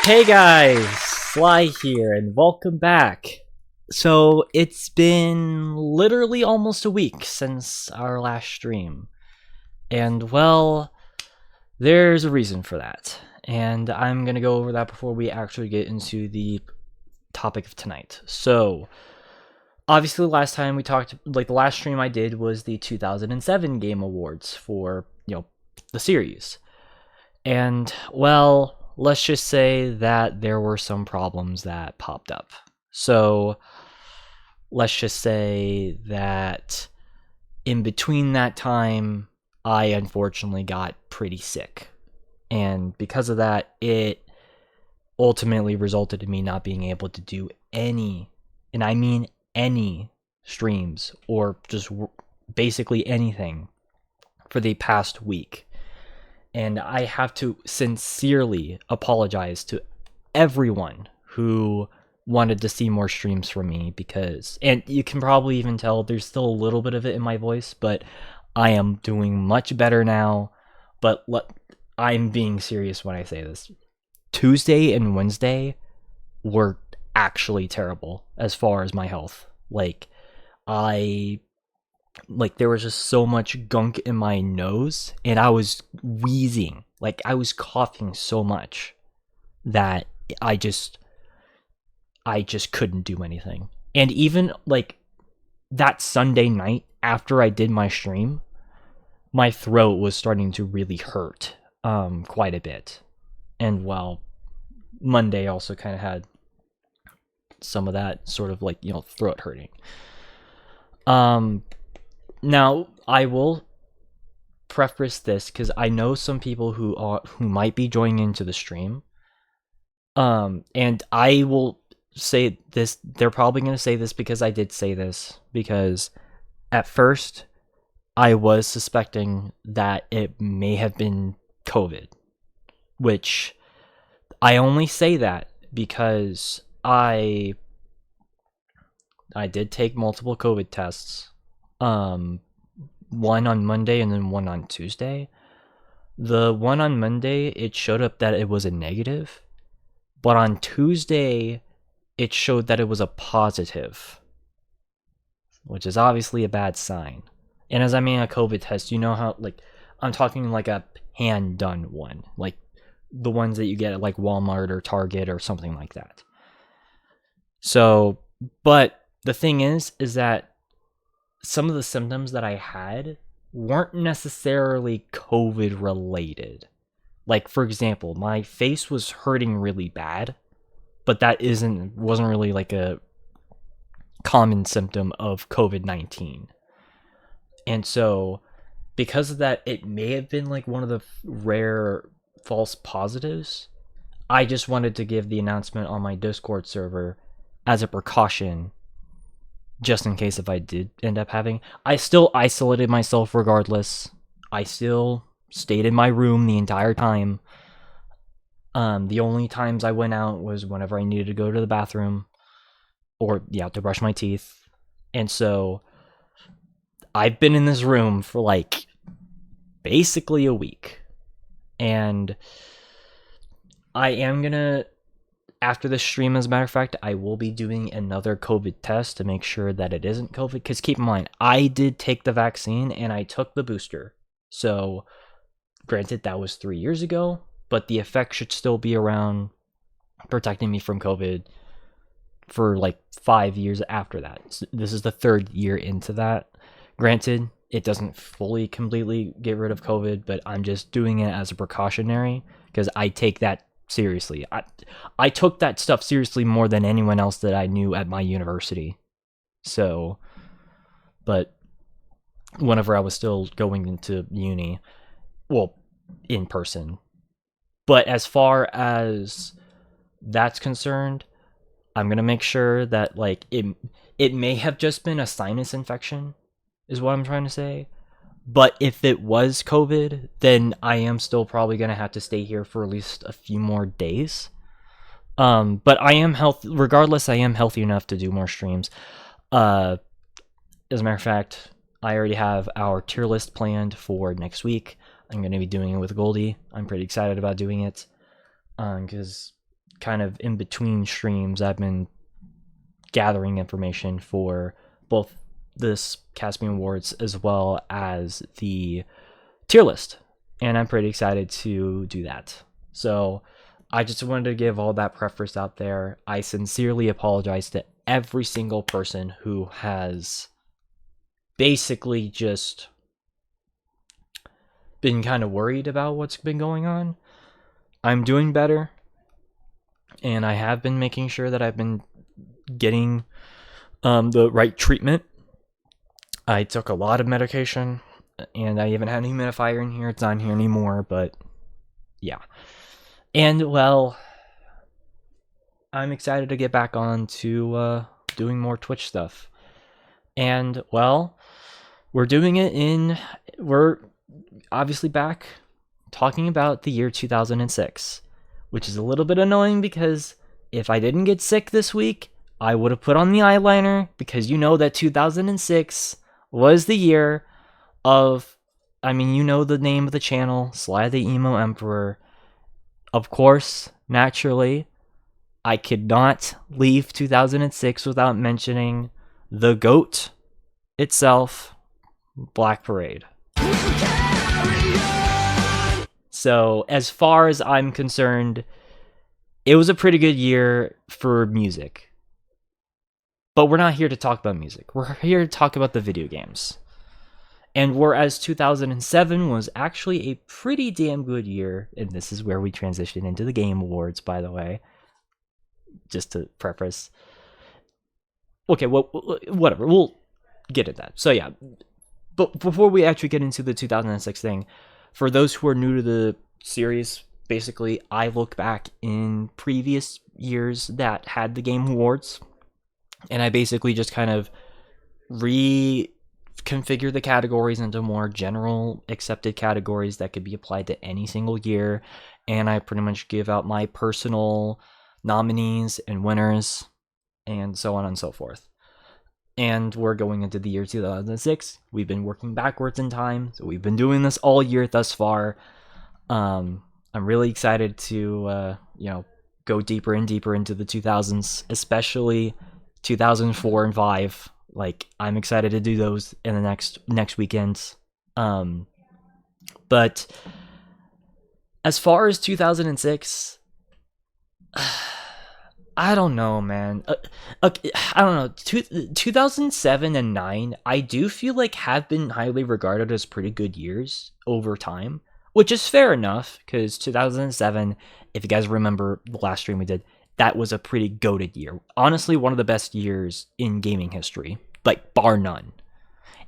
Hey guys, Sly here, and welcome back. So, it's been literally almost a week since our last stream. And, well, there's a reason for that. And I'm gonna go over that before we actually get into the topic of tonight. So, obviously, last time we talked, the last stream I did was the 2007 Game Awards for, the series. And, well, let's just say that there were some problems that popped up. So, let's just say that in between that time, I unfortunately got pretty sick. And because of that, it ultimately resulted in me not being able to do any, and I mean any, streams or just basically anything for the past week. And I have to sincerely apologize to everyone who wanted to see more streams from me because, and you can probably even tell there's still a little bit of it in my voice, but I am doing much better now. But I'm being serious when I say this. Tuesday and Wednesday were actually terrible as far as my health. There was just so much gunk in my nose, and I was wheezing. I was coughing so much that I just couldn't do anything. And even that Sunday night after I did my stream, my throat was starting to really hurt quite a bit. And well, Monday also kind of had some of that sort of throat hurting. Now, I will preface this because I know some people who might be joining into the stream. And I will say this, they're probably going to say this because I did say this, because at first I was suspecting that it may have been COVID, which I only say that because I did take multiple COVID tests. One on Monday and then one on Tuesday. The one on Monday, it showed up that it was a negative, but on Tuesday, it showed that it was a positive, which is obviously a bad sign. And as I mean a COVID test, you know how, I'm talking like a hand-done one, like the ones that you get at Walmart or Target or something like that. So, but the thing is that some of the symptoms that I had weren't necessarily COVID related. For example, my face was hurting really bad, but that wasn't really a common symptom of COVID-19. And so, because of that, it may have been one of the rare false positives. I just wanted to give the announcement on my Discord server as a precaution, just in case if I did end up having. I still isolated myself regardless. I still stayed in my room the entire time. The only times I went out was whenever I needed to go to the bathroom or to brush my teeth. And so I've been in this room for basically a week. And I am gonna, after this stream, as a matter of fact, I will be doing another COVID test to make sure that it isn't COVID. Because keep in mind, I did take the vaccine and I took the booster. So, granted, that was 3 years ago, but the effect should still be around protecting me from COVID for 5 years after that. So this is the 3rd year into that. Granted, it doesn't fully, completely get rid of COVID, but I'm just doing it as a precautionary because I take that seriously. I took that stuff seriously more than anyone else that I knew at my university. So, but whenever I was still going into uni, well, in person. But as far as that's concerned, I'm gonna make sure that it may have just been a sinus infection, is what I'm trying to say. But if it was COVID, then I am still probably going to have to stay here for at least a few more days. But I am healthy. Regardless, I am healthy enough to do more streams. As a matter of fact, I already have our tier list planned for next week. I'm going to be doing it with Goldie. I'm pretty excited about doing it. Because kind of in between streams, I've been gathering information for both this Caspian Awards as well as the tier list, and I'm pretty excited to do that. So I just wanted to give all that preface out there. I sincerely apologize to every single person who has basically just been kind of worried about what's been going on. I'm doing better, and I have been making sure that I've been getting the right treatment. I took a lot of medication, and I even had an humidifier in here. It's not here anymore, but yeah. And, well, I'm excited to get back on to doing more Twitch stuff. And, well, we're obviously back talking about the year 2006, which is a little bit annoying because if I didn't get sick this week, I would have put on the eyeliner, because you know that 2006 was the year of, I mean, you know the name of the channel, Sly the Emo Emperor. Of course, naturally, I could not leave 2006 without mentioning the GOAT itself, Black Parade. So, as far as I'm concerned, it was a pretty good year for music. But we're not here to talk about music. We're here to talk about the video games. And whereas 2007 was actually a pretty damn good year, and this is where we transition into the Game Awards, by the way, just to preface. Okay, well, whatever. We'll get at that. So, yeah. But before we actually get into the 2006 thing, for those who are new to the series, basically, I look back in previous years that had the Game Awards, and I basically just kind of reconfigure the categories into more general accepted categories that could be applied to any single year, and I pretty much give out my personal nominees and winners, and so on and so forth. And we're going into the year 2006. We've been working backwards in time, so we've been doing this all year thus far. I'm really excited to go deeper and deeper into the 2000s, especially 2004 and 5. Like, I'm excited to do those in the next weekends. But as far as 2006, I don't know, man. I don't know. 2007 and 9, I do feel like have been highly regarded as pretty good years over time, which is fair enough, because 2007, if you guys remember the last stream we did, that was a pretty goated year. Honestly, one of the best years in gaming history, like bar none.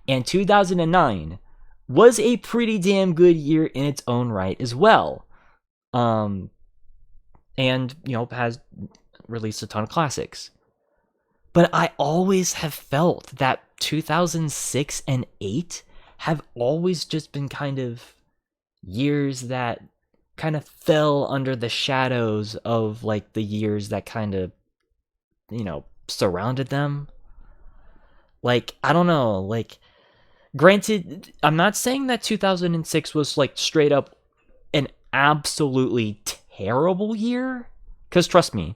And 2009 was a pretty damn good year in its own right as well. And, has released a ton of classics. But I always have felt that 2006 and 8 have always just been kind of years that kind of fell under the shadows of like the years that kind of surrounded them. Like, I don't know, like, granted, I'm not saying that 2006 was like straight up an absolutely terrible year, because trust me,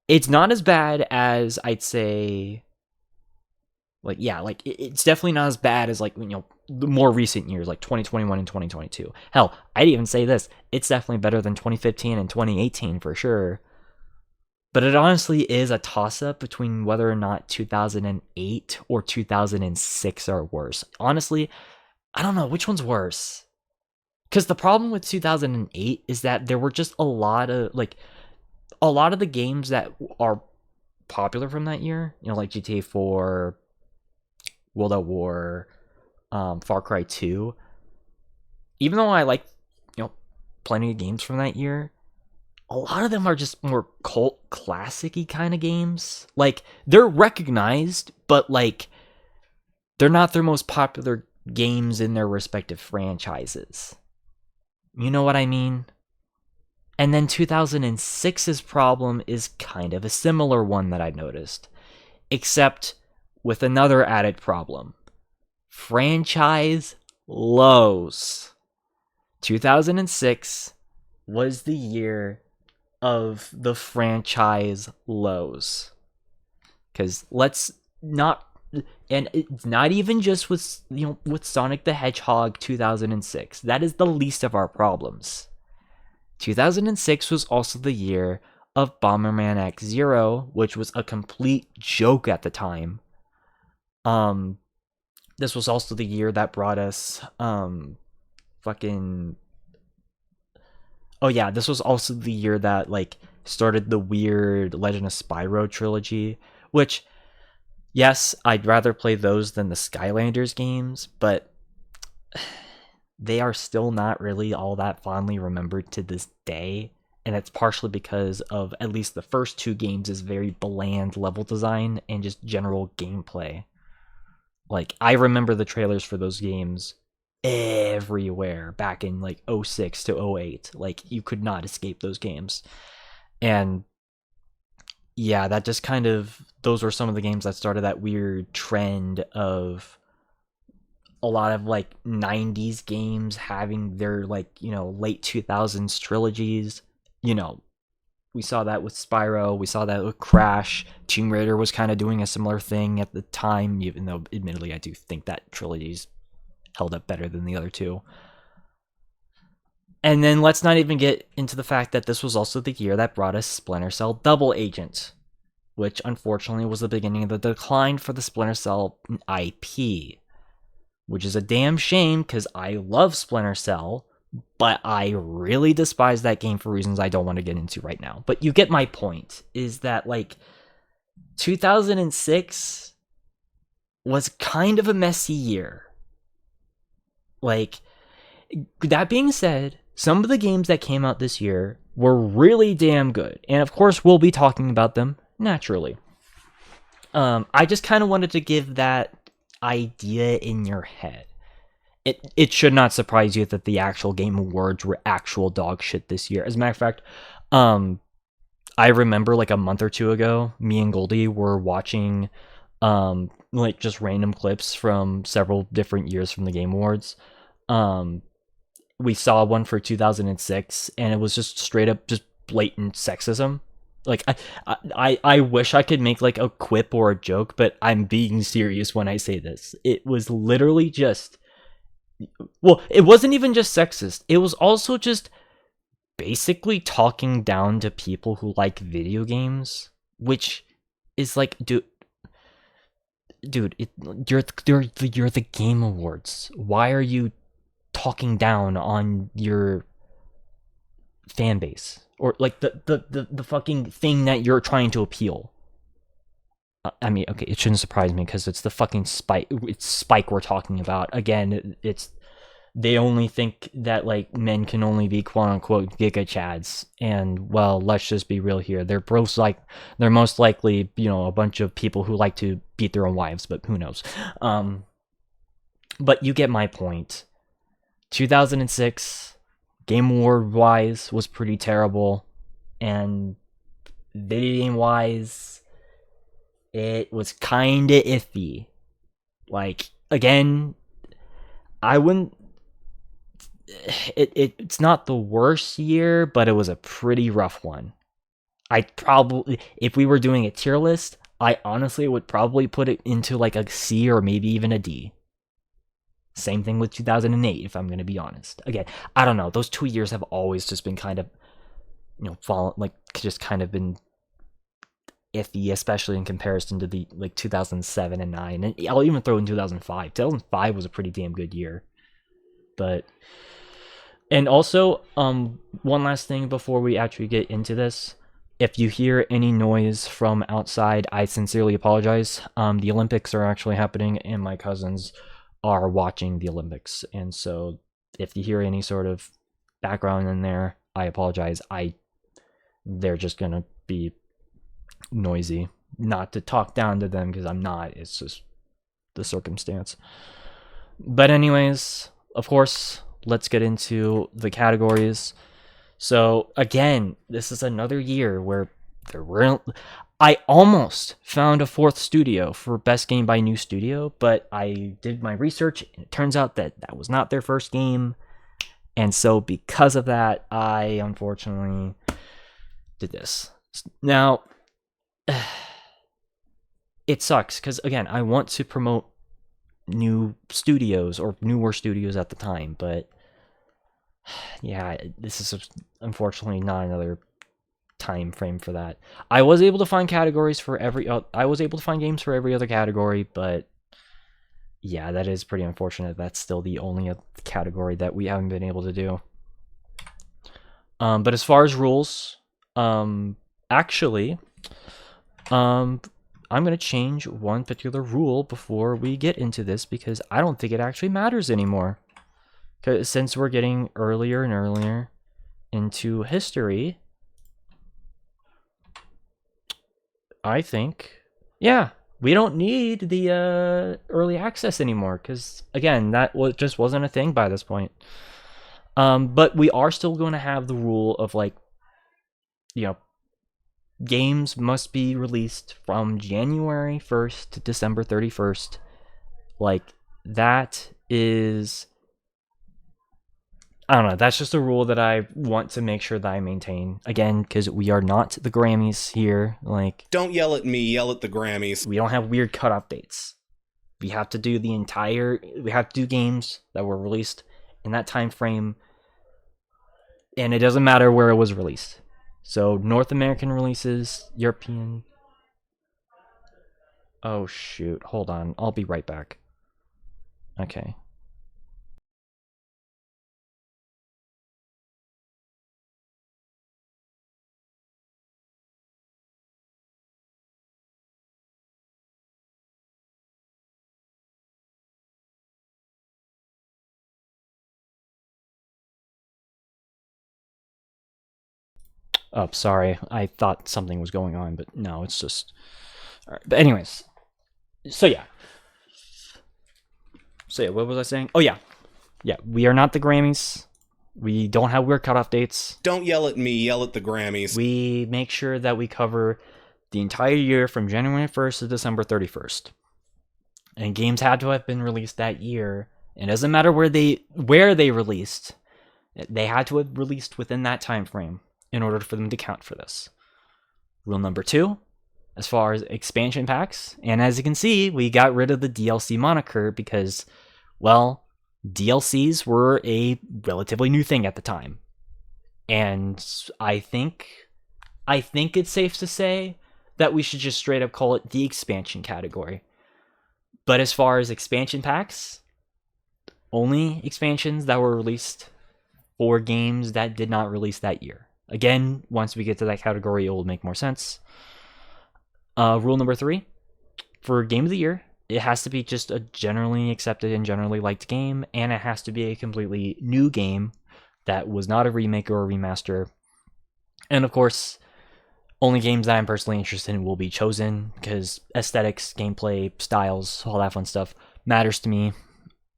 it's not as bad as I'd say. It's definitely not as bad as the more recent years, like 2021 and 2022. Hell, I'd even say this: it's definitely better than 2015 and 2018 for sure. But it honestly is a toss-up between whether or not 2008 or 2006 are worse. Honestly, I don't know which one's worse. Because the problem with 2008 is that there were just a lot of the games that are popular from that year, like GTA 4, World at War, Far Cry 2. Even though I like, plenty of games from that year, a lot of them are just more cult classic-y kind of games. Like, they're recognized, but they're not their most popular games in their respective franchises. You know what I mean? And then 2006's problem is kind of a similar one that I noticed, except with another added problem. Franchise lows. 2006 was the year of the franchise lows. Because let's not, and it's not even just with with Sonic the Hedgehog 2006. That is the least of our problems. 2006 was also the year of Bomberman X Zero, which was a complete joke at the time. This was also the year that brought us fucking. Oh yeah, this was also the year that like started the weird Legend of Spyro trilogy, which, yes, I'd rather play those than the Skylanders games, but they are still not really all that fondly remembered to this day. And it's partially because of at least the first two games is very bland level design and just general gameplay. Like, I remember the trailers for those games everywhere back in like 06 to 08. Like, you could not escape those games. And yeah, that just kind of, those were some of the games that started that weird trend of a lot of like 90s games having their like, late 2000s trilogies. We saw that with Spyro, we saw that with Crash. Tomb Raider was kind of doing a similar thing at the time, even though admittedly I do think that trilogy's held up better than the other two. And then let's not even get into the fact that this was also the year that brought us Splinter Cell Double Agent, which unfortunately was the beginning of the decline for the Splinter Cell IP, which is a damn shame because I love Splinter Cell, but I really despise that game for reasons I don't want to get into right now. But you get my point, is that like 2006 was kind of a messy year. Like, that being said, some of the games that came out this year were really damn good. And of course, we'll be talking about them naturally. I just kind of wanted to give that idea in your head. It should not surprise you that the actual Game Awards were actual dog shit this year. As a matter of fact, I remember like a month or two ago, me and Goldie were watching like just random clips from several different years from the Game Awards. We saw one for 2006, and it was just straight up just blatant sexism. Like, I wish I could make like a quip or a joke, but I'm being serious when I say this. It was literally just, well, it wasn't even just sexist. It was also just basically talking down to people who like video games, which is like, dude, you're the Game Awards. Why are you talking down on your fan base, or like the fucking thing that you're trying to appeal? I mean, okay, it shouldn't surprise me because it's the fucking Spike. It's Spike we're talking about. Again, it's they only think that like men can only be quote unquote giga chads, and well, let's just be real here. They're most likely a bunch of people who like to beat their own wives, but who knows? But you get my point. 2006, Game Award wise, was pretty terrible, and video game wise, it was kinda iffy. Like, again, I wouldn't. It's not the worst year, but it was a pretty rough one. I'd probably, if we were doing a tier list, I honestly would probably put it into like a C or maybe even a D. Same thing with 2008, if I'm going to be honest. Again, I don't know. Those 2 years have always just been kind of, fallen, like, just kind of been iffy, especially in comparison to the, like, 2007 and 9. And I'll even throw in 2005. 2005 was a pretty damn good year. But, and also, one last thing before we actually get into this. If you hear any noise from outside, I sincerely apologize. The Olympics are actually happening, and my cousins are watching the Olympics, and so if you hear any sort of background in there, I apologize. They're just gonna be noisy. Not to talk down to them, because I'm not. It's just the circumstance. But anyways, of course, let's get into the categories. So again, this is another year where I almost found a fourth studio for best game by new studio, but I did my research and it turns out that that was not their first game. And so because of that, I unfortunately did this. Now, it sucks because, again, I want to promote new studios or newer studios at the time, but yeah, this is unfortunately not another time frame for that. I was able to find categories for I was able to find games for every other category, but yeah, that is pretty unfortunate. That's still the only category that we haven't been able to do. But as far as rules, actually, I'm going to change one particular rule before we get into this because I don't think it actually matters anymore. Because since we're getting earlier and earlier into history, I think, yeah, we don't need the early access anymore because, again, that just wasn't a thing by this point. But we are still going to have the rule of, like, you know, games must be released from January 1st to December 31st. Like, that is, I don't know, that's just a rule that I want to make sure that I maintain. Again, because we are not the Grammys here. Like, don't yell at me, yell at the Grammys. We don't have weird cutoff dates. We have to do games that were released in that time frame, and it doesn't matter where it was released. So North American releases, European. Oh shoot, hold on, I'll be right back. Okay. Oh, sorry. I thought something was going on, but no, it's just... All right. But anyways. So yeah, what was I saying? Oh yeah. Yeah, we are not the Grammys. We don't have weird cutoff dates. Don't yell at me, yell at the Grammys. We make sure that we cover the entire year from January 1st to December 31st. And games had to have been released that year. It doesn't matter where they released. They had to have released within that time frame in order for them to count for this. Rule number 2, as far as expansion packs, and as you can see, we got rid of the DLC moniker because, well, DLCs were a relatively new thing at the time. And I think it's safe to say that we should just straight up call it the expansion category. But as far as expansion packs, only expansions that were released for games that did not release that year. Again, once we get to that category, it will make more sense. Rule number 3, for Game of the Year, it has to be just a generally accepted and generally liked game, and it has to be a completely new game that was not a remake or a remaster. And of course, only games that I'm personally interested in will be chosen, because aesthetics, gameplay, styles, all that fun stuff matters to me.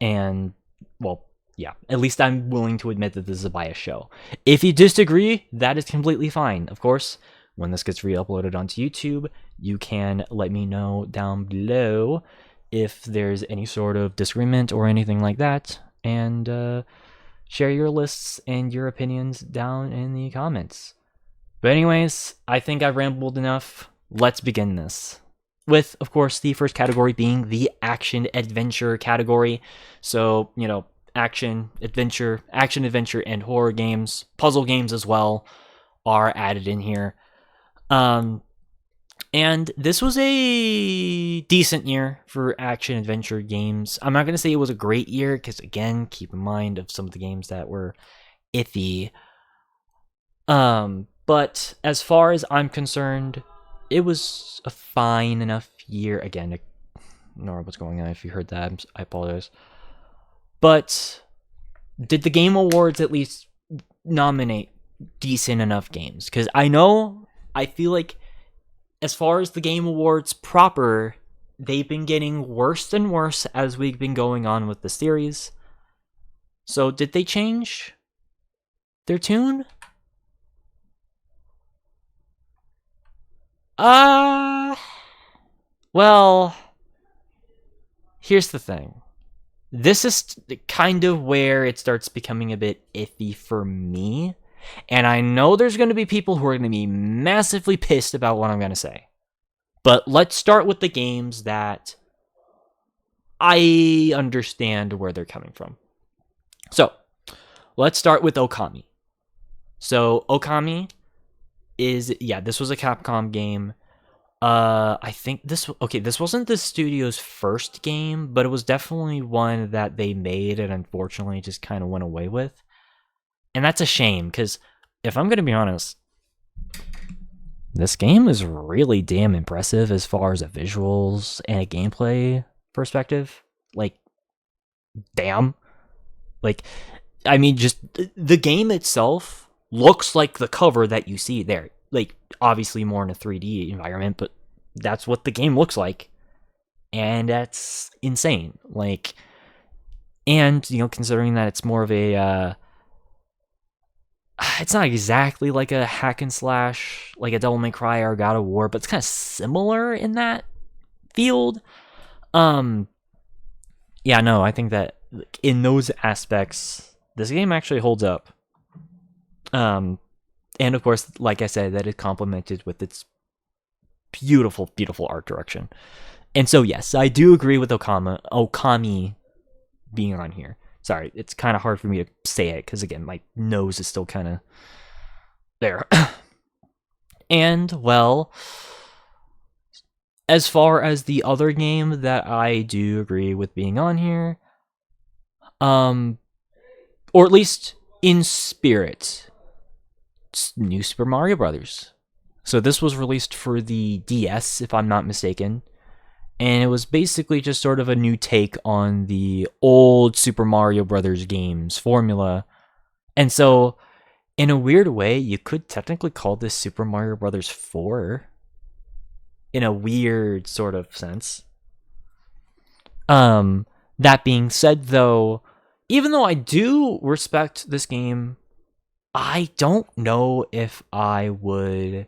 And, well, yeah, at least I'm willing to admit that this is a biased show. If you disagree, that is completely fine. Of course, when this gets re-uploaded onto YouTube, you can let me know down below if there's any sort of disagreement or anything like that, and share your lists and your opinions down in the comments. But anyways, I think I've rambled enough. Let's begin this. With, of course, the first category being the action-adventure category. So, you know, action, adventure, and horror games, puzzle games as well, are added in here. And this was a decent year for action-adventure games. I'm not going to say it was a great year, because, again, keep in mind of some of the games that were iffy. But as far as I'm concerned, it was a fine enough year. Again, ignore what's going on if you heard that. I apologize. But did the Game Awards at least nominate decent enough games? Because I feel like as far as the Game Awards proper, they've been getting worse and worse as we've been going on with the series. So did they change their tune? Well, here's the thing. This is kind of where it starts becoming a bit iffy for me. And I know there's going to be people who are going to be massively pissed about what I'm going to say. But let's start with the games that I understand where they're coming from. So, let's start with Okami. So, Okami is, this was a Capcom game. I think this wasn't the studio's first game, but it was definitely one that they made and unfortunately just kind of went away with. And that's a shame, because if I'm going to be honest, this game is really damn impressive as far as a visuals and a gameplay perspective. Like, damn. Like, I mean, just the game itself looks like the cover that you see there. Like, obviously more in a 3D environment, but that's what the game looks like. And that's insane. Like, and, considering that it's more of a, it's not exactly like a hack and slash, like a Devil May Cry or God of War, but it's kind of similar in that field. I think that in those aspects, this game actually holds up. And of course, like I said, that is complemented with its beautiful, beautiful art direction. And so, yes, I do agree with Okami being on here. Sorry, it's kind of hard for me to say it because, again, my nose is still kind of there. And, well, as far as the other game that I do agree with being on here, or at least in spirit, it's New Super Mario Brothers. So this was released for the DS, if I'm not mistaken. And it was basically just sort of a new take on the old Super Mario Brothers games formula. And so, in a weird way, you could technically call this Super Mario Brothers 4. In a weird sort of sense. That being said, though, even though I do respect this game, I don't know if I would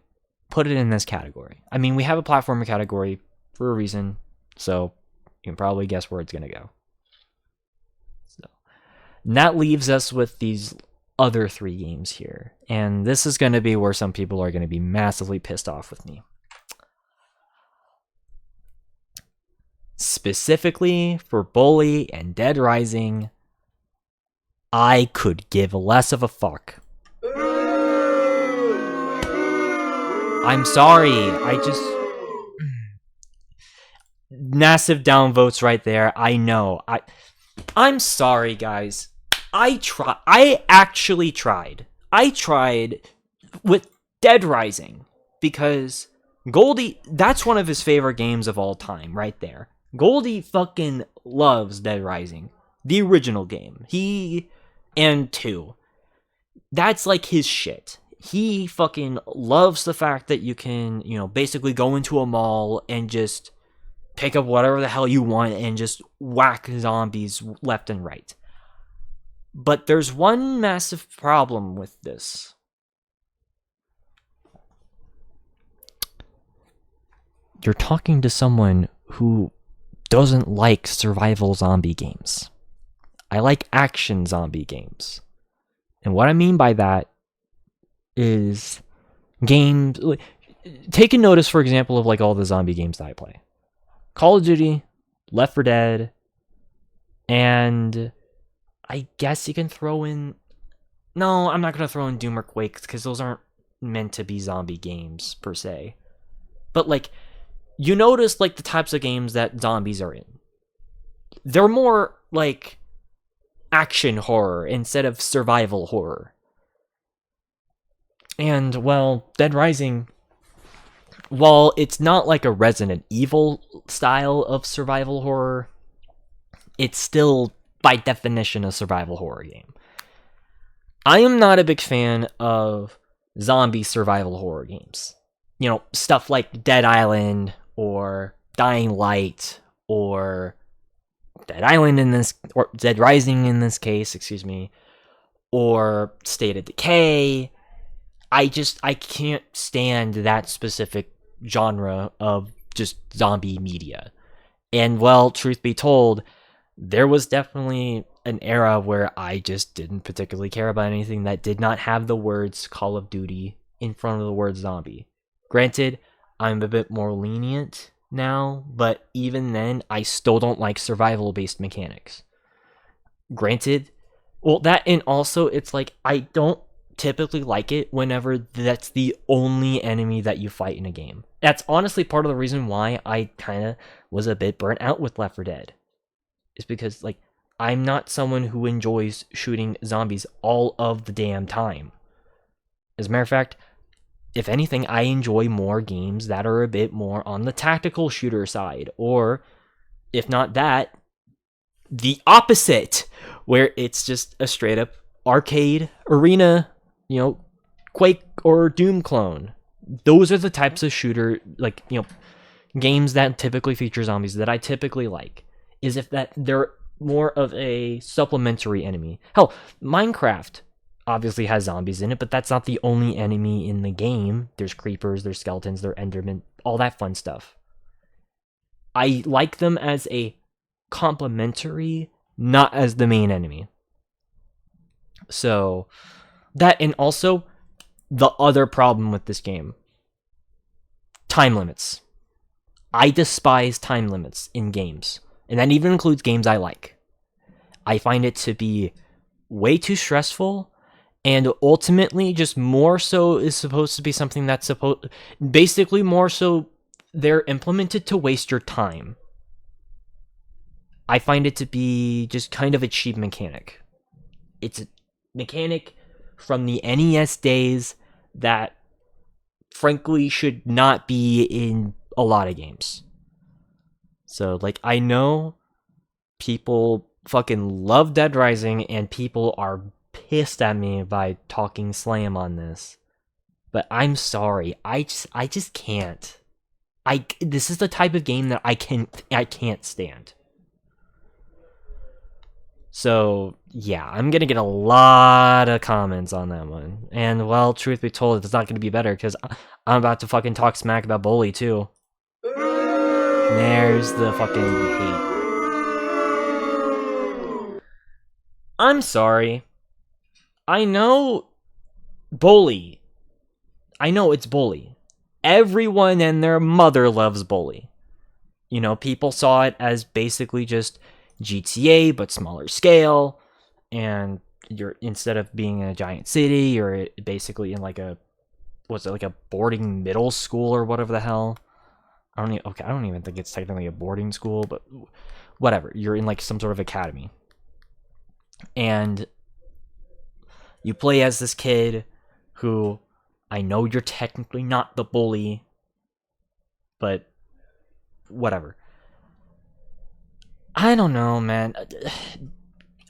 put it in this category. I mean, we have a platformer category for a reason, so you can probably guess where it's going to go. So, and that leaves us with these other 3 games here. And this is going to be where some people are going to be massively pissed off with me. Specifically for Bully and Dead Rising, I could give less of a fuck. I'm sorry, massive downvotes right there. I know. I'm sorry, guys. I actually tried. I tried with Dead Rising because Goldie, that's one of his favorite games of all time right there. Goldie fucking loves Dead Rising. The original game. He and 2. That's like his shit. He fucking loves the fact that you can, basically go into a mall and just pick up whatever the hell you want and just whack zombies left and right. But there's one massive problem with this. You're talking to someone who doesn't like survival zombie games. I like action zombie games. And what I mean by that is games. Take a notice, for example, of like all the zombie games that I play. Call of Duty, Left 4 Dead, and I guess you can throw in... No, I'm not going to throw in Doom or Quake because those aren't meant to be zombie games per se. But like, you notice like the types of games that zombies are in. They're more like action horror instead of survival horror. And, well, Dead Rising, while it's not like a Resident Evil style of survival horror, it's still, by definition, a survival horror game. I am not a big fan of zombie survival horror games. Stuff like Dead Island, or Dying Light, or Dead Rising in this case, or State of Decay. I can't stand that specific genre of just zombie media. And, well, truth be told, there was definitely an era where I just didn't particularly care about anything that did not have the words Call of Duty in front of the word zombie. Granted, I'm a bit more lenient now, but even then, I still don't like survival-based mechanics. Granted, well, that and also it's like I don't typically like it whenever that's the only enemy that you fight in a game. That's honestly part of the reason why I kind of was a bit burnt out with Left 4 Dead. Is because like I'm not someone who enjoys shooting zombies all of the damn time. As a matter of fact, if anything, I enjoy more games that are a bit more on the tactical shooter side, or if not that, the opposite, where it's just a straight up arcade arena, Quake or Doom clone. Those are the types of shooter, games that typically feature zombies that I typically like. Is if that they're more of a supplementary enemy. Hell, Minecraft obviously has zombies in it, but that's not the only enemy in the game. There's creepers, there's skeletons, there's endermen, all that fun stuff. I like them as a complementary, not as the main enemy. So, that, and also the other problem with this game, time limits. I despise time limits in games, and that even includes games I like. I find it to be way too stressful, and ultimately just more so is supposed to be something that's basically more so they're implemented to waste your time. I find it to be just kind of a cheap mechanic. It's a mechanic from the NES days that frankly should not be in a lot of games. So, I know people fucking love Dead Rising, and people are pissed at me by talking slam on this. But I'm sorry, I just can't. This is the type of game that I can't stand. So, yeah, I'm gonna get a lot of comments on that one. And, well, truth be told, it's not gonna be better, because I'm about to fucking talk smack about Bully, too. There's the fucking hate. I'm sorry. I know Bully. I know it's Bully. Everyone and their mother loves Bully. People saw it as basically just GTA, but smaller scale, and you're, instead of being in a giant city, you're basically in like a boarding middle school or whatever the hell. I don't even think it's technically a boarding school, but whatever. You're in like some sort of academy, and you play as this kid who, I know you're technically not the bully, but whatever. I don't know, man.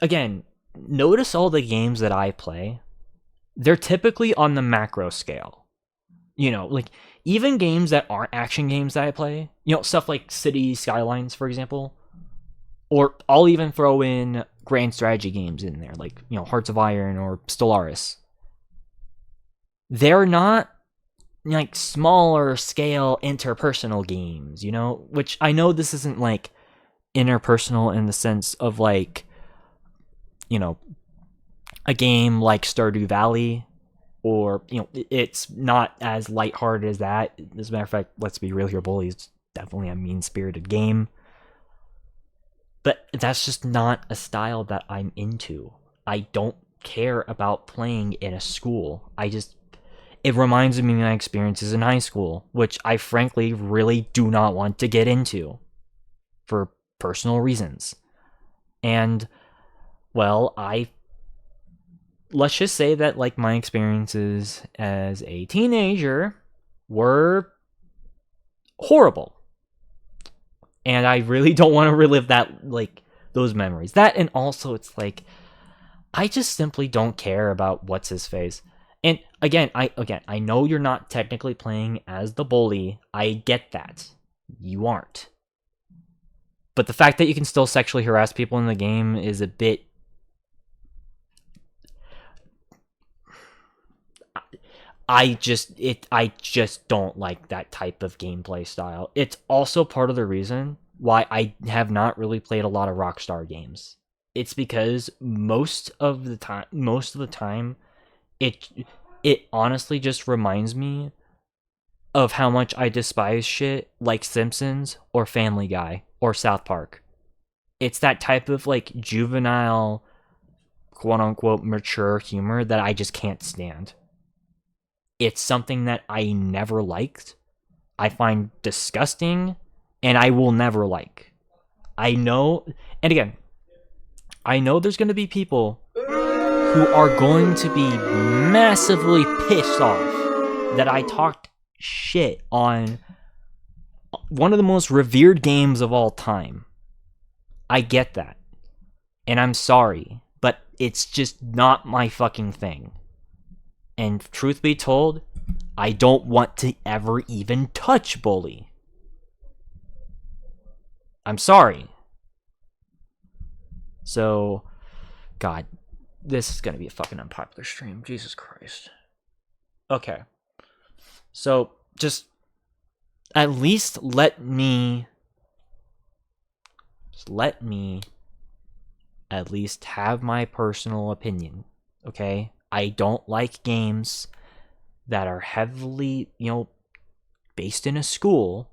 Again, notice all the games that I play. They're typically on the macro scale. Even games that aren't action games that I play, stuff like City Skylines, for example, or I'll even throw in grand strategy games in there, like, Hearts of Iron or Stellaris. They're not like smaller scale interpersonal games, which I know this isn't like interpersonal in the sense of like, a game like Stardew Valley, or, it's not as lighthearted as that. As a matter of fact, let's be real here, Bully is definitely a mean-spirited game. But that's just not a style that I'm into. I don't care about playing in a school. It reminds me of my experiences in high school, which I frankly really do not want to get into for personal reasons. And, well, let's just say that, like, my experiences as a teenager were horrible. And I really don't want to relive that, like, those memories. That, and also it's like, I just simply don't care about what's his face. And again, I know you're not technically playing as the bully. I get that. You aren't. But the fact that you can still sexually harass people in the game is a bit... I just don't like that type of gameplay style. It's also part of the reason why I have not really played a lot of Rockstar games. It's because most of the time, it honestly just reminds me of how much I despise shit like Simpsons or Family Guy or South Park. It's that type of like juvenile, quote unquote, mature humor that I just can't stand. It's something that I never liked, I find disgusting, and I will never like. I know, and again, I know there's going to be people who are going to be massively pissed off that I talked shit on one of the most revered games of all time. I get that. And I'm sorry, but it's just not my fucking thing. And truth be told, I don't want to ever even touch Bully. I'm sorry. So, God, this is going to be a fucking unpopular stream. Jesus Christ. Okay. So, just at least let me at least have my personal opinion, okay? I don't like games that are heavily, based in a school,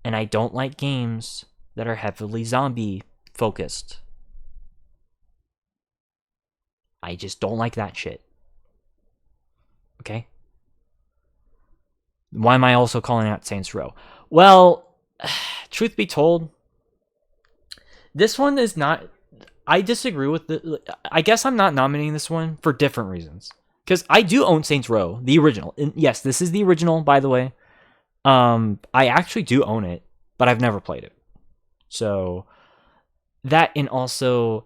and I don't like games that are heavily zombie focused. I just don't like that shit. Okay? Why am I also calling out Saints Row? Well, truth be told, this one is not... I disagree with the... I guess I'm not nominating this one for different reasons. Because I do own Saints Row, the original. And yes, this is the original, by the way. I actually do own it, but I've never played it. So, that, and also,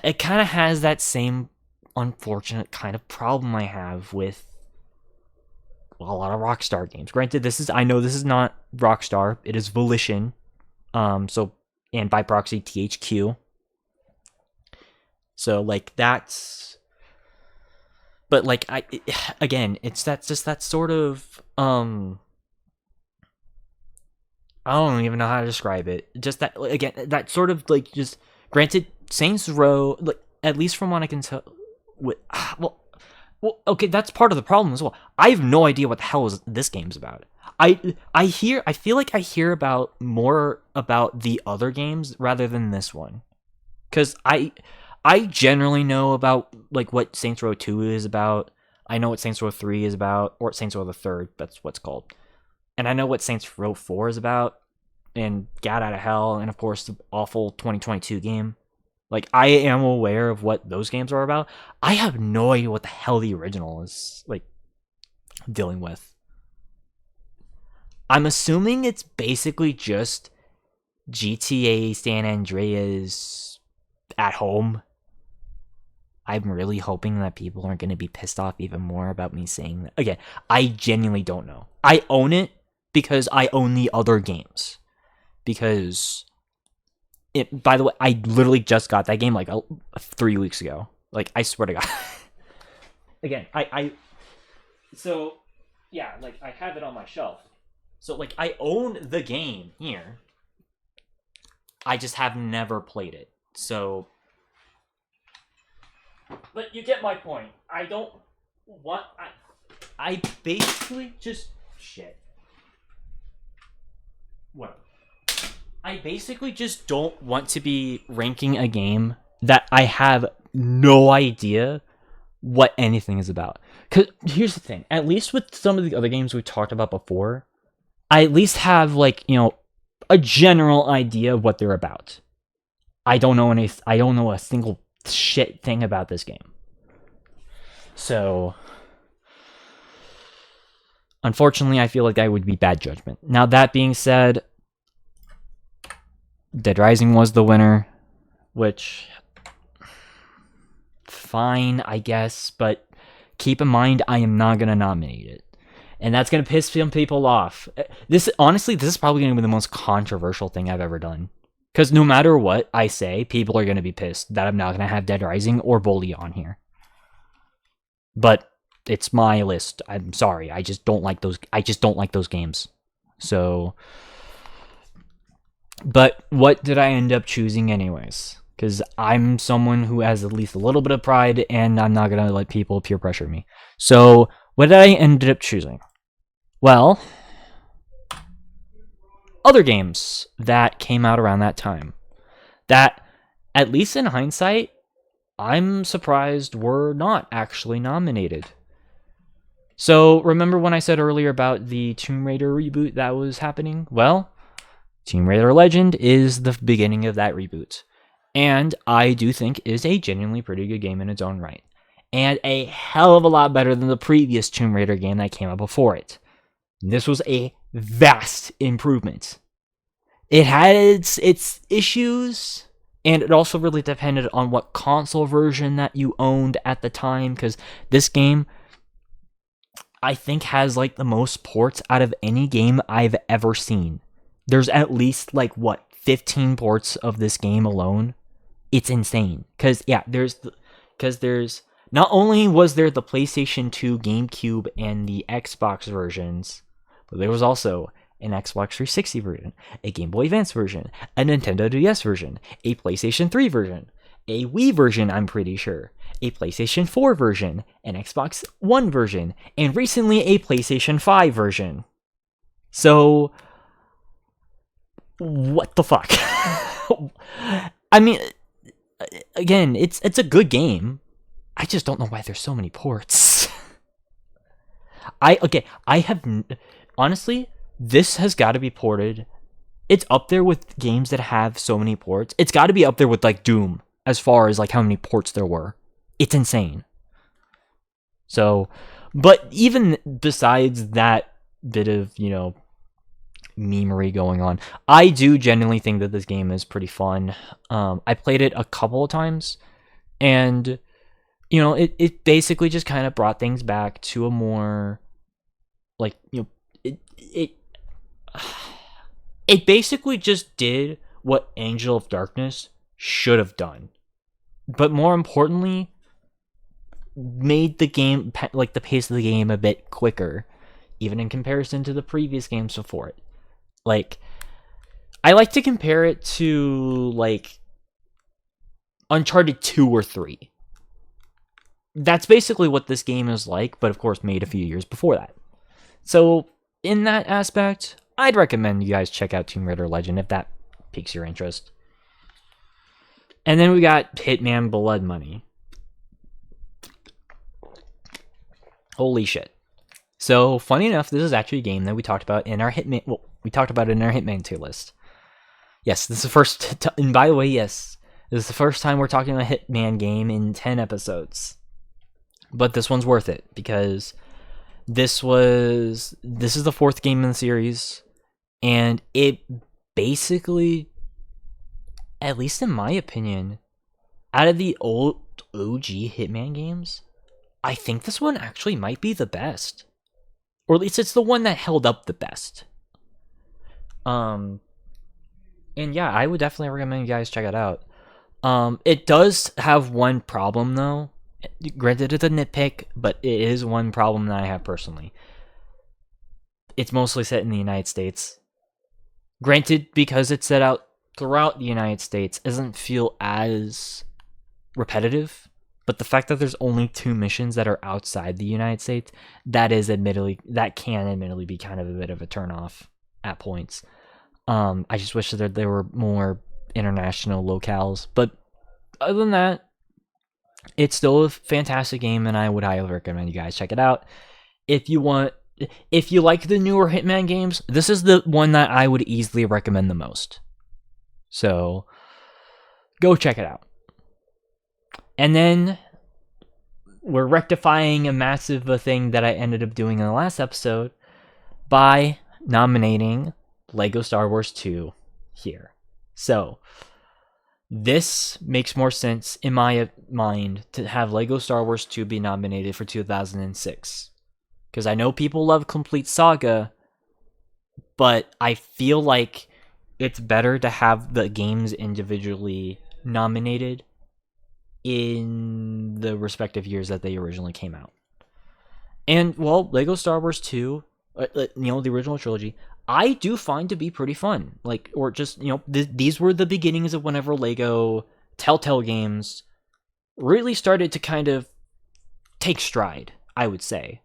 it kind of has that same unfortunate kind of problem I have with a lot of Rockstar games. Granted, I know this is not Rockstar, it is Volition. And by proxy, THQ. So, like, that's... But, like, it's that sort of, I don't even know how to describe it. Just that, again, that sort of, like, just... Granted, Saints Row, like, at least from what I can tell... Well, okay, that's part of the problem as well. I have no idea what the hell this game's about. I feel like I hear about more about the other games rather than this one. Because I generally know about, like, what Saints Row 2 is about. I know what Saints Row 3 is about, or Saints Row the 3rd, that's what it's called. And I know what Saints Row 4 is about, and Gat Out of Hell, and of course the awful 2022 game. Like, I am aware of what those games are about. I have no idea what the hell the original is, like, dealing with. I'm assuming it's basically just GTA San Andreas at home. I'm really hoping that people aren't going to be pissed off even more about me saying that. Again, I genuinely don't know. I own it because I own the other games. Because... by the way, I literally just got that game like 3 weeks ago. Like, I swear to God. Again, so, yeah, like, I have it on my shelf. So, like, I own the game here. I just have never played it. So, but you get my point. I don't want... I basically just... Shit. Whatever. I basically just don't want to be ranking a game that I have no idea what anything is about. Because here's the thing. At least with some of the other games we talked about before, I at least have, like, a general idea of what they're about. I don't know a single shit thing about this game. So, unfortunately, I feel like that would be bad judgment. Now, that being said, Dead Rising was the winner, which, fine, I guess, but keep in mind, I am not going to nominate it. And that's going to piss some people off. Honestly, this is probably going to be the most controversial thing I've ever done. Because no matter what I say, people are going to be pissed that I'm not going to have Dead Rising or Bully on here. But it's my list. I'm sorry. I just don't like those games. So, But what did I end up choosing anyways? Because I'm someone who has at least a little bit of pride, and I'm not going to let people peer pressure me. So, what did I end up choosing? Well, other games that came out around that time. That, at least in hindsight, I'm surprised were not actually nominated. So, remember when I said earlier about the Tomb Raider reboot that was happening? Well, Tomb Raider Legend is the beginning of that reboot. And I do think is a genuinely pretty good game in its own right. And a hell of a lot better than the previous Tomb Raider game that came out before it. This was a vast improvement. It had its issues, and it also really depended on what console version that you owned at the time, because this game, I think, has like the most ports out of any game I've ever seen. There's at least 15 ports of this game alone. It's insane. Because there's not only was there the PlayStation 2, GameCube, and the Xbox versions, but there was also an Xbox 360 version, a Game Boy Advance version, a Nintendo DS version, a PlayStation 3 version, a Wii version, I'm pretty sure, a PlayStation 4 version, an Xbox One version, and recently a PlayStation 5 version. So, what the fuck? I mean, again, it's a good game. I just don't know why there's so many ports. Honestly, this has got to be ported. It's up there with games that have so many ports. It's got to be up there with Doom as far as how many ports there were. It's insane. So, but even besides that bit of, memery going on, I do genuinely think that this game is pretty fun. I played it a couple of times, and it basically just kind of brought things back to a more it basically just did what Angel of Darkness should have done, but more importantly, made the game the pace of the game a bit quicker, even in comparison to the previous games before it. I like to compare it to Uncharted 2 or 3. That's basically what this game is like, but of course made a few years before that. So in that aspect, I'd recommend you guys check out Tomb Raider Legend if that piques your interest. And then we got Hitman Blood Money. Holy shit. So, funny enough, this is actually a game that we talked about in our Hitman... Well, we talked about it in our Hitman tier list. Yes, this is the first... And by the way, yes, this is the first time we're talking about a Hitman game in 10 episodes. But this one's worth it, because this is the fourth game in the series, and it basically, at least in my opinion, out of the old OG Hitman games, I think this one actually might be the best. Or at least it's the one that held up the best. And yeah, I would definitely recommend you guys check it out. It does have one problem though. Granted, it's a nitpick, but it is one problem that I have personally. It's mostly set in the United States. Granted, because it's set out throughout the United States, it doesn't feel as repetitive. But the fact that there's only 2 missions that are outside the United States, that can admittedly be kind of a bit of a turnoff at points. I just wish that there were more international locales. But other than that, it's still a fantastic game, and I would highly recommend you guys check it out. If you like the newer Hitman games, this is the one that I would easily recommend the most. So, go check it out. And then, we're rectifying a massive thing that I ended up doing in the last episode by nominating LEGO Star Wars 2 here. So, this makes more sense in my mind to have LEGO Star Wars 2 be nominated for 2006. Because I know people love Complete Saga, but I feel like it's better to have the games individually nominated in the respective years that they originally came out. And, well, LEGO Star Wars 2, the original trilogy, I do find to be pretty fun. Like, or just, these were the beginnings of whenever Lego Telltale games really started to kind of take stride, I would say,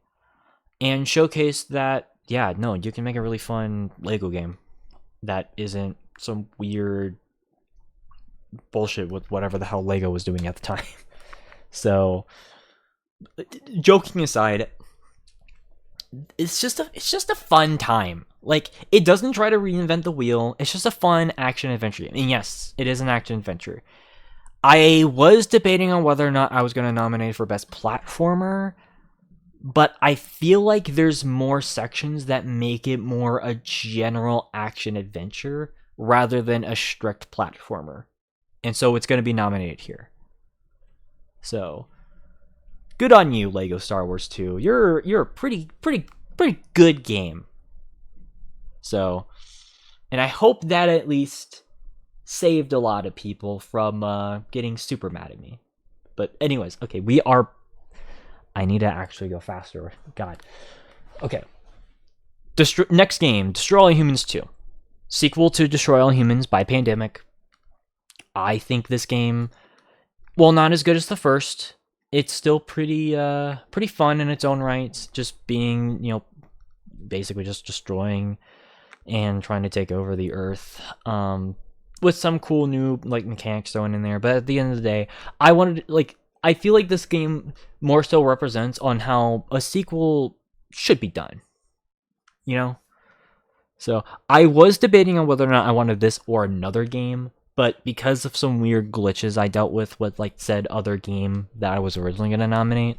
and showcase that, yeah, no, you can make a really fun Lego game that isn't some weird bullshit with whatever the hell Lego was doing at the time. So, joking aside, it's just a fun time. Like, it doesn't try to reinvent the wheel. It's just a fun action adventure game. And yes, it is an action adventure. I was debating on whether or not I was going to nominate for best platformer, but I feel like there's more sections that make it more a general action adventure rather than a strict platformer. And so it's going to be nominated here. So, good on you, Lego Star Wars 2. You're a pretty good game. So, and I hope that at least saved a lot of people from getting super mad at me. But anyways, okay, I need to actually go faster. God. Okay. Next game, Destroy All Humans 2. Sequel to Destroy All Humans by Pandemic. I think this game, well, not as good as the first. It's still pretty fun in its own right. Just being, basically just destroying and trying to take over the Earth. With some cool new mechanics thrown in there. But at the end of the day, I feel like this game more so represents on how a sequel should be done. So I was debating on whether or not I wanted this or another game, but because of some weird glitches I dealt with said other game that I was originally going to nominate,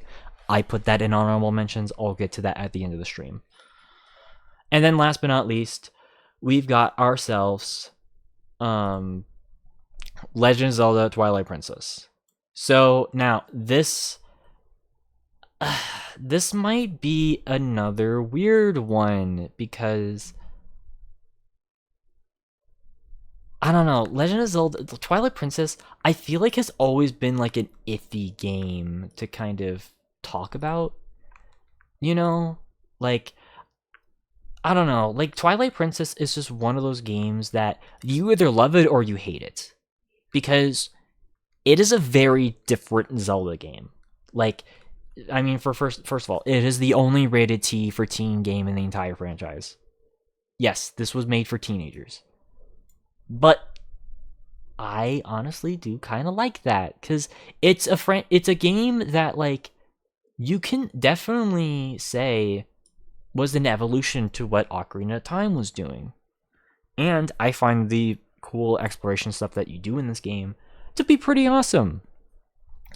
I put that in honorable mentions. I'll get to that at the end of the stream. And then last but not least, we've got ourselves Legend of Zelda Twilight Princess. So now this might be another weird one because I don't know, Legend of Zelda Twilight Princess, I feel like has always been like an iffy game to kind of talk about. I don't know, Twilight Princess is just one of those games that you either love it or you hate it. Because it is a very different Zelda game. First of all, it is the only rated T for teen game in the entire franchise. Yes, this was made for teenagers. But I honestly do kind of like that because it's a game that you can definitely say was an evolution to what Ocarina of Time was doing. And I find the cool exploration stuff that you do in this game to be pretty awesome.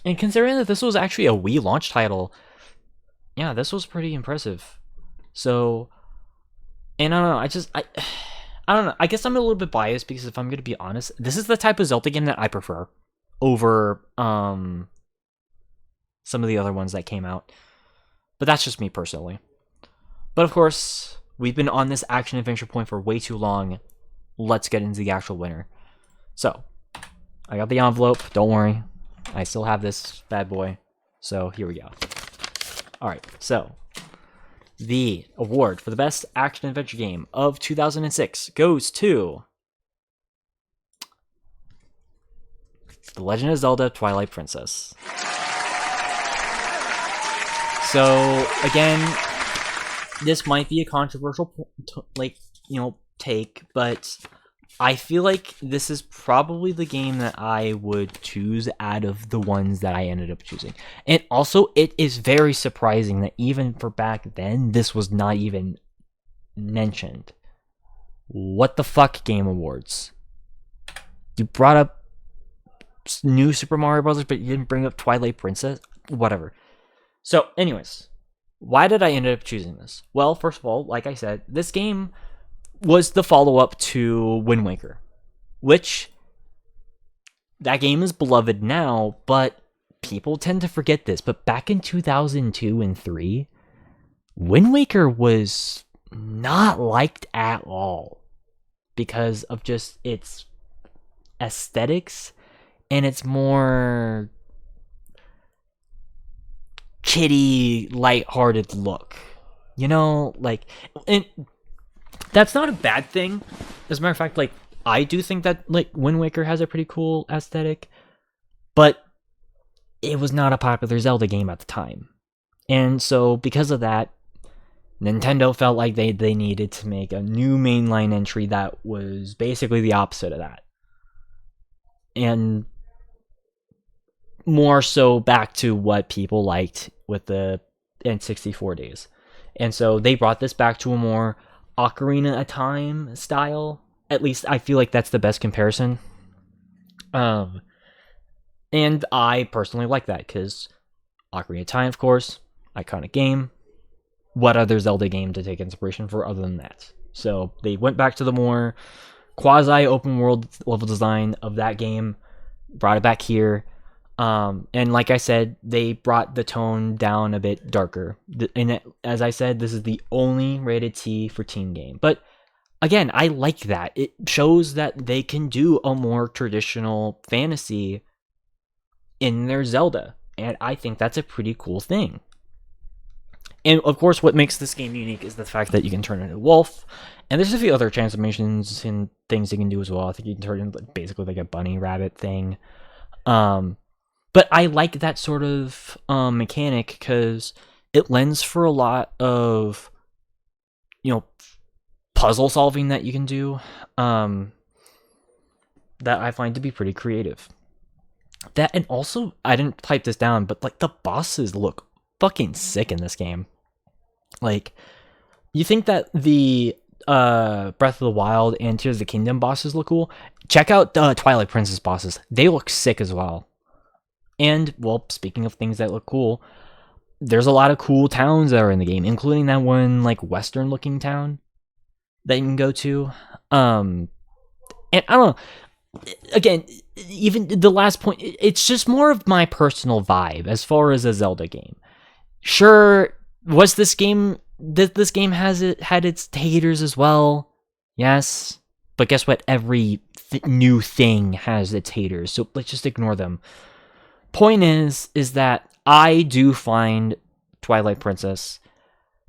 And considering that this was actually a Wii launch title, yeah, this was pretty impressive. So, and I don't know, I don't know, I guess I'm a little bit biased because if I'm going to be honest, this is the type of Zelda game that I prefer over some of the other ones that came out. But that's just me personally. But of course, we've been on this action adventure point for way too long. Let's get into the actual winner. So, I got the envelope. Don't worry. I still have this bad boy. So, here we go. Alright, so the award for the best action adventure game of 2006 goes to The Legend of Zelda Twilight Princess. So, again, this might be a controversial take, but I feel like this is probably the game that I would choose out of the ones that I ended up choosing. And also, it is very surprising that even for back then, this was not even mentioned. What the fuck, Game Awards? You brought up new Super Mario Bros., but you didn't bring up Twilight Princess? Whatever. So, anyways, why did I end up choosing this? Well, first of all, like I said, this game was the follow-up to Wind Waker, which that game is beloved now, but people tend to forget this. But back in 2002 and 3, Wind Waker was not liked at all because of just its aesthetics and its more kiddie, lighthearted look. And that's not a bad thing. As a matter of fact, like, I do think that, like, Wind Waker has a pretty cool aesthetic, but it was not a popular Zelda game at the time. And so, because of that, Nintendo felt like they needed to make a new mainline entry that was basically the opposite of that. And more so back to what people liked with the N64 days. And so they brought this back to a more Ocarina of Time style. At least I feel like that's the best comparison. And I personally like that because Ocarina of Time, of course, iconic game. What other Zelda game to take inspiration for other than that? So they went back to the more quasi open world level design of that game, brought it back here. And like I said, they brought the tone down a bit darker. And as I said, this is the only rated T for teen game. But again, I like that. It shows that they can do a more traditional fantasy in their Zelda. And I think that's a pretty cool thing. And of course, what makes this game unique is the fact that you can turn into a wolf. And there's a few other transformations and things you can do as well. I think you can turn into basically like a bunny rabbit thing. But I like that sort of mechanic because it lends for a lot of, puzzle solving that you can do that I find to be pretty creative. That, and also, I didn't type this down, but like the bosses look fucking sick in this game. Like, you think that the Breath of the Wild and Tears of the Kingdom bosses look cool? Check out the Twilight Princess bosses. They look sick as well. And, well, speaking of things that look cool, there's a lot of cool towns that are in the game, including that one, like, western-looking town that you can go to. And I don't know. Again, even the last point, it's just more of my personal vibe as far as a Zelda game. Sure, was this game... This game had its haters as well. Yes. But guess what? Every new thing has its haters, so let's just ignore them. Point is that I do find Twilight Princess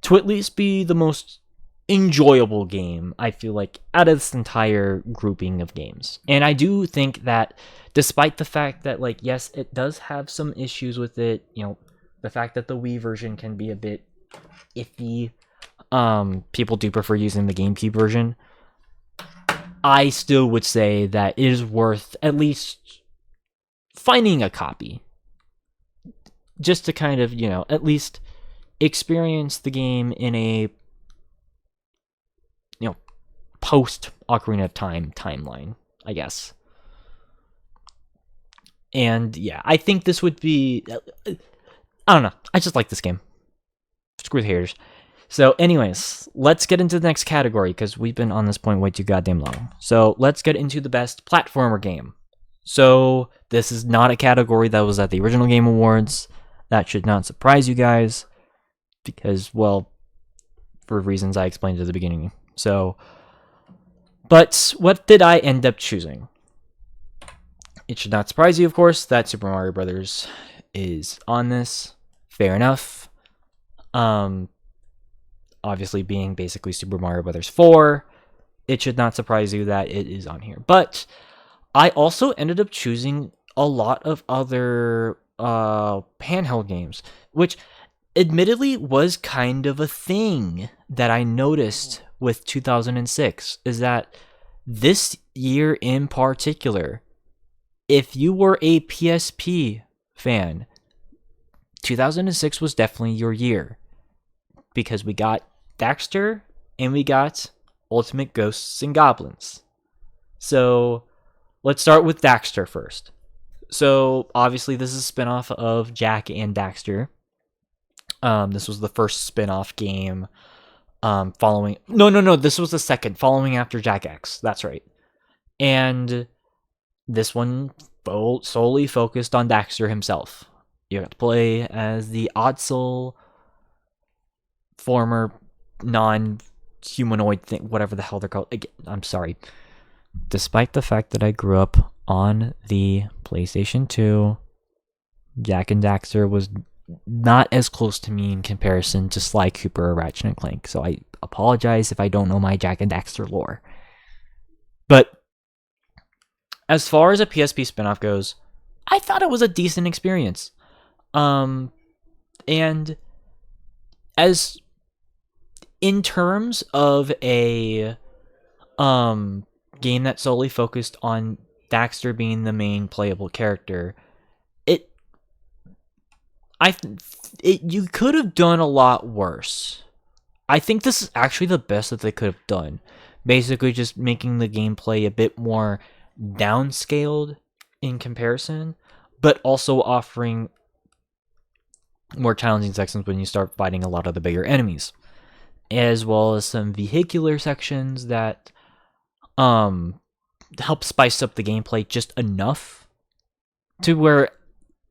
to at least be the most enjoyable game, I feel like, out of this entire grouping of games. And I do think that despite the fact that, like, yes, it does have some issues with it, the fact that the Wii version can be a bit iffy, people do prefer using the GameCube version, I still would say that it is worth at least finding a copy just to kind of, at least experience the game in a, post Ocarina of Time timeline, I guess. And yeah, I think this would be, I don't know, I just like this game. Screw the haters. So anyways, let's get into the next category because we've been on this point way too goddamn long. So let's get into the best platformer game. So this is not a category that was at the original Game Awards. That should not surprise you guys because, well, for reasons I explained at the beginning. So, but what did I end up choosing? It should not surprise you, of course, that Super Mario Brothers is on this. Fair enough. Obviously being basically Super Mario Brothers 4, it should not surprise you that it is on here. But I also ended up choosing a lot of other handheld games, which admittedly was kind of a thing that I noticed with 2006, is that this year in particular, if you were a PSP fan, 2006 was definitely your year. Because we got Daxter and we got Ultimate Ghosts and Goblins. So let's start with Daxter first. So obviously this is a spinoff of Jak and Daxter. This was the first spin-off game following... No, this was the second, following after Jak X. That's right. And this one solely focused on Daxter himself. You got to play as the Odsal former non-humanoid thing, whatever the hell they're called. Again, I'm sorry. Despite the fact that I grew up on the PlayStation 2, Jak and Daxter was not as close to me in comparison to Sly Cooper or Ratchet and Clank. So I apologize if I don't know my Jak and Daxter lore. But as far as a PSP spinoff goes, I thought it was a decent experience. And as in terms of a game that solely focused on Daxter being the main playable character, you could have done a lot worse. I think this is actually the best that they could have done. Basically just making the gameplay a bit more downscaled in comparison, but also offering more challenging sections when you start fighting a lot of the bigger enemies, as well as some vehicular sections that help spice up the gameplay just enough to where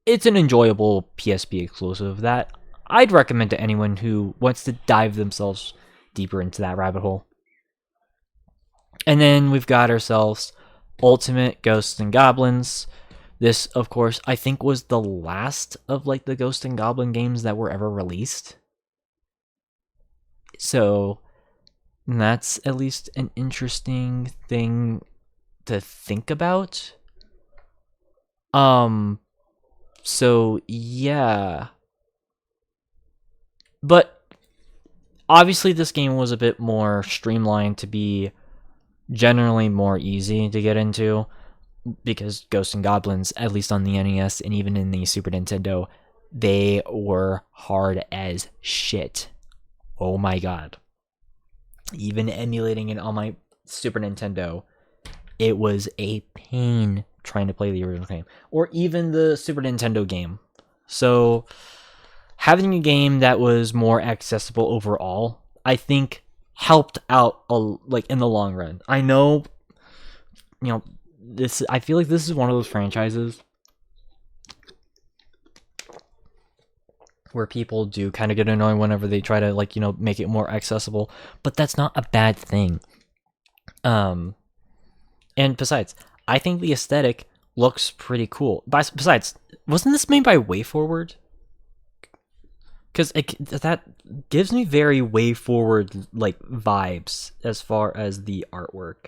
it's an enjoyable PSP exclusive that I'd recommend to anyone who wants to dive themselves deeper into that rabbit hole. And then we've got ourselves Ultimate Ghosts and Goblins. This, of course, I think was the last of like the Ghost and Goblin games that were ever released. So that's at least an interesting thing to think about. So yeah. But obviously this game was a bit more streamlined to be generally more easy to get into, because Ghosts and Goblins, at least on the NES and even in the Super Nintendo, they were hard as shit. Oh my god. Even emulating it on my Super Nintendo, it was a pain trying to play the original game, or even the Super Nintendo game. So having a game that was more accessible overall, I think helped out like in the long run. I know, this, I feel like this is one of those franchises where people do kind of get annoyed whenever they try to make it more accessible, but that's not a bad thing. And besides, I think the aesthetic looks pretty cool. Besides, wasn't this made by WayForward? Because that gives me very WayForward like vibes as far as the artwork.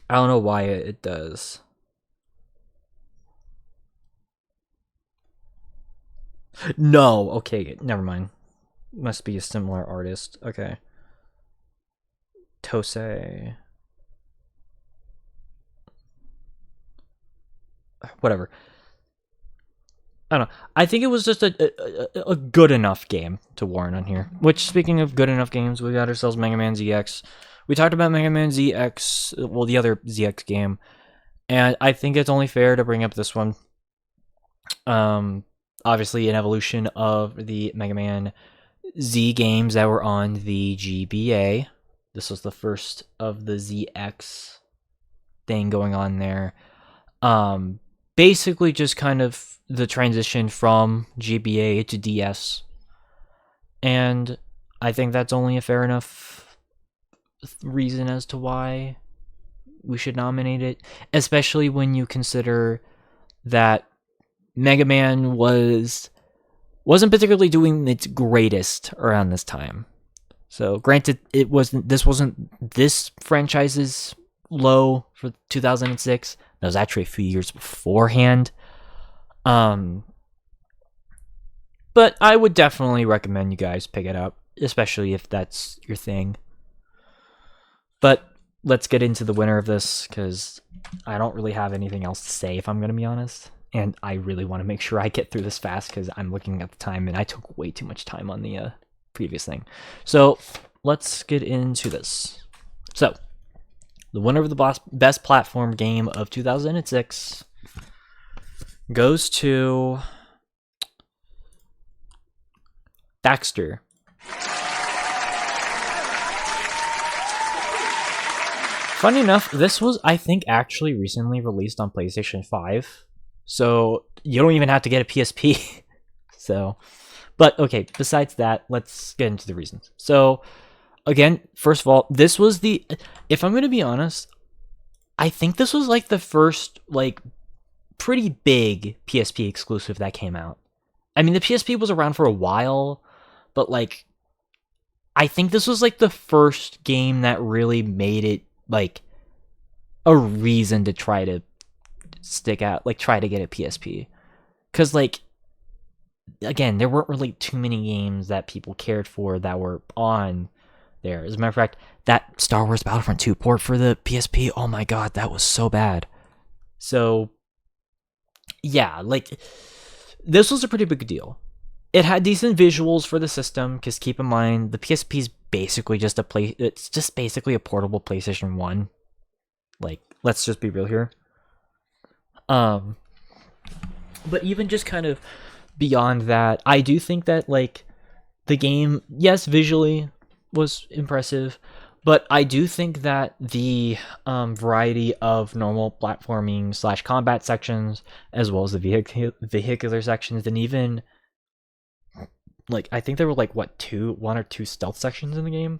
I don't know why it does. No, okay, never mind. Must be a similar artist. Okay. Tosei. Whatever. I don't know. I think it was just a good enough game to warrant on here. Which, speaking of good enough games, we got ourselves Mega Man ZX. We talked about Mega Man ZX, well, the other ZX game, and I think it's only fair to bring up this one. Obviously, an evolution of the Mega Man Z games that were on the GBA. This was the first of the ZX thing going on there. Basically, just kind of the transition from GBA to DS. And I think that's only a fair enough reason as to why we should nominate it, especially when you consider that Mega Man wasn't particularly doing its greatest around this time. So granted, this wasn't this franchise's low for 2006. That was actually a few years beforehand. But I would definitely recommend you guys pick it up, especially if that's your thing. But let's get into the winner of this, because I don't really have anything else to say, if I'm going to be honest. And I really want to make sure I get through this fast, because I'm looking at the time, and I took way too much time on the previous thing. So let's get into this. So the winner of the best platform game of 2006 goes to Daxter. Funny enough, this was, I think, actually recently released on PlayStation 5. So you don't even have to get a PSP. So, but okay, besides that, let's get into the reasons. So again, first of all, this was if I'm going to be honest, I think this was like the first pretty big PSP exclusive that came out. I mean, the PSP was around for a while, but like, I think this was like the first game that really made it like a reason to try to stick out, like try to get a PSP. Because like, again, there weren't really too many games that people cared for that were on there. As a matter of fact, that Star Wars Battlefront 2 port for the PSP, oh my god, that was so bad. So, yeah, like, this was a pretty big deal. It had decent visuals for the system, because keep in mind, the PSP is basically just it's just basically a portable PlayStation 1. Like, let's just be real here. But even just kind of beyond that, I do think that, like, the game, yes, visually was impressive, but I do think that the variety of normal platforming / combat sections, as well as the vehicular sections, and even, like, I think there were, like, one or two stealth sections in the game,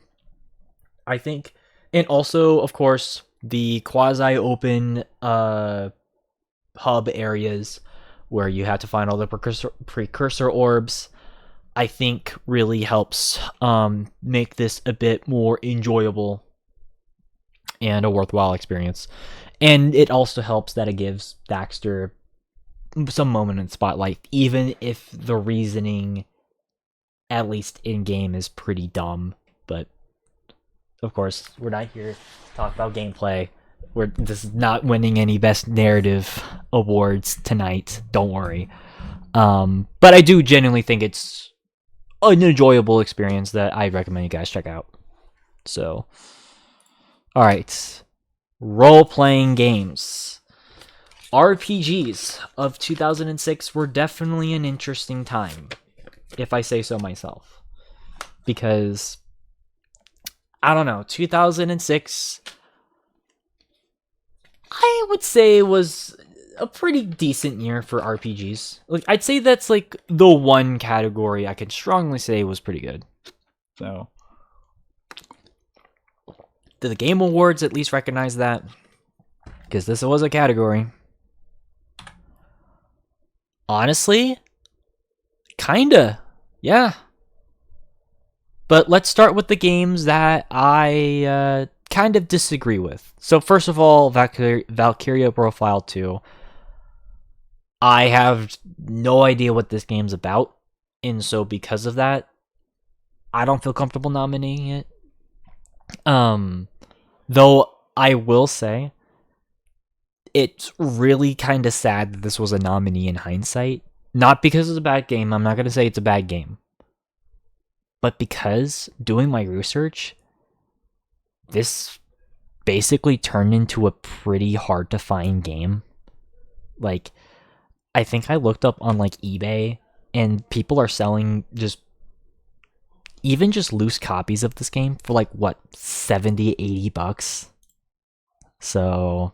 I think. And also, of course, the quasi-open hub areas where you have to find all the precursor orbs, I think really helps make this a bit more enjoyable and a worthwhile experience. And it also helps that it gives Daxter some moment in spotlight, even if the reasoning, at least in-game, is pretty dumb. But, of course, we're not here to talk about gameplay. This is not winning any Best Narrative awards tonight, don't worry. But I do genuinely think it's an enjoyable experience that I recommend you guys check out. So, alright. Role-playing games. RPGs of 2006 were definitely an interesting time, if I say so myself. Because, I don't know, 2006, I would say, was a pretty decent year for RPGs. Like, I'd say that's like the one category I can strongly say was pretty good. So, did the Game Awards at least recognize that? Because this was a category. Honestly, kinda, yeah. But let's start with the games that I kind of disagree with. So first of all, Valkyria Profile 2. I have no idea what this game's about, and so because of that, I don't feel comfortable nominating it. Though I will say, it's really kind of sad that this was a nominee in hindsight. Not because it's a bad game, I'm not going to say it's a bad game. But because, doing my research, this basically turned into a pretty hard to find game. Like, I think I looked up on, like, eBay, and people are selling even just loose copies of this game for, like, what, 70, 80 bucks? So,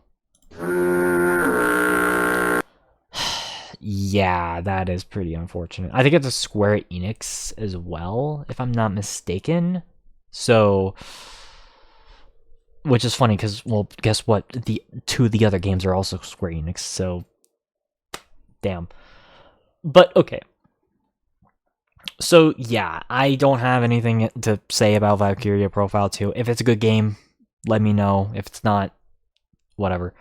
yeah, that is pretty unfortunate. I think it's a Square Enix as well, if I'm not mistaken. So, which is funny because, well, guess what? Two of the other games are also Square Enix, so damn. But okay. So yeah, I don't have anything to say about Valkyria Profile 2. If it's a good game, let me know. If it's not, whatever.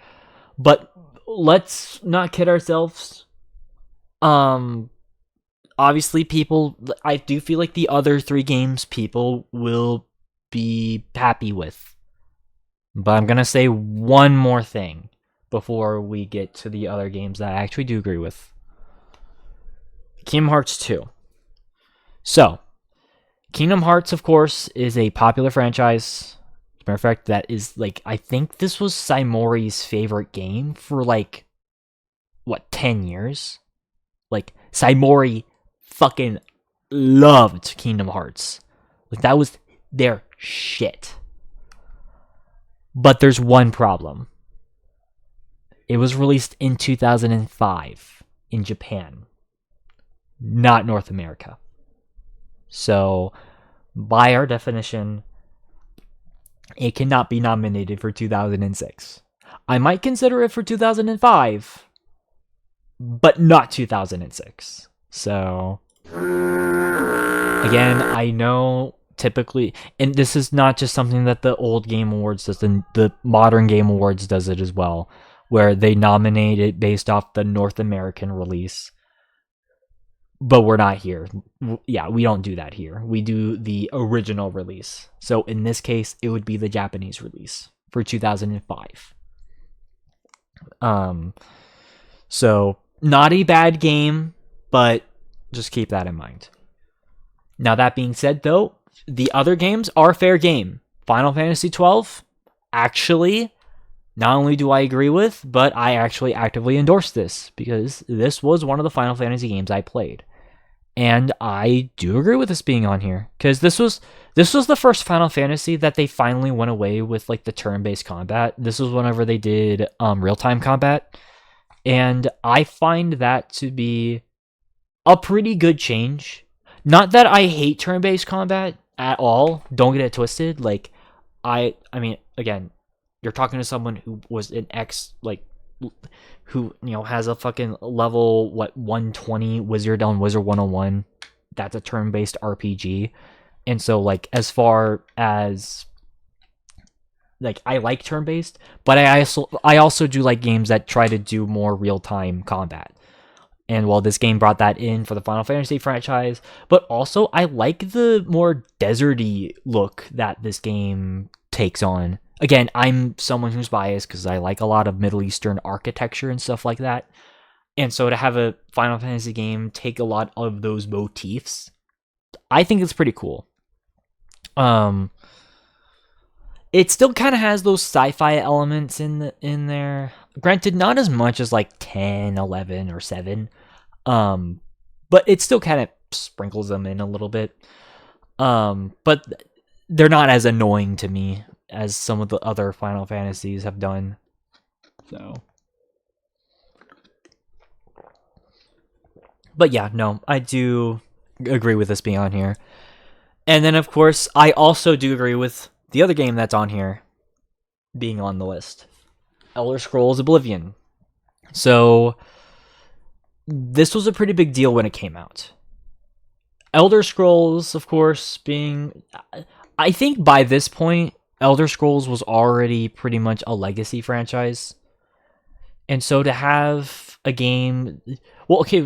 But let's not kid ourselves. Obviously I do feel like the other three games people will be happy with. But I'm gonna say one more thing before we get to the other games that I actually do agree with. Kingdom Hearts 2. So, Kingdom Hearts, of course, is a popular franchise. As a matter of fact, that is, like, I think this was Saimori's favorite game for, like, what, 10 years? Like, Saimori fucking loved Kingdom Hearts. Like, that was their shit. But there's one problem. It was released in 2005 in Japan, not North America. So, by our definition, it cannot be nominated for 2006. I might consider it for 2005, but not 2006. So again, I know typically, and this is not just something that the old Game Awards does, the modern Game Awards does it as well, where they nominate it based off the North American release. But we're not here. Yeah, we don't do that here. We do the original release. So in this case, it would be the Japanese release for 2005. So not a bad game, but just keep that in mind. Now that being said, though, the other games are fair game. Final Fantasy XII, actually, not only do I agree with, but I actually actively endorse this because this was one of the Final Fantasy games I played. And I do agree with this being on here because this was the first Final Fantasy that they finally went away with like the turn-based combat. This was whenever they did real-time combat, and I find that to be a pretty good change. Not that I hate turn-based combat at all. Don't get it twisted. Like I mean, again, you're talking to someone who was an who, you know, has a fucking level 120 wizard on Wizard 101. That's a turn-based RPG. And so like as far as like I like turn-based, but I also do like games that try to do more real-time combat. And while this game brought that in for the Final Fantasy franchise, but also I like the more deserty look that this game takes on. Again, I'm someone who's biased because I like a lot of Middle Eastern architecture and stuff like that. And so to have a Final Fantasy game take a lot of those motifs, I think it's pretty cool. It still kind of has those sci-fi elements in there. Granted, not as much as like 10, 11, or 7. But it still kind of sprinkles them in a little bit. But they're not as annoying to me as some of the other Final Fantasies have done. So, but yeah, no, I do agree with this being on here. And then, of course, I also do agree with the other game that's on here being on the list, Elder Scrolls Oblivion. So, this was a pretty big deal when it came out. Elder Scrolls, of course, being... I think by this point, Elder Scrolls was already pretty much a legacy franchise. And so to have a game... Well, okay,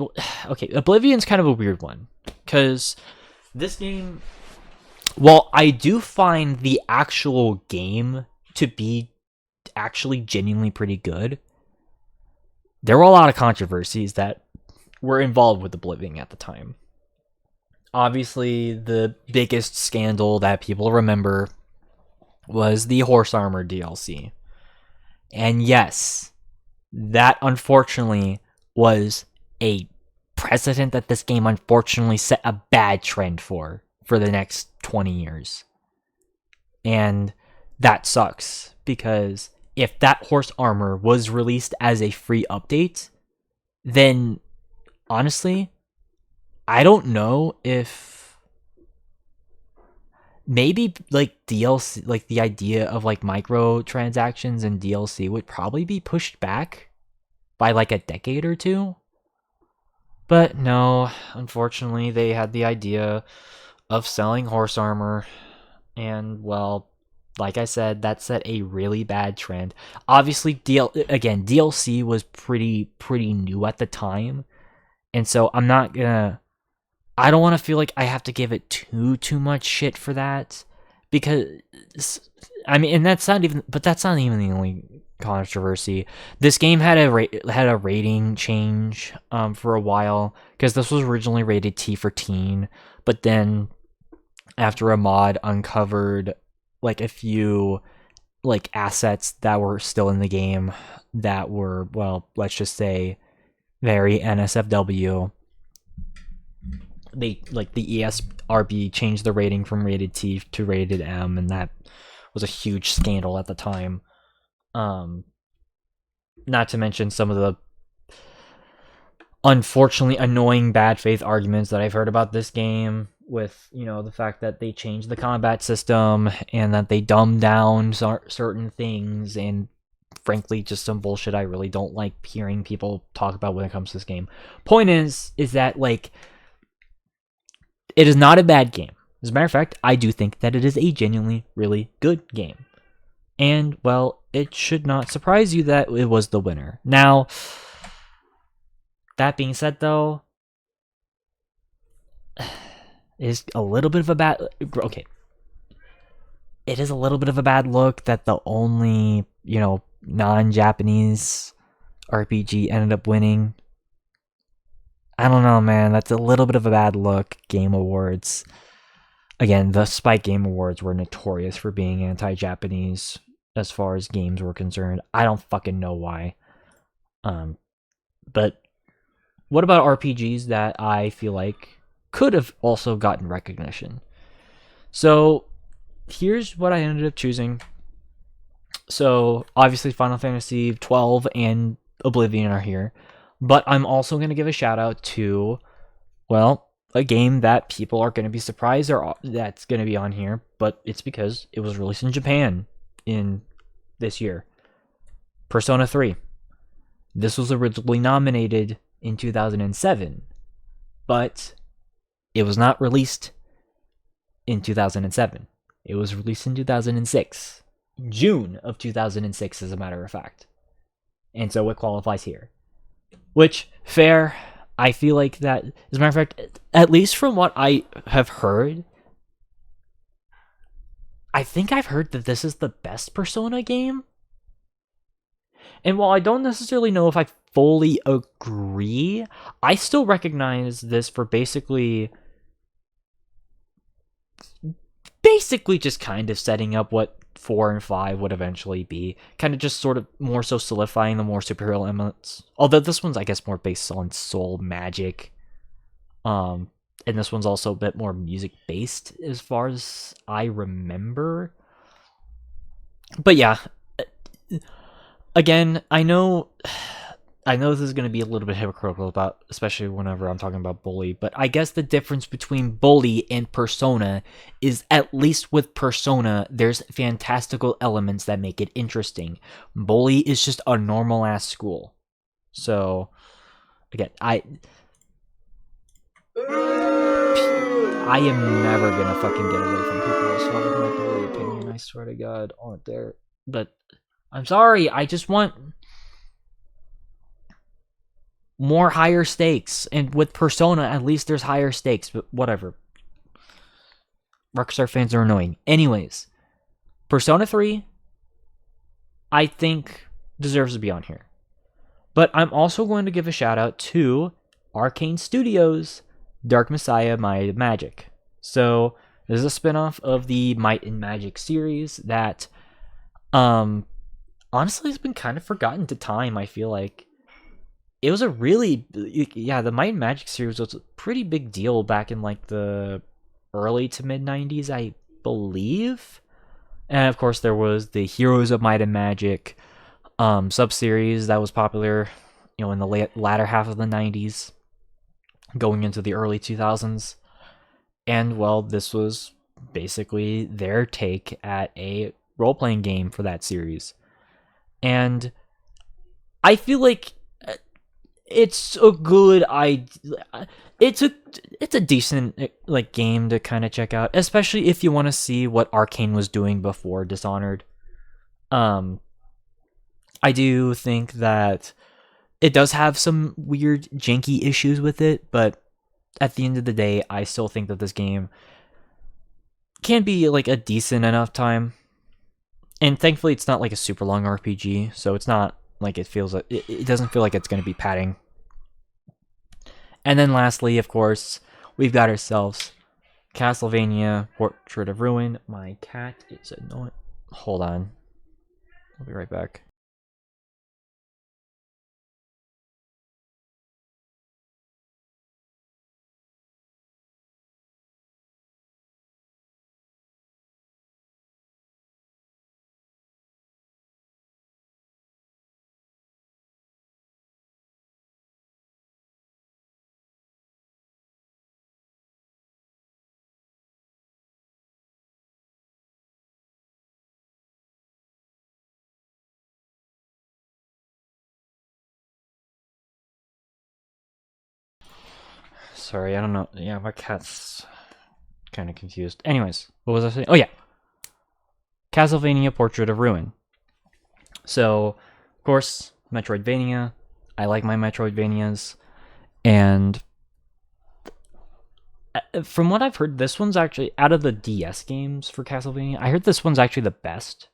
Oblivion's kind of a weird one. Because this game... While I do find the actual game to be actually genuinely pretty good, there were a lot of controversies that were involved with Oblivion at the time. Obviously, the biggest scandal that people remember was the Horse Armor DLC. And yes, that unfortunately was a precedent that this game unfortunately set a bad trend for the next 20 years. And that sucks, because if that Horse Armor was released as a free update, then honestly, I don't know if maybe like DLC, like the idea of like microtransactions and DLC would probably be pushed back by like a decade or two. But no, unfortunately, they had the idea of selling Horse Armor, and well, like I said, that set a really bad trend. Obviously, DLC was pretty new at the time, and so I don't want to feel like I have to give it too much shit for that, because I mean, and that's not even the only controversy. This game had a rating change for a while, because this was originally rated T for teen, but then after a mod uncovered like a few like assets that were still in the game that were, well, let's just say very NSFW, they like the ESRB changed the rating from rated T to rated M, and that was a huge scandal at the time. Not to mention some of the unfortunately annoying bad faith arguments that I've heard about this game, with, you know, the fact that they changed the combat system and that they dumbed down certain things, and frankly just some bullshit I really don't like hearing people talk about when it comes to this game. Point is that, like, it is not a bad game. As a matter of fact, I do think that it is a genuinely really good game. And, well, it should not surprise you that it was the winner. Now, that being said, though, is a little bit of a bad... Okay. It is a little bit of a bad look that the only, non-Japanese RPG ended up winning. I don't know, man. That's a little bit of a bad look. Game Awards. Again, the Spike Game Awards were notorious for being anti-Japanese as far as games were concerned. I don't fucking know why. But what about RPGs that I feel like could have also gotten recognition? So here's what I ended up choosing. So obviously Final Fantasy 12 and Oblivion are here, but I'm also going to give a shout out to, well, a game that people are going to be surprised that's going to be on here, but it's because it was released in Japan in this year. Persona 3. This was originally nominated in 2007, but it was not released in 2007. It was released in 2006. June of 2006, as a matter of fact. And so it qualifies here. Which, fair. I feel like that, as a matter of fact, at least from what I have heard, I think I've heard that this is the best Persona game. And while I don't necessarily know if I fully agree, I still recognize this for basically just kind of setting up what 4 and 5 would eventually be. Kind of just sort of more so solidifying the more superhero elements. Although this one's, I guess, more based on soul magic. And this one's also a bit more music based as far as I remember. But yeah, again, I know this is going to be a little bit hypocritical about, especially whenever I'm talking about Bully, but I guess the difference between Bully and Persona is, at least with Persona, there's fantastical elements that make it interesting. Bully is just a normal ass school. So, again, I am never gonna fucking get away from people as far as my Bully opinion, I swear to God, aren't there? But I'm sorry, I just want more higher stakes. And with Persona, at least there's higher stakes, but whatever. Rockstar fans are annoying. Anyways, Persona 3, I think, deserves to be on here. But I'm also going to give a shout out to Arcane Studios' Dark Messiah Might and Magic. So, this is a spin-off of the Might and Magic series that, honestly, has been kind of forgotten to time, I feel like. It was a really, the Might and Magic series was a pretty big deal back in, like, the early to mid-90s, I believe. And, of course, there was the Heroes of Might and Magic sub-series that was popular, in the latter half of the 90s, going into the early 2000s. And, well, this was basically their take at a role-playing game for that series. And I feel like it's a good it's a decent, like, game to kind of check out, especially if you want to see what Arcane was doing before Dishonored. I do think that it does have some weird janky issues with it, but at the end of the day, I still think that this game can be, like, a decent enough time. And thankfully it's not like a super long RPG, so it's not like it feels like it doesn't feel like it's going to be padding. And then lastly, of course, we've got ourselves Castlevania Portrait of Ruin. My cat is annoying. Hold on. I'll be right back. Sorry, I don't know. Yeah, my cat's kind of confused. Anyways, what was I saying? Oh yeah, Castlevania Portrait of Ruin. So, of course, Metroidvania. I like my Metroidvanias, and from what I've heard, this one's actually out of the DS games for Castlevania. I heard this one's actually the best.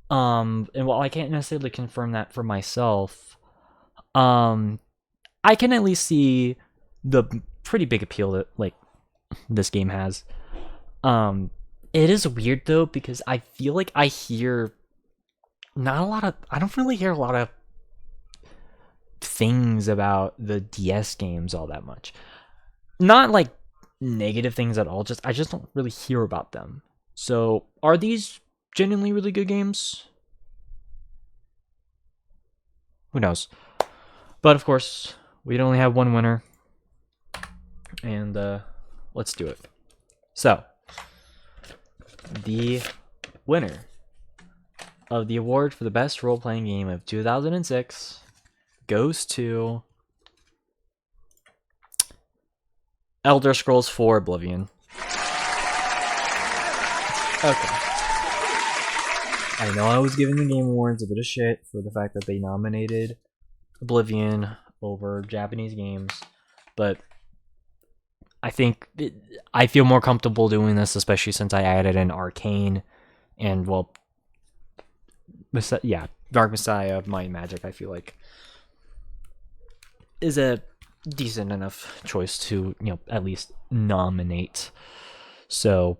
And while I can't necessarily confirm that for myself, I can at least see the pretty big appeal that like this game has. It is weird though because I feel like I don't really hear a lot of things about the DS games all that much. Not like negative things at all, I just don't really hear about them. So, are these genuinely really good games? Who knows? But of course, we'd only have one winner. And let's do it. So, the winner of the award for the best role-playing game of 2006 goes to Elder Scrolls 4 Oblivion. Okay. I know I was giving the Game Awards a bit of shit for the fact that they nominated Oblivion over Japanese games, but I think I feel more comfortable doing this, especially since I added in Arcane and, well, Dark Messiah, Might Magic, I feel like is a decent enough choice to, at least nominate. So,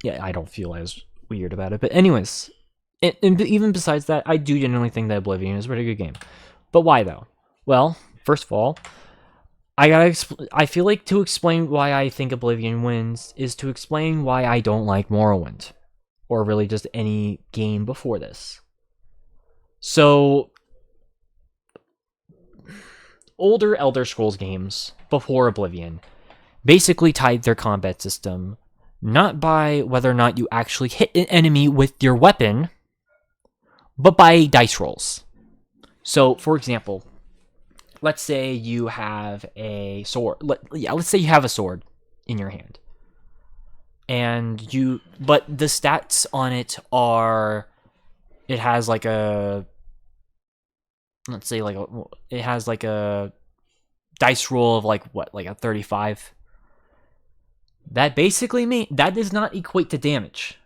yeah, I don't feel as weird about it. But anyways, and even besides that, I do genuinely think that Oblivion is a pretty good game. But why though? Well, first of all, I feel like to explain why I think Oblivion wins is to explain why I don't like Morrowind, or really just any game before this. So, older Elder Scrolls games before Oblivion basically tied their combat system not by whether or not you actually hit an enemy with your weapon, but by dice rolls. So, for example, let's say you have a sword. Let's say you have a sword in your hand. But the stats on it are, it has like a, let's say it has like a dice roll of like a 35. That basically that does not equate to damage.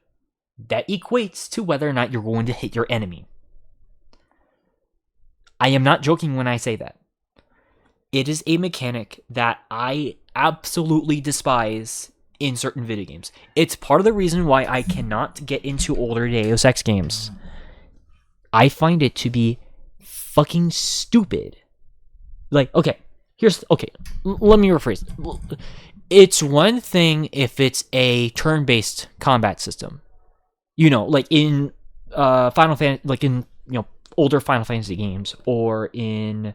That equates to whether or not you're going to hit your enemy. I am not joking when I say that. It is a mechanic that I absolutely despise in certain video games. It's part of the reason why I cannot get into older Deus Ex games. I find it to be fucking stupid. Like, let me rephrase. It's one thing if it's a turn-based combat system. Like in Final Fantasy, like in older Final Fantasy games, or in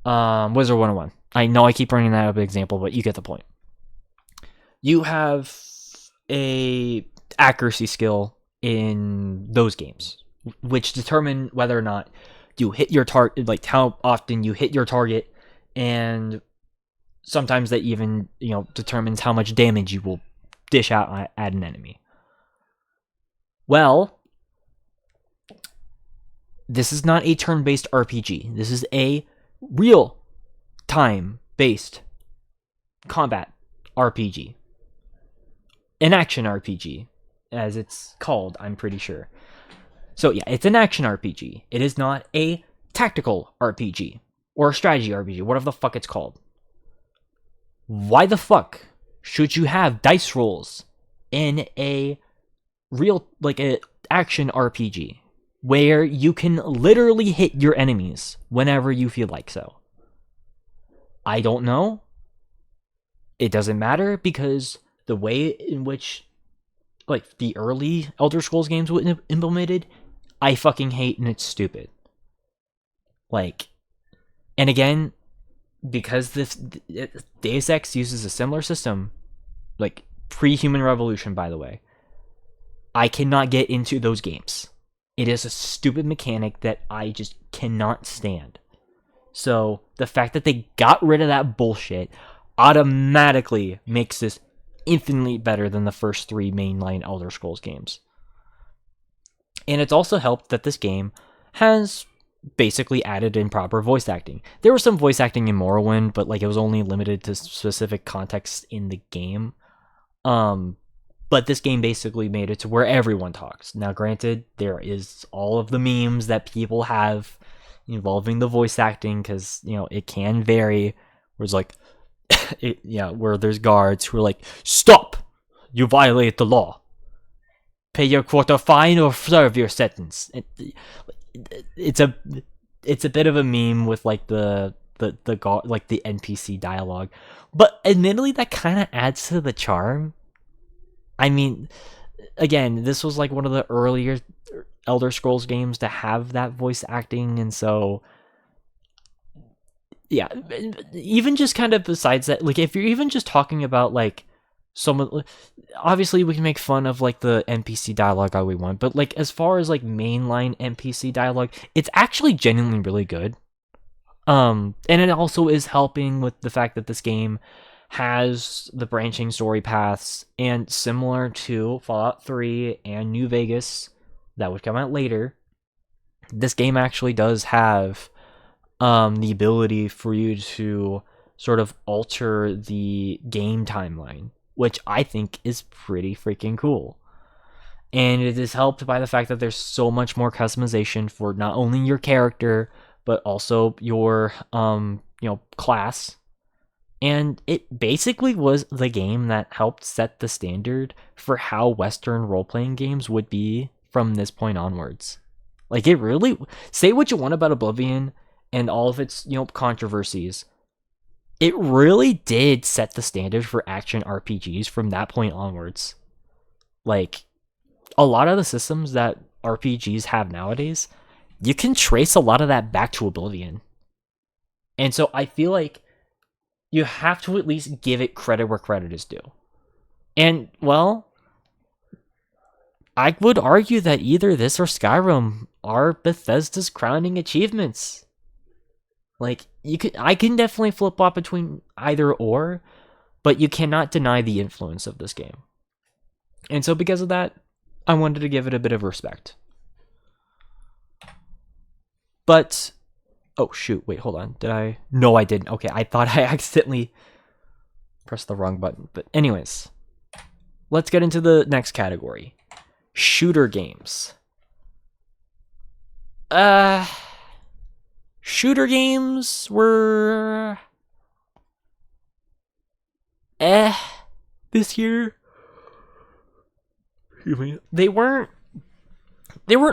Wizard 101. I know I keep bringing that up as an example, but you get the point. You have a accuracy skill in those games, which determine whether or not you hit your target, like how often you hit your target, and sometimes that even determines how much damage you will dish out at an enemy. Well, this is not a turn-based RPG. This is a real-time-based combat RPG. An action RPG, as it's called, I'm pretty sure. So yeah, it's an action RPG. It is not a tactical RPG or a strategy RPG, whatever the fuck it's called. Why the fuck should you have dice rolls in a real, like, a action RPG where you can literally hit your enemies whenever you feel like so? I don't know. It doesn't matter, because the way in which, like, the early Elder Scrolls games were implemented, I fucking hate, and it's stupid. Like, and again, because this Deus Ex uses a similar system, like pre-Human Revolution, by the way, I cannot get into those games. It is a stupid mechanic that I just cannot stand. So the fact that they got rid of that bullshit automatically makes this infinitely better than the first 3 mainline Elder Scrolls games. And it's also helped that this game has basically added in proper voice acting. There was some voice acting in Morrowind, but like it was only limited to specific contexts in the game. But this game basically made it to where everyone talks. Now, granted, there is all of the memes that people have involving the voice acting, because it can vary. Where it's like, where there's guards who are like, "Stop! You violate the law. Pay your quarter fine or serve your sentence." It's a bit of a meme with like the NPC dialogue, but admittedly, that kind of adds to the charm. I mean, again, this was like one of the earlier Elder Scrolls games to have that voice acting, and so yeah, even just kind of besides that, like if you're even just talking about like someone, obviously we can make fun of like the NPC dialogue all we want, but like as far as like mainline NPC dialogue, it's actually genuinely really good. And it also is helping with the fact that this game has the branching story paths, and similar to Fallout 3 and New Vegas that would come out later, this game actually does have the ability for you to sort of alter the game timeline, which I think is pretty freaking cool. And it is helped by the fact that there's so much more customization for not only your character, but also your class. And it basically was the game that helped set the standard for how Western role-playing games would be from this point onwards. Like, it really, say what you want about Oblivion and all of its, controversies, it really did set the standard for action RPGs from that point onwards. Like, a lot of the systems that RPGs have nowadays, you can trace a lot of that back to Oblivion. And so I feel like you have to at least give it credit where credit is due. And, well, I would argue that either this or Skyrim are Bethesda's crowning achievements. Like, I can definitely flip-flop between either or, but you cannot deny the influence of this game. And so because of that, I wanted to give it a bit of respect. But, oh shoot, wait, hold on. Did I? No, I didn't. Okay, I thought I accidentally pressed the wrong button. But anyways, let's get into the next category. Shooter games. Shooter games were this year. They weren't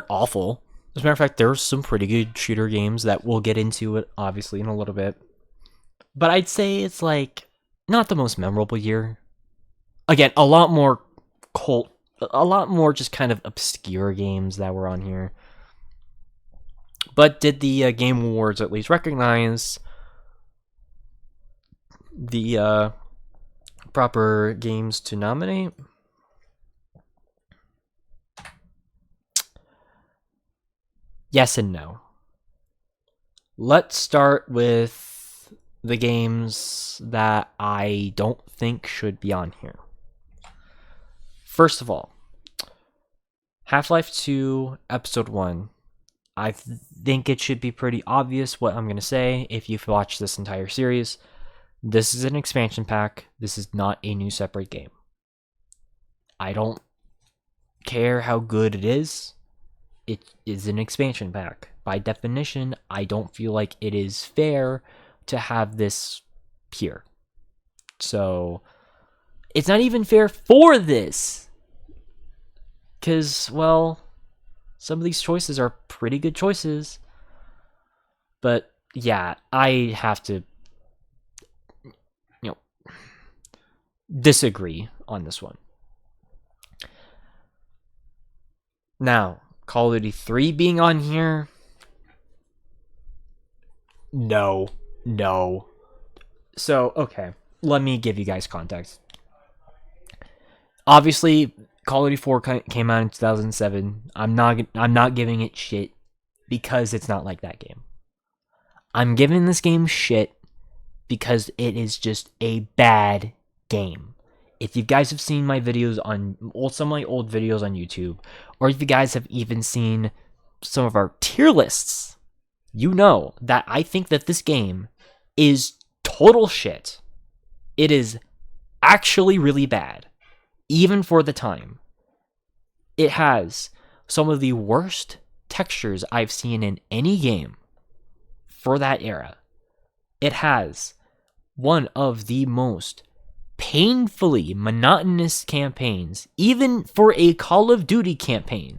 awful. As a matter of fact, there were some pretty good shooter games that we'll get into it obviously in a little bit. But I'd say it's like not the most memorable year. Again, a lot more just kind of obscure games that were on here. But did the Game Awards at least recognize the proper games to nominate? Yes and no. Let's start with the games that I don't think should be on here. First of all, Half-Life 2 Episode 1. I think it should be pretty obvious what I'm going to say if you've watched this entire series. This is an expansion pack. This is not a new separate game. I don't care how good it is. It is an expansion pack. By definition, I don't feel like it is fair to have this here. So, it's not even fair for this. Because, well, some of these choices are pretty good choices. But, yeah, I have to, disagree on this one. Now, Call of Duty 3 being on here? No. So, okay, let me give you guys context. Obviously, Call of Duty 4 came out in 2007. I'm not giving it shit because it's not like that game. I'm giving this game shit because it is just a bad game. If you guys have seen my videos on some of my old videos on YouTube, or if you guys have even seen some of our tier lists, you know that I think that this game is total shit. It is actually really bad, even for the time. It has some of the worst textures I've seen in any game for that era. It has one of the most painfully monotonous campaigns, even for a Call of Duty campaign.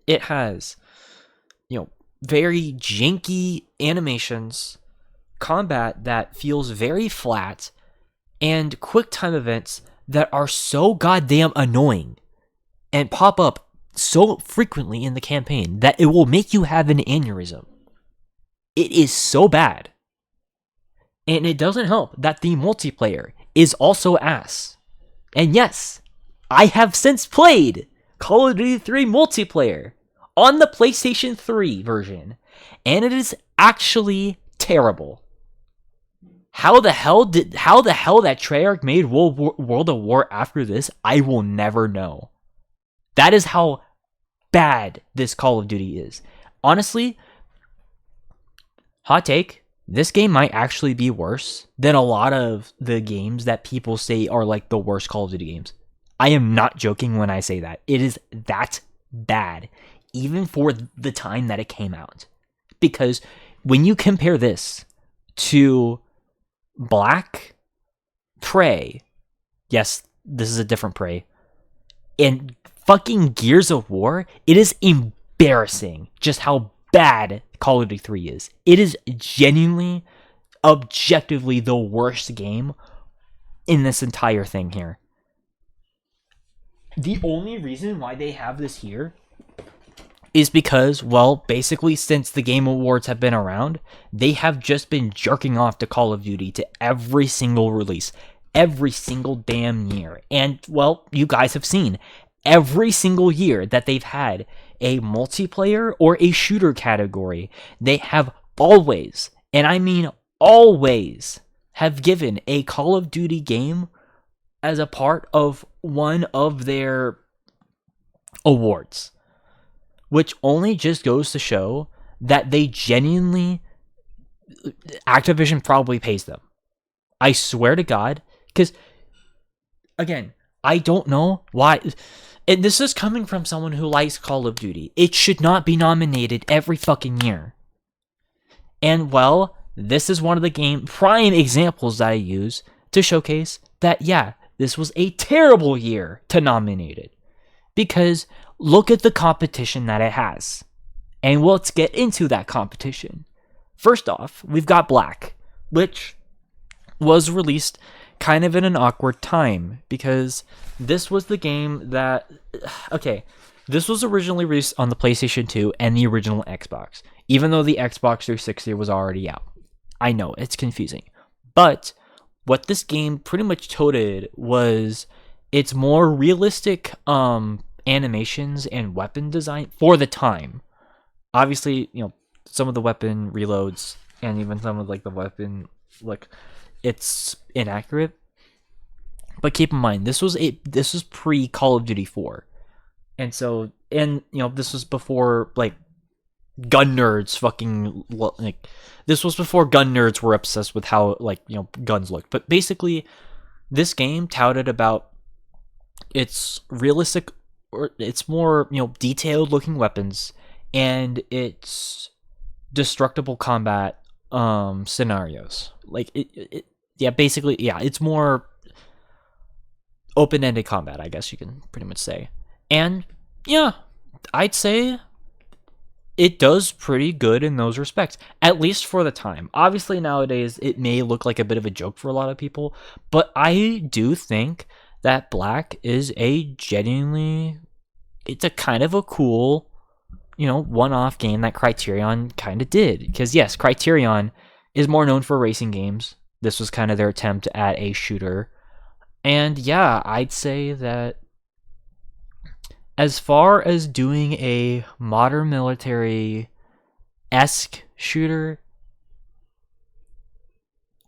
It has, very janky animations, combat that feels very flat, and quick time events that are so goddamn annoying and pop up so frequently in the campaign that it will make you have an aneurysm. It is so bad. And it doesn't help that the multiplayer is also ass. And yes, I have since played Call of Duty 3 multiplayer on the PlayStation 3 version, and it is actually terrible. How the hell that Treyarch made World of War after this, I will never know. That is how bad this Call of Duty is. Honestly, hot take, this game might actually be worse than a lot of the games that people say are like the worst Call of Duty games. I am not joking when I say that. It is that bad, even for the time that it came out. Because when you compare this to Black, Prey, yes, this is a different Prey, and fucking Gears of War, it is embarrassing just how bad Call of Duty 3 is. It is genuinely, objectively the worst game in this entire thing here. The only reason why they have this here is because, well, basically since the Game Awards have been around, they have just been jerking off to Call of Duty to every single release, every single damn year. And, well, you guys have seen every single year that they've had a multiplayer or a shooter category, they have always, and I mean always, have given a Call of Duty game as a part of one of their awards. Which only just goes to show that they genuinely, Activision probably pays them. I swear to God, because, again, I don't know why, and this is coming from someone who likes Call of Duty. It should not be nominated every fucking year. And, well, this is one of the prime examples that I use to showcase that, yeah, this was a terrible year to nominate it. Because look at the competition that it has. And let's get into that competition. First off, we've got Black, which was released kind of in an awkward time because this was the game that... Okay, this was originally released on the PlayStation 2 and the original Xbox, even though the Xbox 360 was already out. I know, it's confusing. But what this game pretty much toted was its more realistic animations and weapon design for the time. Obviously, some of the weapon reloads and even some of the weapon, it's inaccurate. But keep in mind, this was pre Call of Duty 4. And so, this was before gun nerds this was before gun nerds were obsessed with how guns looked. But basically, this game touted about its realistic, or it's more detailed looking weapons and its destructible combat scenarios. It's more open-ended combat, I guess you can pretty much say. And yeah, I'd say it does pretty good in those respects, at least for the time. Obviously nowadays it may look like a bit of a joke for a lot of people, but I do think that Black is it's a kind of a cool, one-off game that Criterion kind of did. Because yes, Criterion is more known for racing games. This was kind of their attempt at a shooter. And yeah, I'd say that as far as doing a modern military-esque shooter,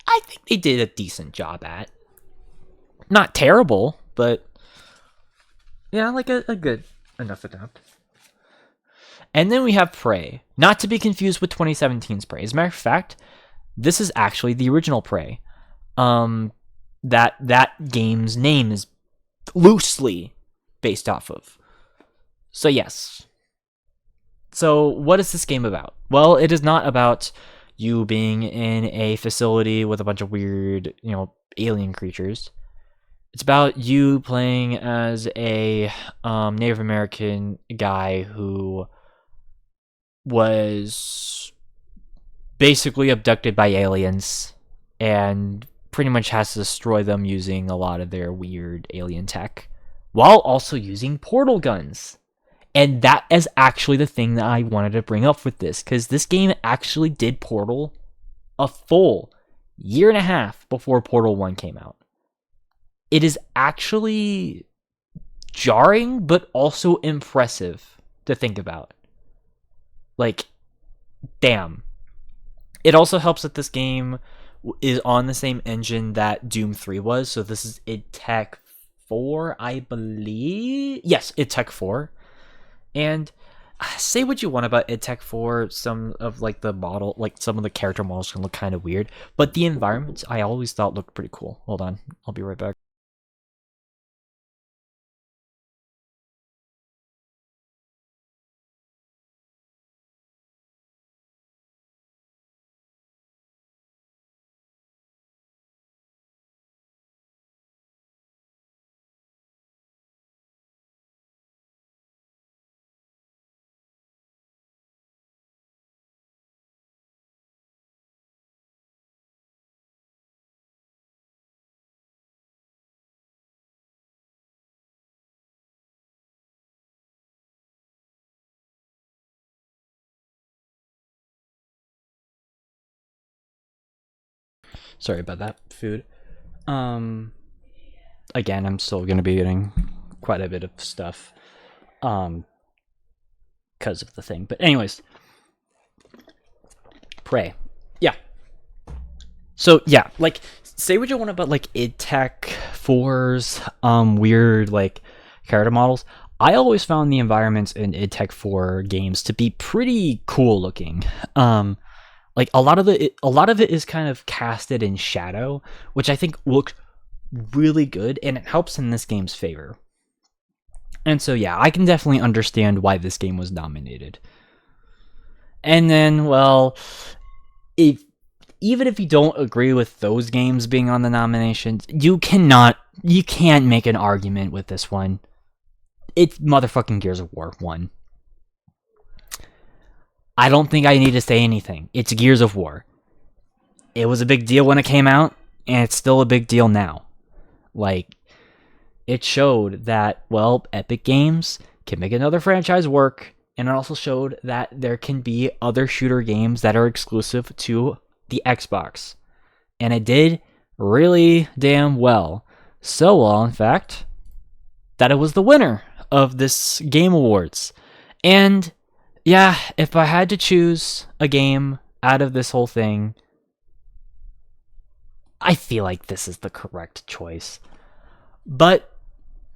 I think they did a decent job at. Not terrible, but yeah, like a good enough attempt. And then we have Prey, not to be confused with 2017's Prey. As a matter of fact, this is actually the original Prey. That game's name is loosely based off of. So yes. So what is this game about? Well, it is not about you being in a facility with a bunch of weird, alien creatures. It's about you playing as a Native American guy who was basically abducted by aliens and pretty much has to destroy them using a lot of their weird alien tech while also using portal guns. And that is actually the thing that I wanted to bring up with this, because this game actually did Portal a full year and a half before Portal 1 came out. It is actually jarring, but also impressive to think about. Like, damn. It also helps that this game is on the same engine that Doom 3 was, so this is id Tech 4, I believe? Yes, id Tech 4. And say what you want about id Tech 4, some of some of the character models can look kind of weird, but the environments I always thought looked pretty cool. Hold on, I'll be right back. Sorry about that, food. Again, I'm still going to be getting quite a bit of stuff because of the thing. But anyways, Prey. Yeah. So yeah, like, say what you want about like id Tech 4's weird like character models. I always found the environments in id Tech 4 games to be pretty cool looking. Like a lot of it is kind of casted in shadow, which I think looked really good, and it helps in this game's favor. And so yeah, I can definitely understand why this game was nominated. And then, well, even if you don't agree with those games being on the nominations, you can't make an argument with this one. It's motherfucking Gears of War 1. I don't think I need to say anything. It's Gears of War. It was a big deal when it came out, and it's still a big deal now. Like, it showed that, well, Epic Games can make another franchise work, and it also showed that there can be other shooter games that are exclusive to the Xbox. And it did really damn well. So well, in fact, that it was the winner of this Game Awards. And yeah, if I had to choose a game out of this whole thing, I feel like this is the correct choice. But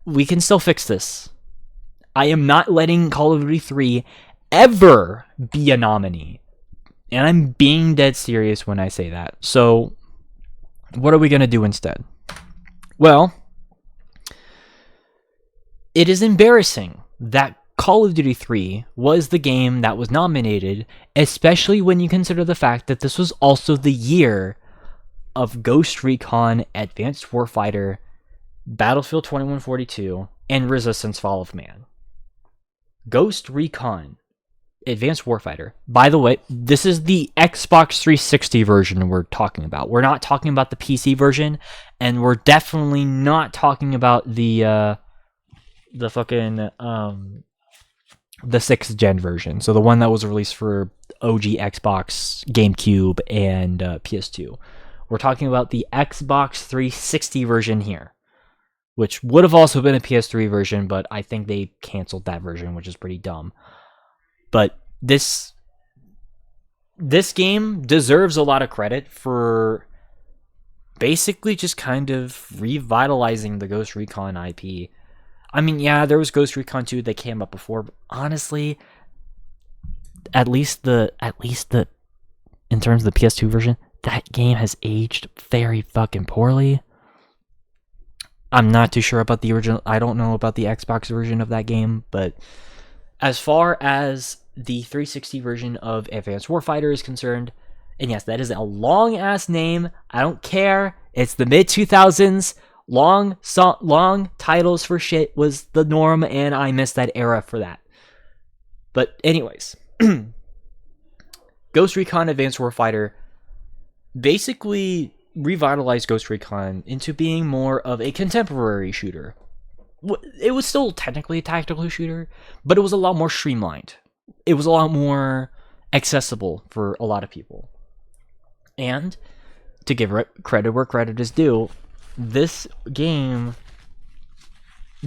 we can still fix this. I am not letting Call of Duty 3 ever be a nominee. And I'm being dead serious when I say that. So, what are we going to do instead? Well, it is embarrassing that Call of Duty 3 was the game that was nominated, especially when you consider the fact that this was also the year of Ghost Recon Advanced Warfighter, Battlefield 2142, and Resistance Fall of Man. Ghost Recon Advanced Warfighter. By the way, this is the Xbox 360 version we're talking about. We're not talking about the PC version, and we're definitely not talking about the fucking the 6th gen version. So the one that was released for OG Xbox, GameCube, and PS2. We're talking about the Xbox 360 version here, which would have also been a PS3 version, but I think they canceled that version, which is pretty dumb. But this this game deserves a lot of credit for basically just kind of revitalizing the Ghost Recon IP. I mean, yeah, there was Ghost Recon 2 that came up before, but honestly, at least the in terms of the PS2 version, that game has aged very fucking poorly. I'm not too sure about the original. I don't know about the Xbox version of that game, but as far as the 360 version of Advanced Warfighter is concerned, and yes, that is a long ass name. I don't care. It's the mid 2000s. Long titles for shit was the norm, and I miss that era for that. But anyways, Ghost Recon Advanced Warfighter basically revitalized Ghost Recon into being more of a contemporary shooter. It was still technically a tactical shooter, but it was a lot more streamlined. It was a lot more accessible for a lot of people. And to give credit where credit is due, this game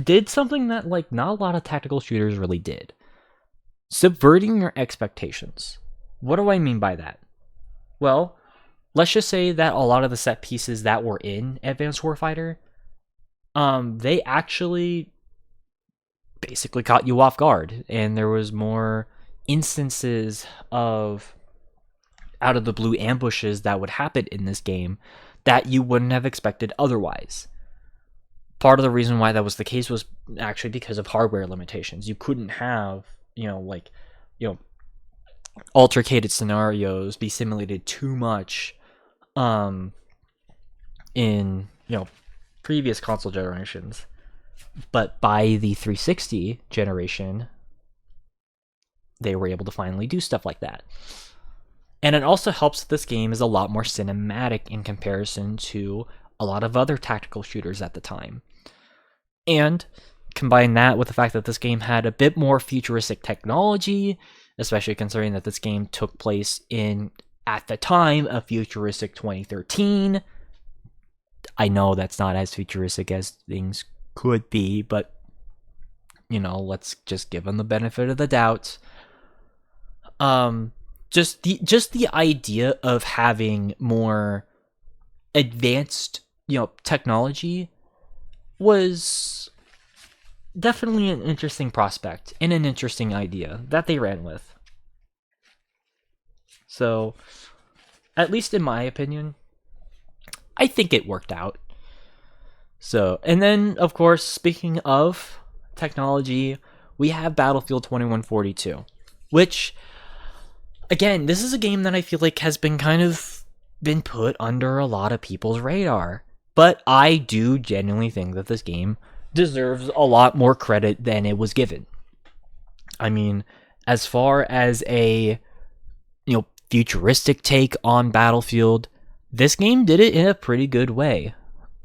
did something that like not a lot of tactical shooters really did. Subverting your expectations. What do I mean by that? Well, let's just say that a lot of the set pieces that were in Advanced Warfighter, they actually basically caught you off guard, and there was more instances of out of the blue ambushes that would happen in this game that you wouldn't have expected otherwise. Part of the reason why that was the case was actually because of hardware limitations. You couldn't have, altercated scenarios be simulated too much in, previous console generations. But by the 360 generation, they were able to finally do stuff like that. And it also helps that this game is a lot more cinematic in comparison to a lot of other tactical shooters at the time. And combine that with the fact that this game had a bit more futuristic technology, especially considering that this game took place in, at the time, a futuristic 2013. I know that's not as futuristic as things could be, but, let's just give them the benefit of the doubt. Just the idea of having more advanced, technology was definitely an interesting prospect and an interesting idea that they ran with. So, at least in my opinion, I think it worked out. So, and then, of course, speaking of technology, we have Battlefield 2142, which, again, this is a game that I feel like has been been put under a lot of people's radar. But I do genuinely think that this game deserves a lot more credit than it was given. I mean, as far as a, futuristic take on Battlefield, this game did it in a pretty good way.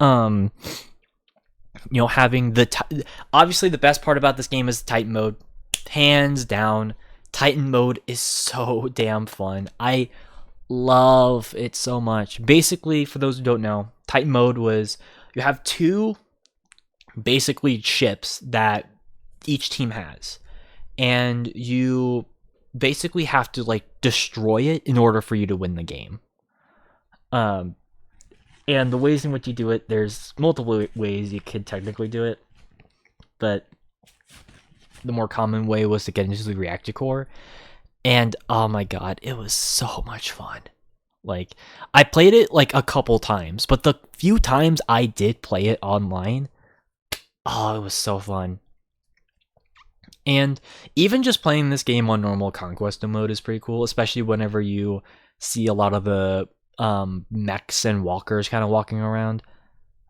Having obviously the best part about this game is Titan mode. Hands down, Titan mode is so damn fun. I love it so much. Basically, for those who don't know, Titan mode was you have two basically ships that each team has, and you basically have to destroy it in order for you to win the game. And the ways in which you do it, there's multiple ways you could technically do it, but the more common way was to get into the reactor core. And oh my god, it was so much fun. I played it a couple times, but the few times I did play it online, oh, it was so fun. And even just playing this game on normal Conquest mode is pretty cool, especially whenever you see a lot of the mechs and walkers kind of walking around.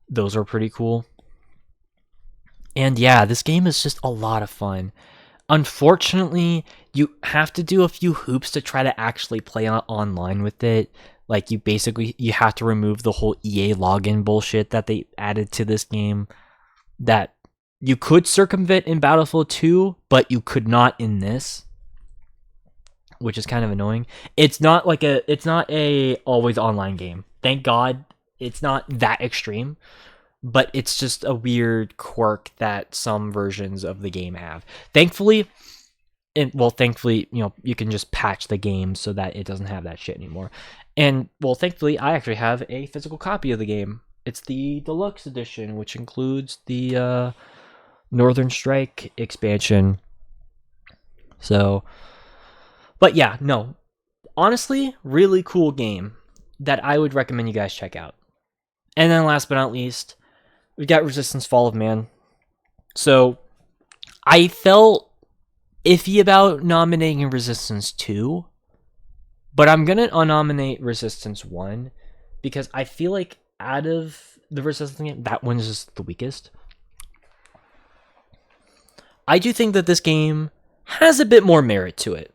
Those are pretty cool. And yeah, this game is just a lot of fun. Unfortunately, you have to do a few hoops to try to actually play online with it. You have to remove the whole EA login bullshit that they added to this game that you could circumvent in Battlefield 2, but you could not in this, which is kind of annoying. It's not a always online game. Thank God it's not that extreme, but it's just a weird quirk that some versions of the game have. Thankfully, and well, thankfully, you can just patch the game so that it doesn't have that shit anymore. And well, thankfully, I actually have a physical copy of the game. It's the deluxe edition, which includes the Northern Strike expansion. So, but yeah, no, honestly, really cool game that I would recommend you guys check out. And then last but not least, we've got Resistance Fall of Man. So, I felt iffy about nominating Resistance 2, but I'm going to unnominate Resistance 1 because I feel like out of the Resistance game, that one is just the weakest. I do think that this game has a bit more merit to it.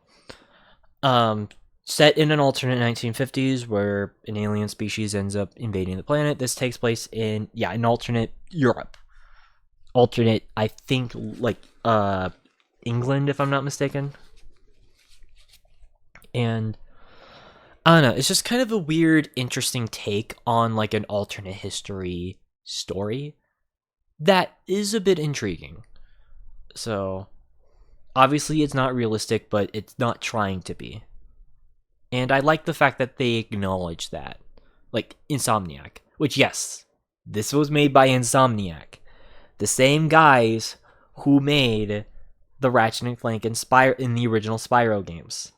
Set in an alternate 1950s where an alien species ends up invading the planet. This takes place in an alternate Europe. Alternate, I think, like England, if I'm not mistaken. And I don't know, it's just kind of a weird, interesting take on like an alternate history story that is a bit intriguing. So obviously it's not realistic, but it's not trying to be. And I like the fact that they acknowledge that. Like Insomniac, which yes, this was made by Insomniac. The same guys who made the Ratchet and Clank in the original Spyro games.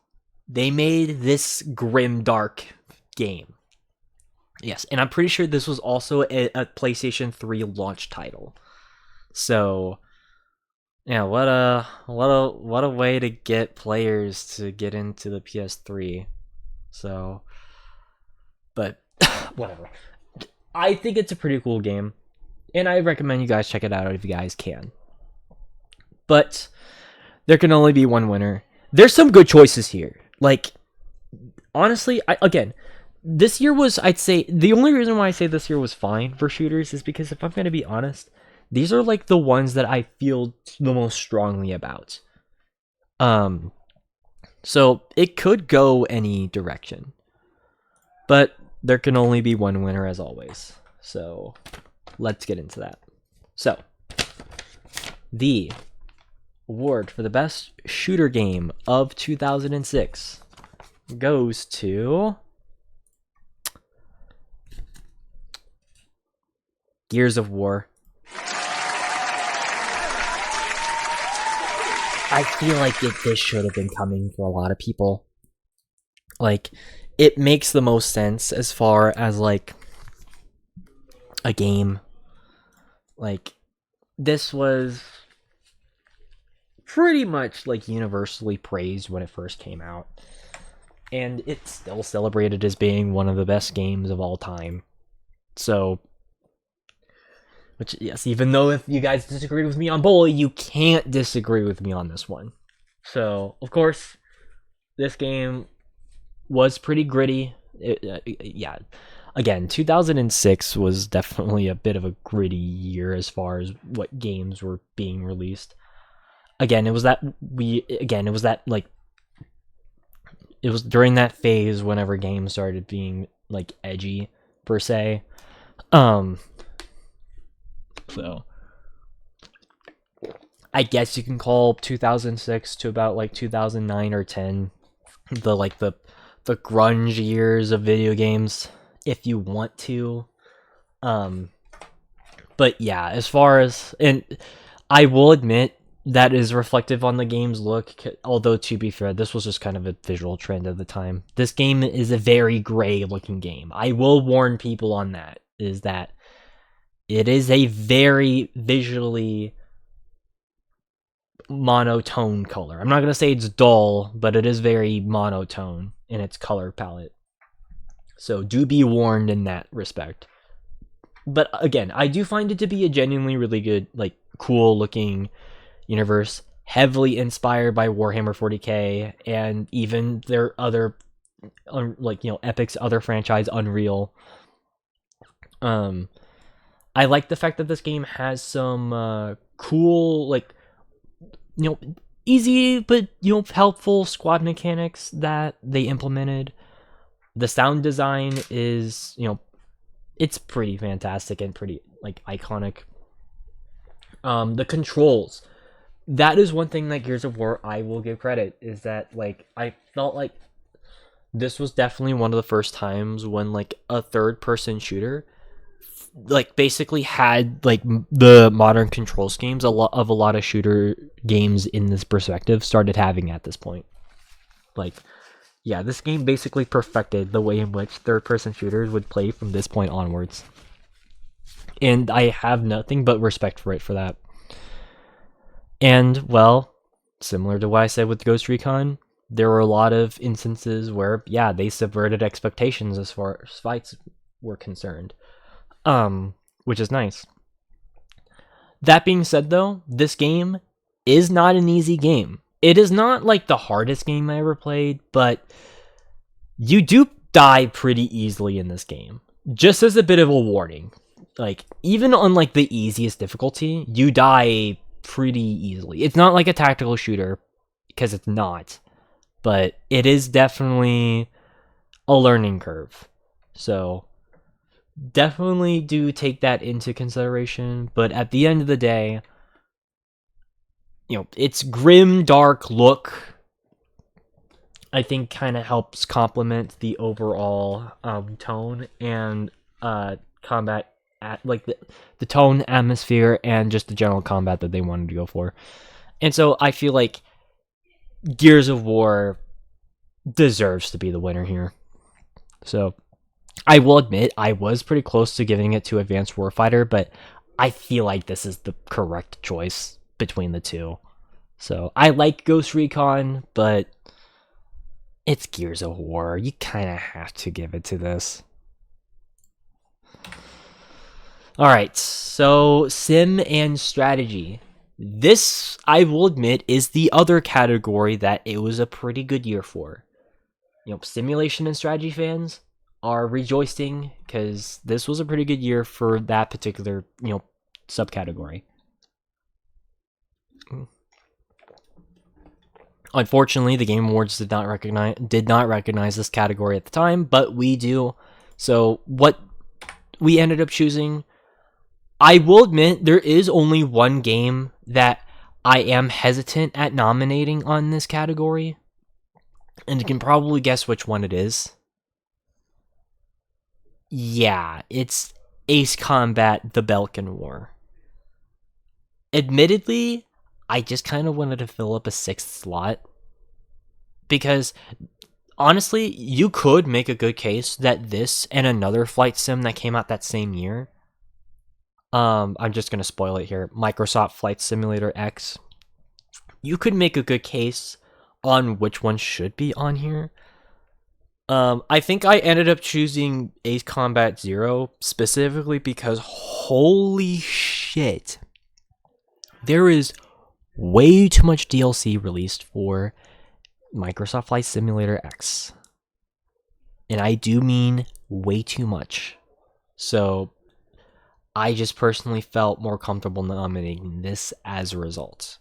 They made this grim, dark game. Yes, and I'm pretty sure this was also a PlayStation 3 launch title. So yeah, what a way to get players to get into the PS3. So, but whatever. I think it's a pretty cool game, and I recommend you guys check it out if you guys can. But there can only be one winner. There's some good choices here. Like, honestly, this year was, I'd say, the only reason why I say this year was fine for shooters is because if I'm going to be honest, these are like the ones that I feel the most strongly about. So it could go any direction, but there can only be one winner as always. So let's get into that. So the award for the best shooter game of 2006 goes to Gears of War. I feel like this should have been coming for a lot of people. Like, it makes the most sense as far as, like, a game. Like, this was pretty much, like, universally praised when it first came out. And it's still celebrated as being one of the best games of all time. So, which, yes, even though if you guys disagreed with me on Bully, you can't disagree with me on this one. So, of course, this game was pretty gritty. Again, 2006 was definitely a bit of a gritty year as far as what games were being released. Again, it was during that phase whenever games started being, like, edgy, per se. So I guess you can call 2006 to about like 2009 or 10 the grunge years of video games if you want to. But yeah, as far as, and I will admit that is reflective on the game's look, although to be fair, this was just kind of a visual trend at the time. This game is a very gray looking game. I will warn people on that, is that it is a very visually monotone color. I'm not going to say it's dull, but it is very monotone in its color palette. So do be warned in that respect. But again, I do find it to be a genuinely really good, like, cool looking universe, heavily inspired by Warhammer 40k and even their other, Epic's other franchise, Unreal. I like the fact that this game has some cool, like, easy but helpful squad mechanics that they implemented. The sound design is, it's pretty fantastic and pretty, like, iconic. The controls that is one thing that Gears of War I will give credit, is that like I felt like this was definitely one of the first times when like a third person shooter like basically had like the modern control schemes a lot of shooter games in this perspective started having at this point. Like, yeah, this game basically perfected the way in which third person shooters would play from this point onwards. And I have nothing but respect for it for that. And, well, similar to what I said with Ghost Recon, there were a lot of instances where, yeah, they subverted expectations as far as fights were concerned. Which is nice. That being said, though, this game is not an easy game. It is not like the hardest game I ever played, but you do die pretty easily in this game. Just as a bit of a warning. Like, even on like the easiest difficulty, you die pretty easily. It's not like a tactical shooter, because it's not. But it is definitely a learning curve. So definitely do take that into consideration. But at the end of the day, you know, its grim, dark look, I think, kind of helps complement the overall tone and combat, like the tone, atmosphere, and just the general combat that they wanted to go for. And so I feel like Gears of War deserves to be the winner here. So I will admit I was pretty close to giving it to Advanced Warfighter, but I feel like this is the correct choice between the two. So I like Ghost Recon, but it's Gears of War. You kind of have to give it to this. Alright, so sim and strategy. This, I will admit, is the other category that it was a pretty good year for. You know, simulation and strategy fans are rejoicing because this was a pretty good year for that particular, you know, subcategory. Unfortunately, the Game Awards did not recognize this category at the time, but we do. So what we ended up choosing, I will admit there is only one game that I am hesitant at nominating on this category, and you can probably guess which one it is. Yeah, it's Ace Combat: The Belkan War. Admittedly, I just kind of wanted to fill up a sixth slot because honestly, you could make a good case that this and another flight sim that came out that same year, I'm just going to spoil it here, Microsoft Flight Simulator X, you could make a good case on which one should be on here. I think I ended up choosing Ace Combat Zero specifically because holy shit, there is way too much DLC released for Microsoft Flight Simulator X. And I do mean way too much. So I just personally felt more comfortable nominating this as a result.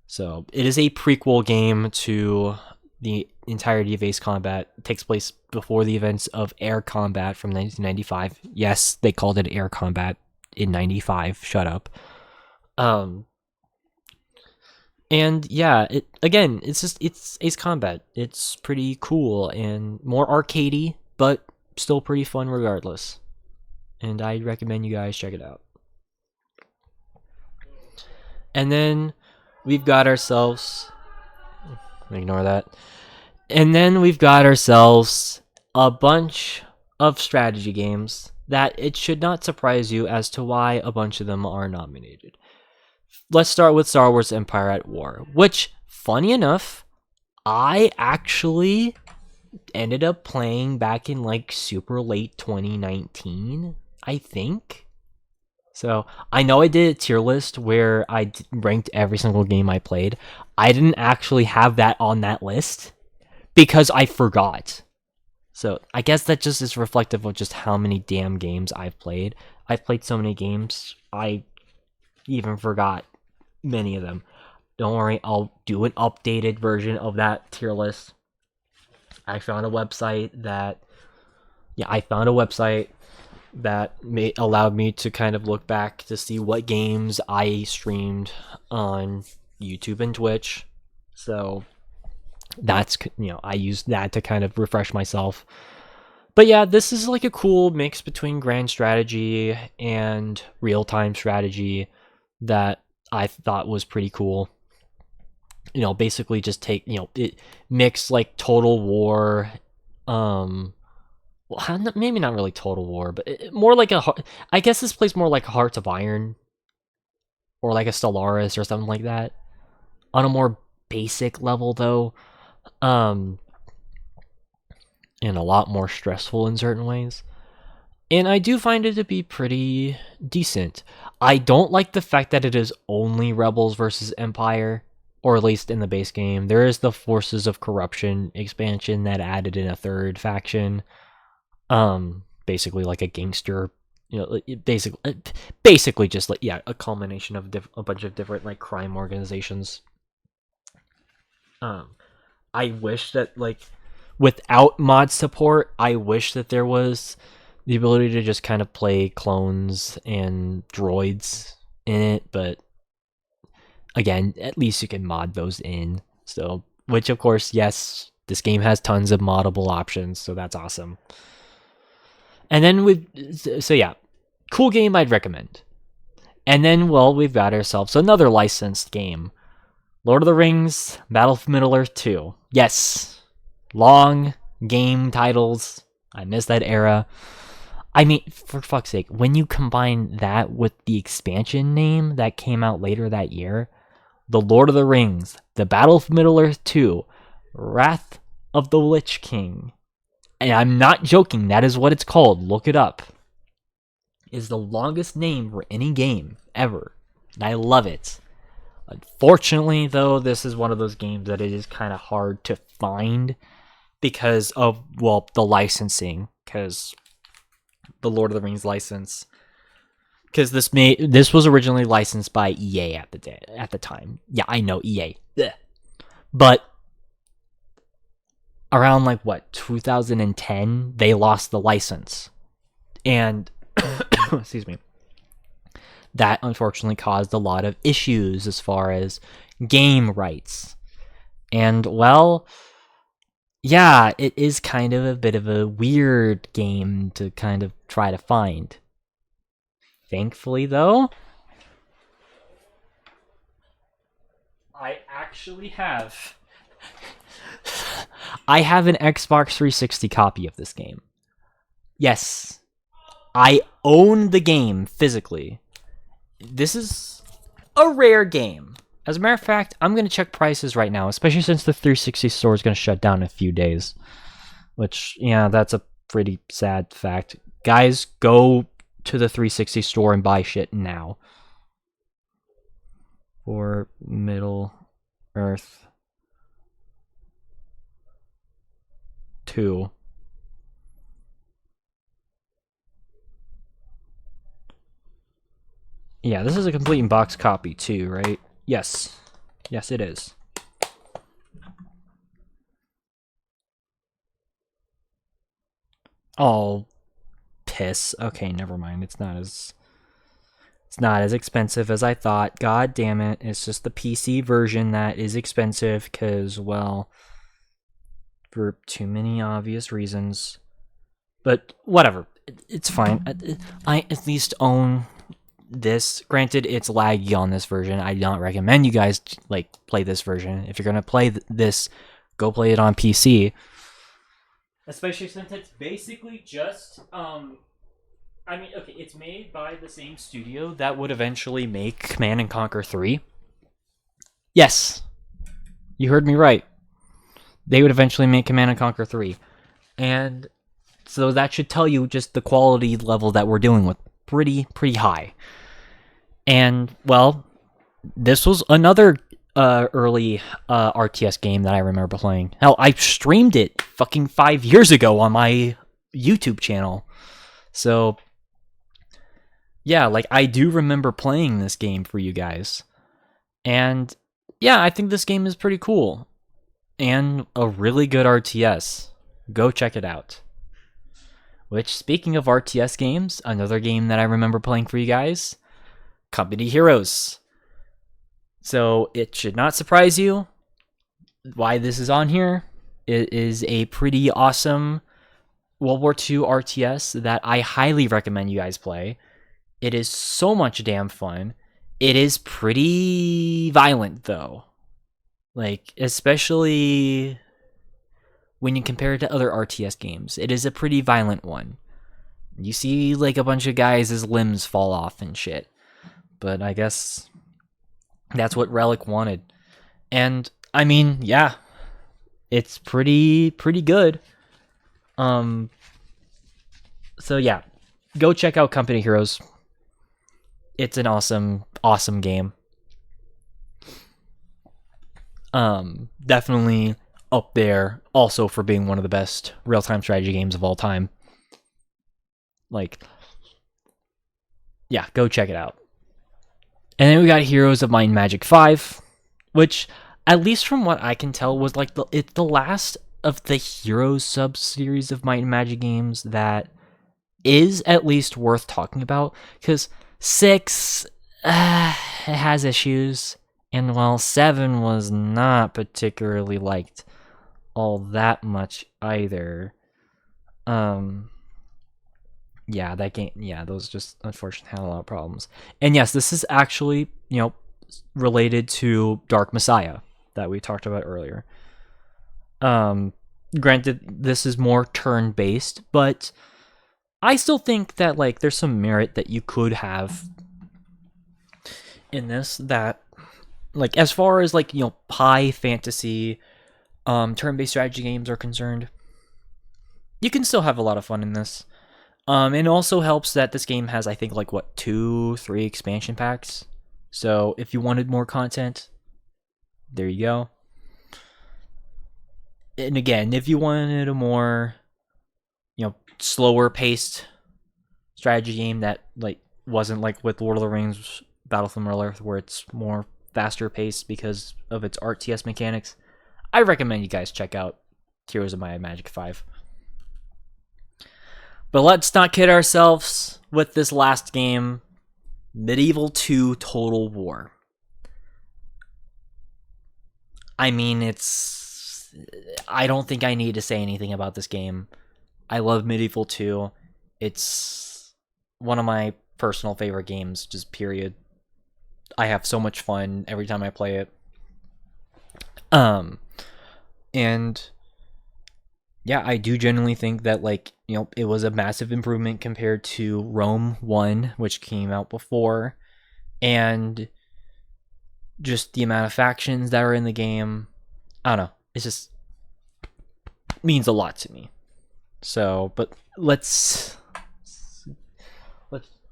So it is a prequel game to the entirety of Ace Combat. It takes place before the events of Air Combat from 1995. Yes, they called it Air Combat in 95. Shut up. And yeah, it's Ace Combat. It's pretty cool and more arcadey, but still pretty fun regardless. And I recommend you guys check it out. And then we've got ourselves, ignore that. And then we've got ourselves a bunch of strategy games that it should not surprise you as to why a bunch of them are nominated. Let's start with Star Wars Empire at War, which, funny enough, I actually ended up playing back in like super late 2019, I think. So I know I did a tier list where I ranked every single game I played. I didn't actually have that on that list because I forgot. So I guess that just is reflective of just how many damn games I've played. I've played so many games, I even forgot many of them. Don't worry, I'll do an updated version of that tier list. I found a website that allowed me to kind of look back to see what games I streamed on YouTube and Twitch. So that's, I use that to kind of refresh myself. But yeah, this is like a cool mix between grand strategy and real-time strategy that I thought was pretty cool. Basically just take, it mix like Total War, well, maybe not really Total War, but more like I guess this plays more like Hearts of Iron or like a Stellaris or something like that on a more basic level though. And a lot more stressful in certain ways. And I do find it to be pretty decent. I don't like the fact that it is only Rebels versus Empire, or at least in the base game. There is the Forces of Corruption expansion that added in a third faction. Basically like a gangster, basically just like, yeah, a culmination of a bunch of different like crime organizations. I wish that, like, without mod support, I wish that there was the ability to just kind of play clones and droids in it, but again, at least you can mod those in. So, which of course, yes, this game has tons of moddable options, so that's awesome. And then so yeah, cool game I'd recommend. And then, well, we've got ourselves another licensed game. Lord of the Rings, Battle for Middle-earth 2. Yes. Long game titles. I miss that era. I mean, for fuck's sake, when you combine that with the expansion name that came out later that year, The Lord of the Rings, The Battle for Middle-earth 2, Wrath of the Lich King, and I'm not joking, that is what it's called, look it up, is the longest name for any game ever, and I love it. Unfortunately, though, this is one of those games that it is kind of hard to find because of, well, the licensing, because the Lord of the Rings license, because this was originally licensed by EA at the time. Yeah, I know, EA. Ugh. But around, like, 2010, they lost the license. And, excuse me, that unfortunately caused a lot of issues as far as game rights. And, well, yeah, it is kind of a bit of a weird game to kind of try to find. Thankfully, though, I actually have... I have an Xbox 360 copy of this game. Yes, I own the game physically. This is a rare game. As a matter of fact, I'm going to check prices right now, especially since the 360 store is going to shut down in a few days. Which, yeah, that's a pretty sad fact. Guys, go to the 360 store and buy shit now. For Middle-earth 2. Yeah, this is a complete in-box copy too, right? Yes. Yes, it is. Oh, piss. Okay, never mind. It's not as expensive as I thought. God damn it. It's just the PC version that is expensive because, well, for too many obvious reasons. But whatever. It's fine. I at least own this. Granted, it's laggy on this version. I don't recommend you guys like play this version. If you're gonna play this, go play it on PC. Especially since it's basically just I mean, okay, it's made by the same studio that would eventually make Command and Conquer 3. Yes, you heard me right. They would eventually make Command and Conquer 3, and so that should tell you just the quality level that we're dealing with. Pretty high. And, well, this was another early RTS game that I remember playing. Hell, I streamed it fucking 5 years ago on my YouTube channel. So, yeah, like, I do remember playing this game for you guys. And, yeah, I think this game is pretty cool. And a really good RTS. Go check it out. Which, speaking of RTS games, another game that I remember playing for you guys, Company Heroes. So it should not surprise you why this is on here. It is a pretty awesome World War II RTS that I highly recommend you guys play. It is so much damn fun. It is pretty violent though. Like, especially when you compare it to other RTS games. It is a pretty violent one. You see like a bunch of guys' limbs fall off and shit. But I guess that's what Relic wanted. And I mean, yeah, it's pretty good. So yeah, go check out Company Heroes. It's an awesome game. Definitely up there also for being one of the best real-time strategy games of all time. Like, yeah, go check it out. And then we got Heroes of Might and Magic 5, which, at least from what I can tell, was like the last of the Heroes sub-series of Might and Magic games that is at least worth talking about, because 6 it has issues, and while 7 was not particularly liked all that much either. Yeah, that game, yeah, those just unfortunately had a lot of problems. And yes, this is actually, related to Dark Messiah that we talked about earlier. Granted, this is more turn-based, but I still think that, like, there's some merit that you could have in this that, like, as far as, like, high fantasy, turn-based strategy games are concerned, you can still have a lot of fun in this. It also helps that this game has, I think, like, 2-3 expansion packs. So if you wanted more content, there you go. And again, if you wanted a more, slower paced strategy game that, like, wasn't like with Lord of the Rings, Battle for Middle-earth, where it's more faster paced because of its RTS mechanics, I recommend you guys check out Heroes of Might and Magic 5. But let's not kid ourselves with this last game, Medieval 2 Total War. I mean, I don't think I need to say anything about this game. I love Medieval 2. It's one of my personal favorite games, just period. I have so much fun every time I play it. And yeah, I do genuinely think that, like, it was a massive improvement compared to Rome 1, which came out before, and just the amount of factions that are in the game. I don't know. It just means a lot to me. So, but let's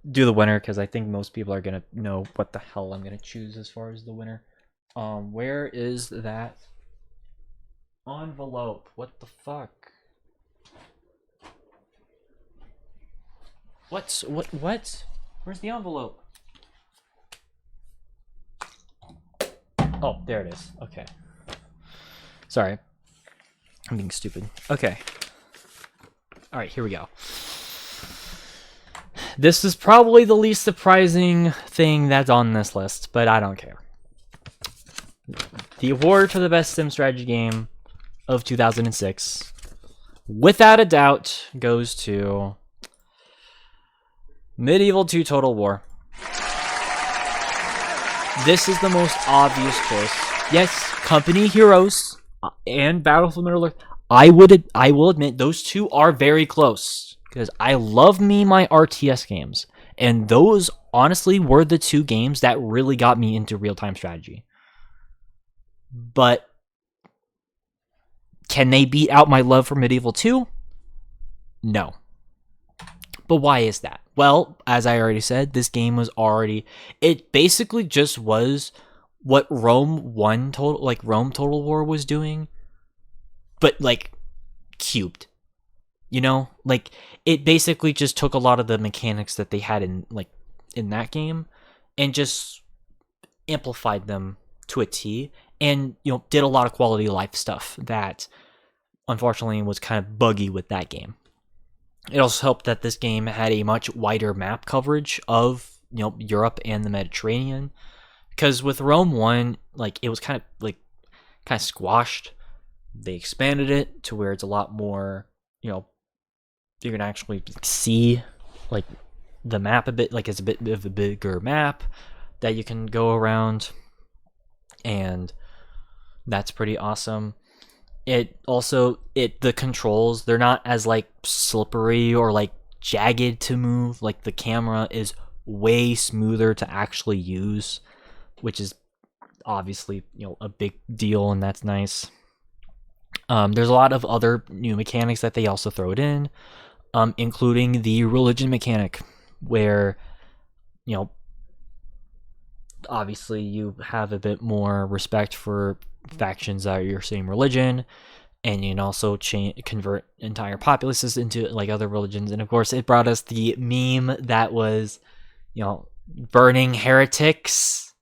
do the winner, because I think most people are gonna know what the hell I'm gonna choose as far as the winner. Where is that envelope? What the fuck? What? Where's the envelope? Oh, there it is. Okay. Sorry. I'm being stupid. Okay. Alright, here we go. This is probably the least surprising thing that's on this list, but I don't care. The award for the best sim strategy game of 2006, without a doubt, goes to Medieval 2 Total War. This is the most obvious choice. Yes, Company Heroes and Battle for Middle-earth, I will admit those two are very close, because I love my RTS games, and those honestly were the two games that really got me into real-time strategy. But can they beat out my love for Medieval 2? No. But why is that? Well, as I already said, this game was it basically just was what Rome Total War was doing, but, like, cubed. Like, it basically just took a lot of the mechanics that they had in that game and just amplified them to a T, and did a lot of quality of life stuff that unfortunately was kind of buggy with that game. It also helped that this game had a much wider map coverage of Europe and the Mediterranean, because with Rome 1, like, it was kind of squashed. They expanded it to where it's a lot more, you can actually see, like, the map a bit, like, it's a bit of a bigger map that you can go around, and that's pretty awesome. The controls, they're not as, like, slippery or, like, jagged to move. Like, the camera is way smoother to actually use, which is obviously, a big deal, and that's nice. There's a lot of other new mechanics that they also throw it in, including the religion mechanic, where, obviously you have a bit more respect for factions that are your same religion, and you can also convert entire populaces into, like, other religions. And of course, it brought us the meme that was, burning heretics,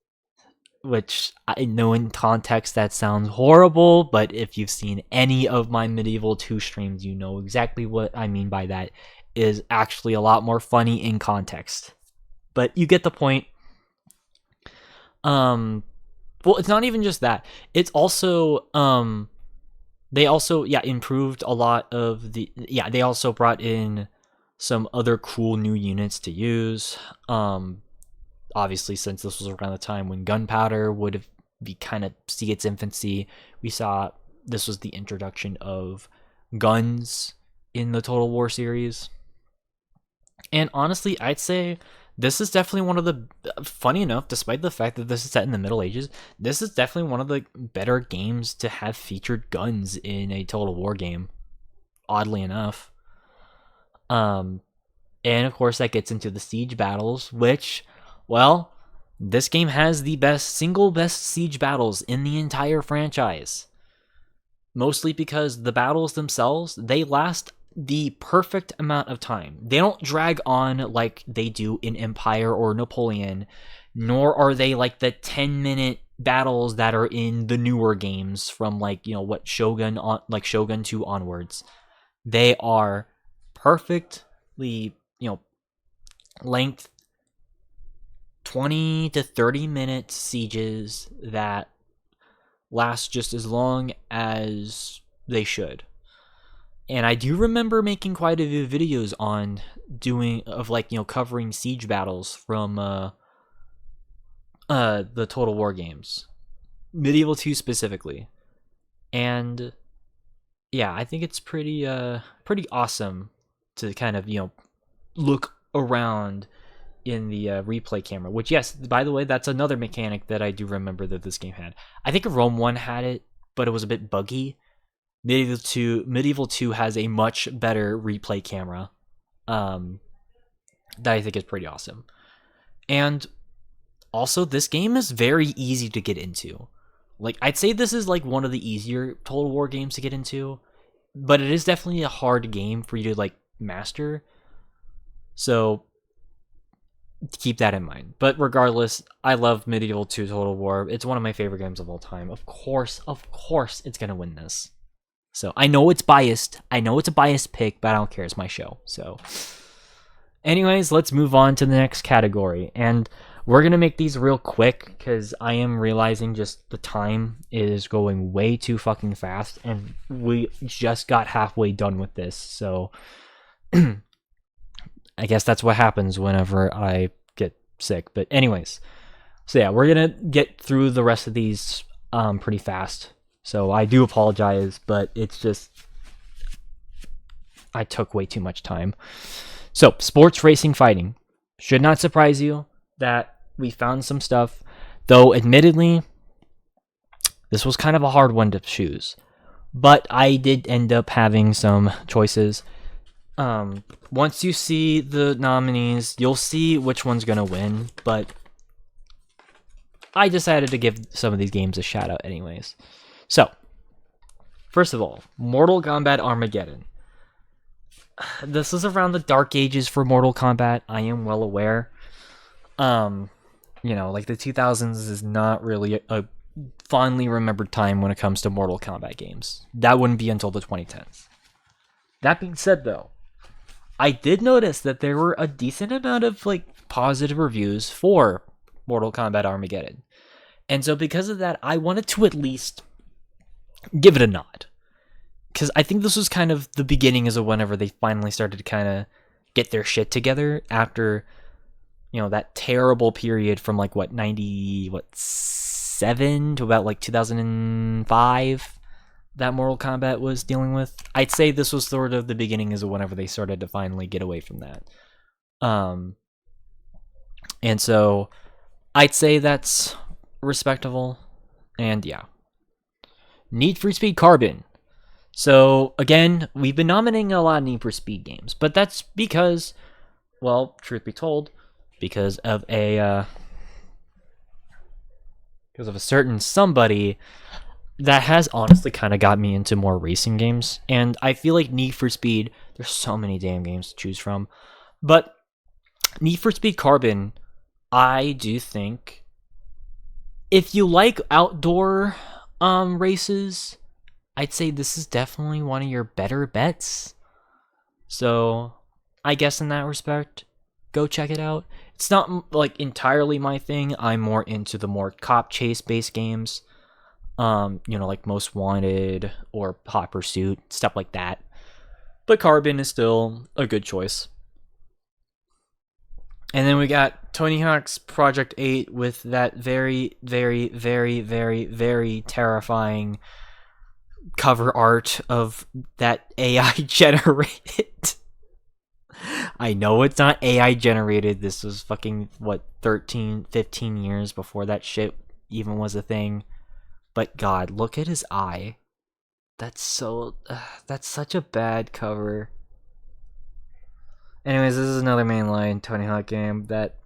which I know in context that sounds horrible, but if you've seen any of my Medieval 2 streams, you know exactly what I mean by that. It is actually a lot more funny in context, but you get the point. Well, it's not even just that. It's also, they also, improved a lot of they also brought in some other cool new units to use. Obviously, since this was around the time when gunpowder would be kind of see its infancy, we saw this was the introduction of guns in the Total War series. And honestly, I'd say this is definitely one of the, funny enough, despite the fact that this is set in the Middle Ages, this is definitely one of the better games to have featured guns in a Total War game, oddly enough. And of course, that gets into the siege battles, which, well, this game has the single best siege battles in the entire franchise. Mostly because the battles themselves, they last the perfect amount of time. They don't drag on like they do in Empire or Napoleon, nor are they like the 10-minute battles that are in the newer games from, like, what Shogun 2 onwards. They are perfectly, length 20 to 30 minute sieges that last just as long as they should. And I do remember making quite a few videos on covering siege battles from the Total War games, Medieval 2 specifically. And yeah, I think it's pretty awesome to kind of, look around in the replay camera, which, yes, by the way, that's another mechanic that I do remember that this game had. I think Rome 1 had it, but it was a bit buggy. Medieval 2 has a much better replay camera that I think is pretty awesome. And also, this game is very easy to get into. Like, I'd say this is like one of the easier Total War games to get into, but it is definitely a hard game for you to, like, master. So keep that in mind. But regardless, I love Medieval 2 Total War. It's one of my favorite games of all time. Of course, it's gonna win this. So I know it's biased. I know it's a biased pick, but I don't care. It's my show. So anyways, let's move on to the next category. And we're going to make these real quick because I am realizing just the time is going way too fucking fast. And we just got halfway done with this. So I guess that's what happens whenever I get sick. But anyways, so yeah, we're going to get through the rest of these pretty fast. So I do apologize, but it's just, I took way too much time. So, sports, racing, fighting. Should not surprise you that we found some stuff, though admittedly, this was kind of a hard one to choose. But I did end up having some choices. Once you see the nominees, you'll see which one's going to win, but I decided to give some of these games a shout out anyways. So, first of all, Mortal Kombat Armageddon. This is around the dark ages for Mortal Kombat, I am well aware. Like the 2000s is not really a fondly remembered time when it comes to Mortal Kombat games. That wouldn't be until the 2010s. That being said, though, I did notice that there were a decent amount of, like, positive reviews for Mortal Kombat Armageddon. And so because of that, I wanted to at least give it a nod. Because I think this was kind of the beginning as of whenever they finally started to kind of get their shit together after, that terrible period from like 7 to about like 2005 that Mortal Kombat was dealing with. I'd say this was sort of the beginning as of whenever they started to finally get away from that. And so I'd say that's respectable. And yeah. Need for Speed Carbon. So again, we've been nominating a lot of Need for Speed games, but that's because, well, truth be told, because of a certain somebody that has honestly kind of got me into more racing games. And I feel like Need for Speed, there's so many damn games to choose from, but Need for Speed Carbon, I do think if you like outdoor races, I'd say this is definitely one of your better bets. So I guess in that respect, go check it out. It's not like entirely my thing. I'm more into the more cop chase based games. Like Most Wanted or Hot Pursuit, stuff like that. But Carbon is still a good choice. And then we got Tony Hawk's Project 8 with that very, very, very, very, very terrifying cover art of that AI generated. I know it's not AI generated. This was fucking, 13, 15 years before that shit even was a thing. But God, look at his eye. That's such a bad cover. Anyways, this is another mainline Tony Hawk game that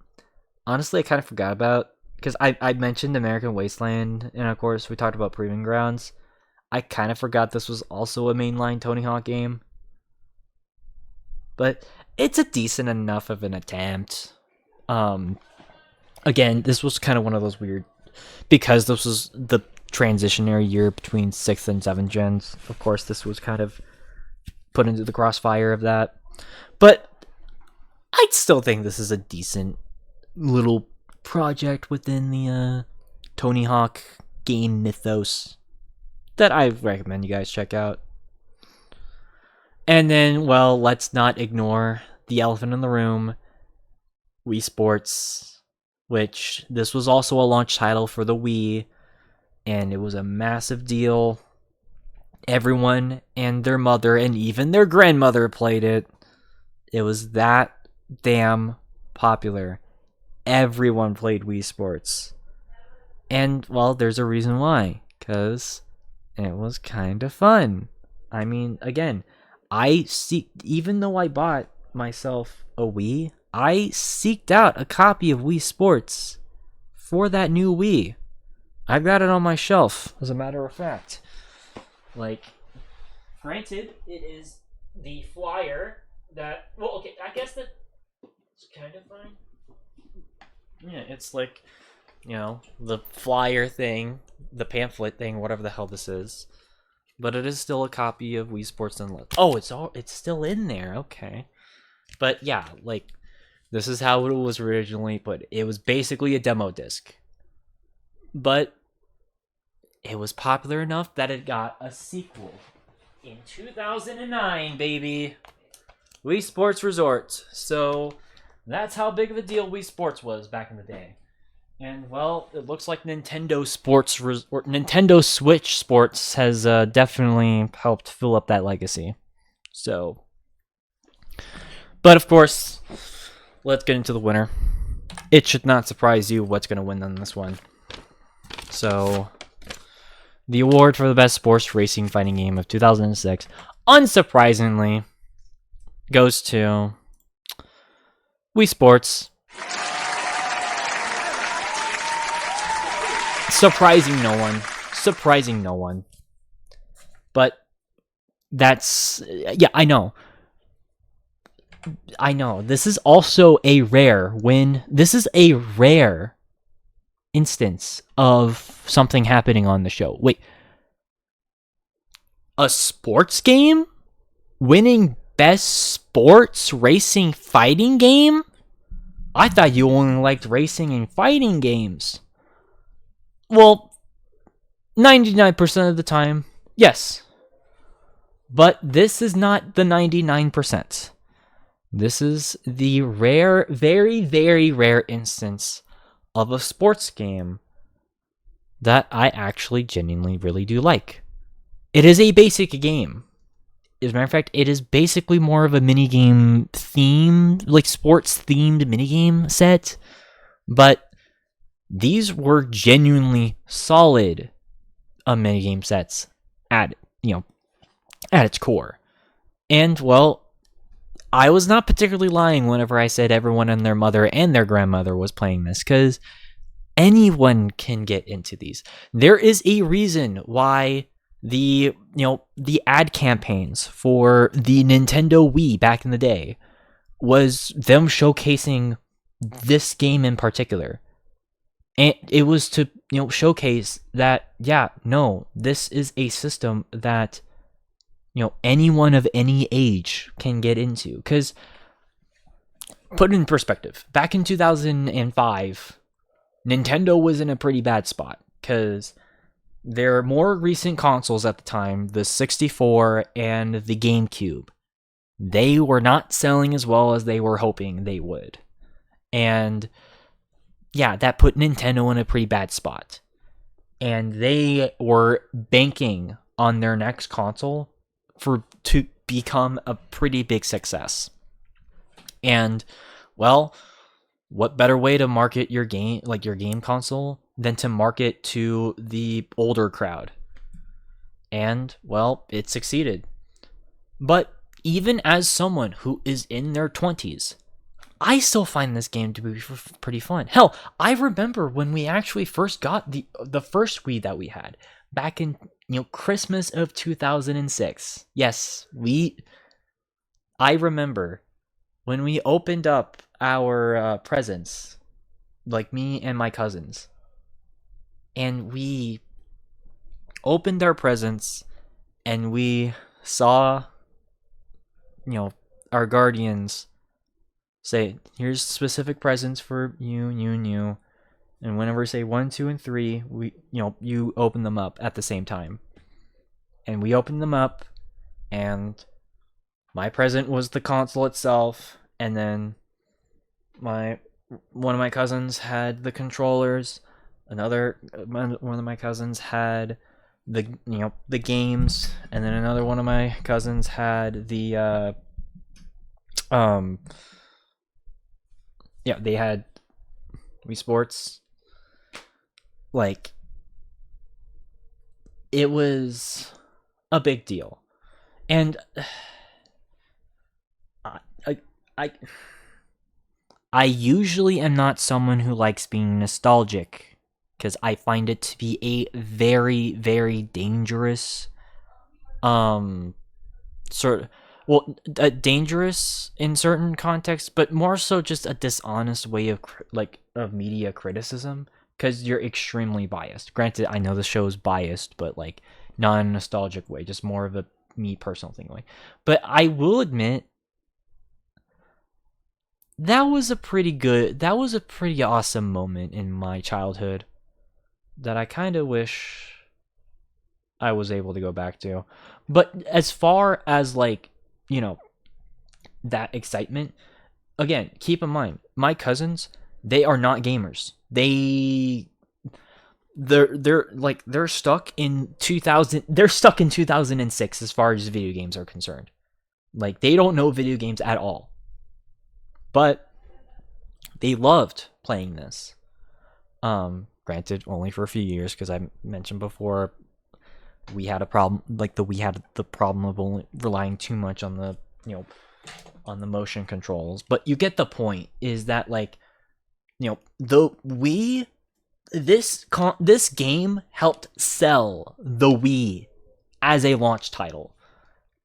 honestly I kind of forgot about. Because I mentioned American Wasteland, and of course we talked about Proving Grounds. I kind of forgot this was also a mainline Tony Hawk game. But it's a decent enough of an attempt. Again, this was kind of one of those weird... Because this was the transitionary year between 6th and 7th gens. Of course, this was kind of put into the crossfire of that. But I'd still think this is a decent little project within the Tony Hawk game mythos that I recommend you guys check out. And then, well, let's not ignore the elephant in the room, Wii Sports, which this was also a launch title for the Wii, and it was a massive deal. Everyone and their mother and even their grandmother played it. It was that damn popular. Everyone played Wii Sports. And, well, there's a reason why. Because it was kind of fun. I mean, again, even though I bought myself a Wii, I seeked out a copy of Wii Sports for that new Wii. I've got it on my shelf, as a matter of fact. Like, granted, it is the flyer that... Well, okay, I guess that's kind of fine. Yeah, it's like, the flyer thing, the pamphlet thing, whatever the hell this is. But it is still a copy of Wii Sports Unlimited. Oh, it's still in there, okay. But yeah, like, this is how it was originally put. It was basically a demo disc. But it was popular enough that it got a sequel in 2009, baby. Wii Sports Resort. So that's how big of a deal Wii Sports was back in the day. And well, it looks like Nintendo Switch Sports has definitely helped fill up that legacy. So, but of course, let's get into the winner. It should not surprise you what's going to win on this one. So, the award for the best sports racing fighting game of 2006, unsurprisingly, goes to Wii Sports. Surprising no one. But that's... Yeah, I know. This is also a rare win. This is a rare instance of something happening on the show. Wait. A sports game? Winning best sports racing fighting game? I thought you only liked racing and fighting games. Well, 99% of the time, yes. But this is not the 99%. This is the rare, very, very rare instance of a sports game that I actually genuinely really do like. It is a basic game. As a matter of fact, it is basically more of a minigame themed, like sports themed minigame set. But these were genuinely solid minigame sets at its core. And well, I was not particularly lying whenever I said everyone and their mother and their grandmother was playing this, because anyone can get into these. There is a reason why the ad campaigns for the Nintendo Wii back in the day was them showcasing this game in particular. And it was to showcase that this is a system that anyone of any age can get into. Because, put it in perspective, back in 2005, Nintendo was in a pretty bad spot, because their more recent consoles at the time, the 64 and the GameCube, they were not selling as well as they were hoping they would. And yeah, that put Nintendo in a pretty bad spot. And they were banking on their next console to become a pretty big success. And well, what better way to market your game console than to market to the older crowd? And well, it succeeded. But even as someone who is in their 20s, I still find this game to be pretty fun. Hell, I remember when we actually first got the first Wii that we had back in Christmas of 2006. Yes, I remember when we opened up our presents, like me and my cousins, and we opened our presents and we saw our guardians say, here's specific presents for you and you and you. And whenever we say 1, 2, and 3, you open them up at the same time. And we opened them up, and my present was the console itself, and then one of my cousins had the controllers. One of my cousins had the games, and then another one of my cousins had the they had Wii Sports. Like, it was a big deal. And I usually am not someone who likes being nostalgic, because I find it to be a very, very dangerous dangerous in certain contexts, but more so just a dishonest way of media criticism, because you're extremely biased. Granted, I know the show is biased, but like not in a nostalgic way, just more of a me personal thing way. But I will admit, that was a pretty awesome moment in my childhood that I kind of wish I was able to go back to. But as far as that excitement, again, keep in mind, my cousins, they are not gamers. They're stuck in 2006 as far as video games are concerned. Like, they don't know video games at all. But they loved playing this. Granted, only for a few years, because I mentioned before, we had a problem. We had the problem of only relying too much on the on the motion controls. But you get the point. Is that this game helped sell the Wii as a launch title,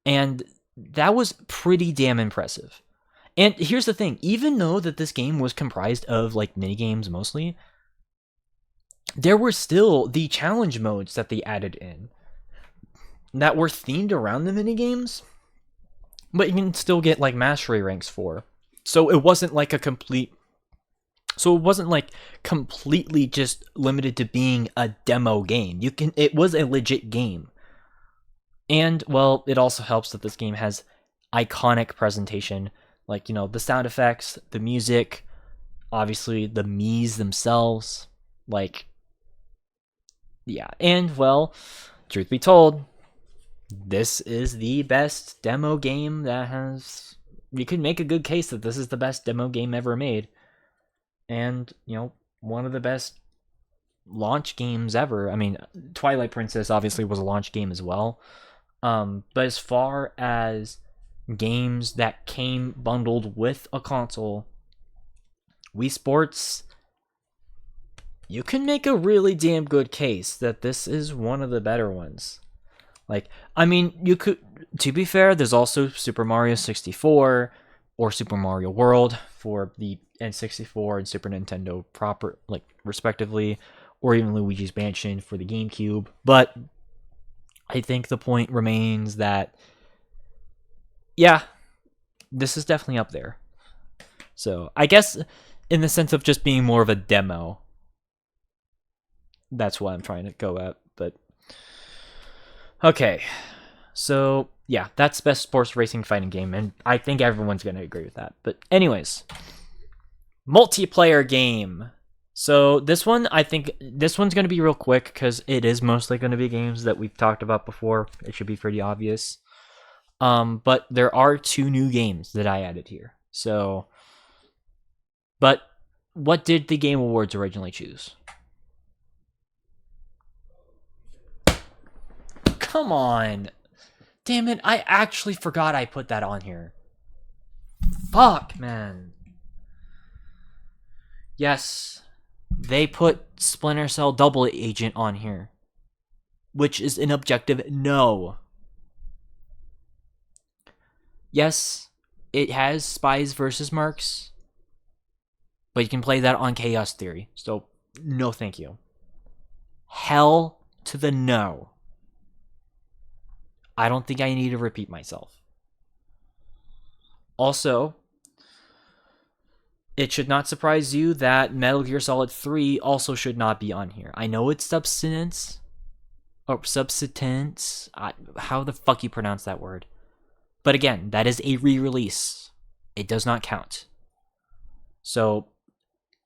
and that was pretty damn impressive. And here's the thing, even though that this game was comprised of minigames mostly, there were still the challenge modes that they added in that were themed around the minigames, but you can still get mastery ranks for. So it wasn't like a complete So it wasn't like completely just limited to being a demo game. It was a legit game. And well, it also helps that this game has iconic presentation, like, the sound effects, the music, obviously the Mii's themselves, like, yeah. And well, truth be told, this is the best demo game that has, you can make a good case that this is the best demo game ever made. And, one of the best launch games ever. I mean, Twilight Princess obviously was a launch game as well. But as far as games that came bundled with a console, Wii Sports, you can make a really damn good case that this is one of the better ones. Like, I mean, you could, to be fair, there's also Super Mario 64 or Super Mario World for the N64 and Super Nintendo proper, like, respectively, or even Luigi's Mansion for the GameCube. But I think the point remains that, yeah, this is definitely up there. So I guess in the sense of just being more of a demo, that's what I'm trying to go at. But okay, so yeah, that's best sports racing fighting game, and I think everyone's going to agree with that. But anyways, multiplayer game. So this one, I think this one's going to be real quick because it is mostly going to be games that we've talked about before. It should be pretty obvious. But there are 2 new games that I added here. So, but what did the Game Awards originally choose? Come on. Damn it, I actually forgot I put that on here. Fuck, man. Yes, they put Splinter Cell Double Agent on here, which is an objective no. Yes, it has Spies versus Mercs, but you can play that on Chaos Theory, so no thank you. Hell to the no. I don't think I need to repeat myself. Also, it should not surprise you that Metal Gear Solid 3 also should not be on here. I know it's subsistence. How the fuck you pronounce that word? But again, that is a re-release. It does not count. So,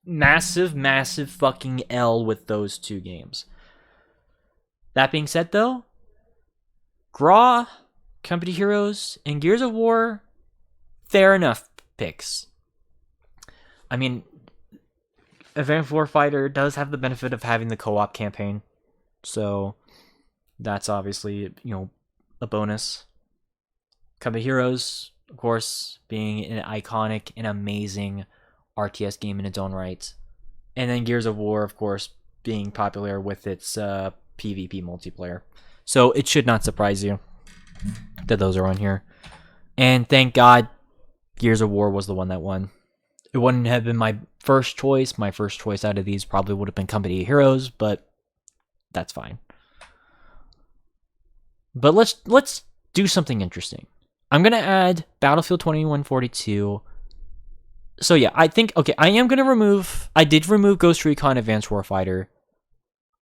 massive, massive fucking L with those 2 games. That being said, though, Graw, Company Heroes, and Gears of War, fair enough picks. I mean, Advanced Warfighter does have the benefit of having the co-op campaign, so that's obviously, a bonus. Company Heroes, of course, being an iconic and amazing RTS game in its own right. And then Gears of War, of course, being popular with its PvP multiplayer. So it should not surprise you that those are on here. And thank God Gears of War was the one that won. It wouldn't have been my first choice. My first choice out of these probably would have been Company of Heroes, but that's fine. But let's do something interesting. I'm going to add Battlefield 2142. So yeah, I think, okay, I did remove Ghost Recon Advanced Warfighter,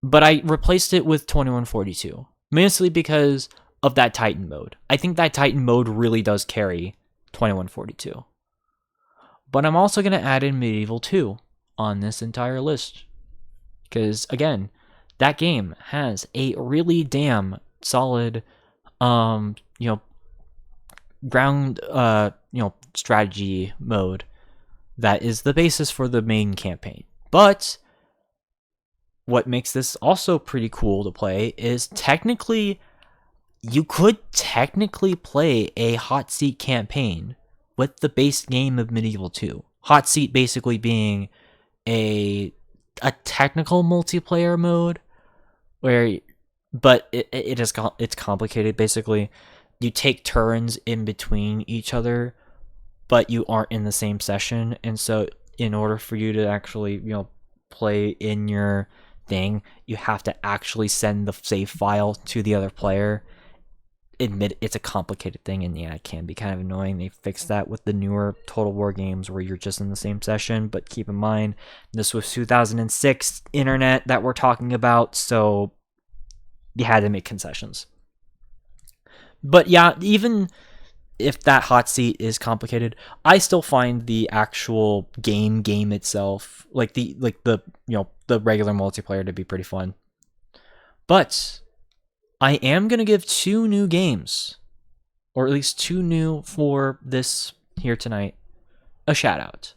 but I replaced it with 2142. Mostly because of that Titan mode. I think that Titan mode really does carry 2142. But I'm also going to add in Medieval 2 on this entire list. Because, again, that game has a really damn solid, ground, strategy mode that is the basis for the main campaign. But what makes this also pretty cool to play is you could technically play a hot seat campaign with the base game of Medieval 2. Hot seat basically being a technical multiplayer mode but it's complicated. Basically, you take turns in between each other, but you aren't in the same session, and so in order for you to actually play in your thing, you have to actually send the save file to the other player, admit it's a complicated thing, and yeah, it can be kind of annoying. They fixed that with the newer Total War games where you're just in the same session, but keep in mind, this was 2006 internet that we're talking about, so you had to make concessions. But yeah, even if that hot seat is complicated, I still find the actual game itself, like the regular multiplayer, to be pretty fun. But I am going to give 2 new games, or at least 2 new for this here tonight, a shout out.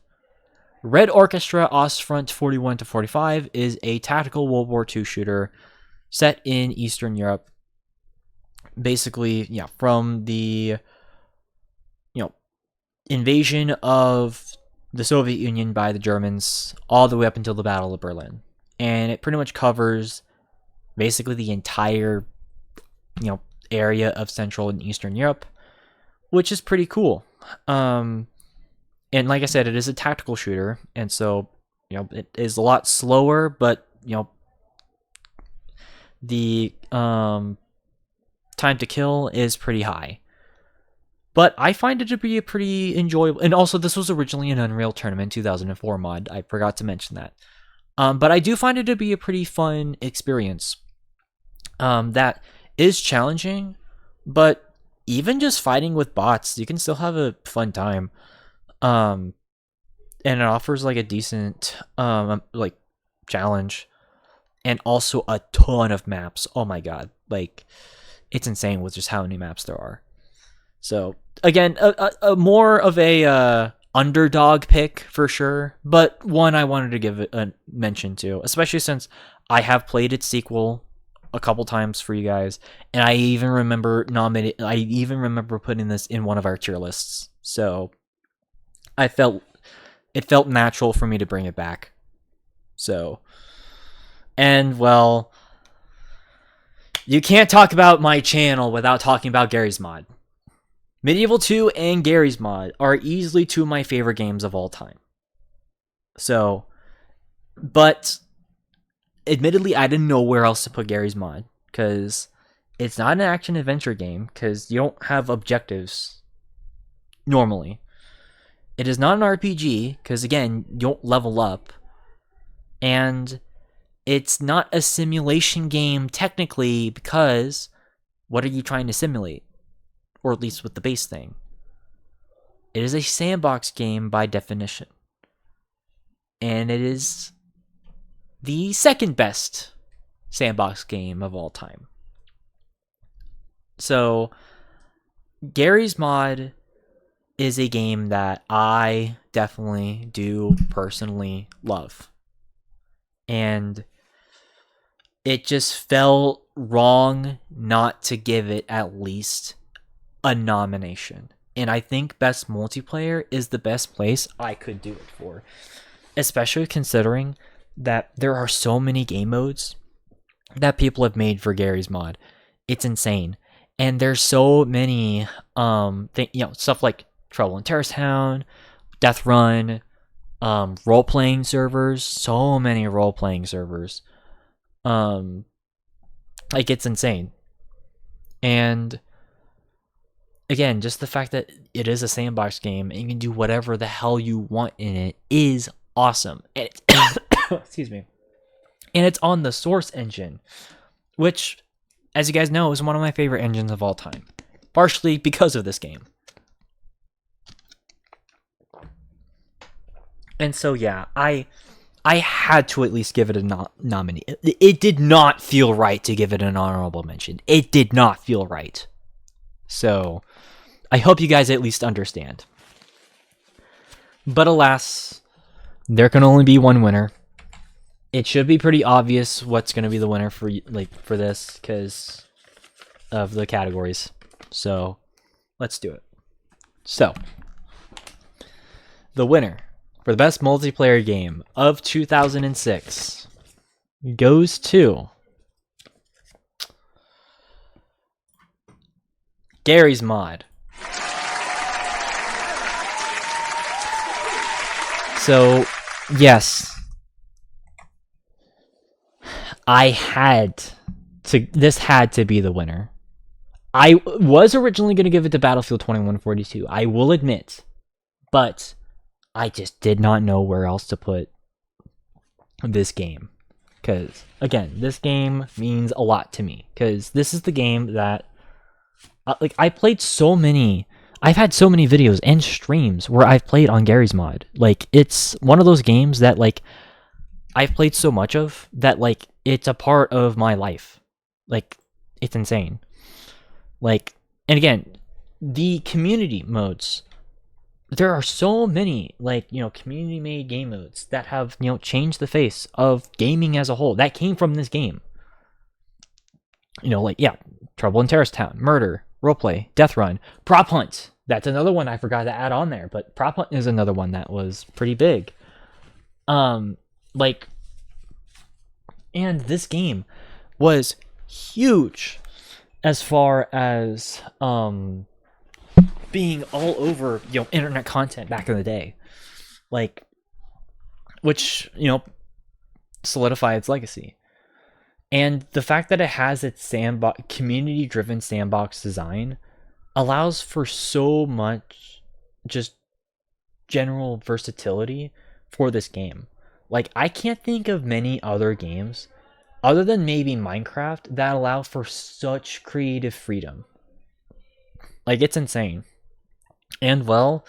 Red Orchestra Ostfront 41 to 45 is a tactical World War II shooter set in Eastern Europe. Basically, yeah, from the invasion of the Soviet Union by the Germans all the way up until the Battle of Berlin. And it pretty much covers basically the entire area of Central and Eastern Europe, which is pretty cool. And like I said, it is a tactical shooter, and so it is a lot slower, but the time to kill is pretty high. But I find it to be a pretty enjoyable, and also this was originally an Unreal Tournament 2004 mod. I forgot to mention that. But I do find it to be a pretty fun experience. That is challenging, but even just fighting with bots, you can still have a fun time. And it offers like a decent like challenge, and also a ton of maps. Oh my god, like it's insane with just how many maps there are. So again, a more of a underdog pick for sure, but one I wanted to give it a mention to, especially since I have played its sequel a couple times for you guys, and I even remember putting this in one of our tier lists. So it felt natural for me to bring it back. So, and well, you can't talk about my channel without talking about Gary's Mod. Medieval 2 and Gary's Mod are easily 2 of my favorite games of all time. So, but admittedly, I didn't know where else to put Gary's Mod, because it's not an action-adventure game, because you don't have objectives normally. It is not an RPG, because again, you don't level up. And it's not a simulation game technically, because what are you trying to simulate? Or at least with the base thing. It is a sandbox game by definition. And it is the second best sandbox game of all time. So, Gary's Mod is a game that I definitely do personally love. And it just felt wrong not to give it at least a nomination. And I think best multiplayer is the best place I could do it for. Especially considering that there are so many game modes that people have made for Gary's Mod. It's insane. And there's so many stuff like Trouble in Terrace Town, Death Run, role-playing servers, so many role-playing servers. Like, it's insane. And again, just the fact that it is a sandbox game and you can do whatever the hell you want in it is awesome. And excuse me. And it's on the Source engine, which, as you guys know, is one of my favorite engines of all time. Partially because of this game. And so, yeah, I had to at least give it a nominee. It did not feel right to give it an honorable mention. It did not feel right. So, I hope you guys at least understand. But alas, there can only be one winner. It should be pretty obvious what's going to be the winner for this, because of the categories. So, let's do it. So, the winner for the best multiplayer game of 2006 goes to Gary's Mod. So, yes, this had to be the winner. I was originally going to give it to Battlefield 2142, I will admit, but I just did not know where else to put this game. Because, again, this game means a lot to me. Because this is the game that, I played so many, I've had so many videos and streams where I've played on Gary's mod. Like, it's one of those games that, like, I've played so much of that, like, it's a part of my life. Like, it's insane. Like, and again, the community modes, there are so many, like, community made game modes that have, changed the face of gaming as a whole. That came from this game. Like, yeah, Trouble in Terrace Town, Murder, Roleplay, Death Run, Prop Hunt. That's another one I forgot to add on there, but Prop Hunt is another one that was pretty big. Like, and this game was huge as far as being all over internet content back in the day, like, which solidify its legacy. And the fact that it has its sandbox, community driven sandbox design allows for so much just general versatility for this game. Like, I can't think of many other games other than maybe Minecraft that allow for such creative freedom. Like, it's insane. And, well,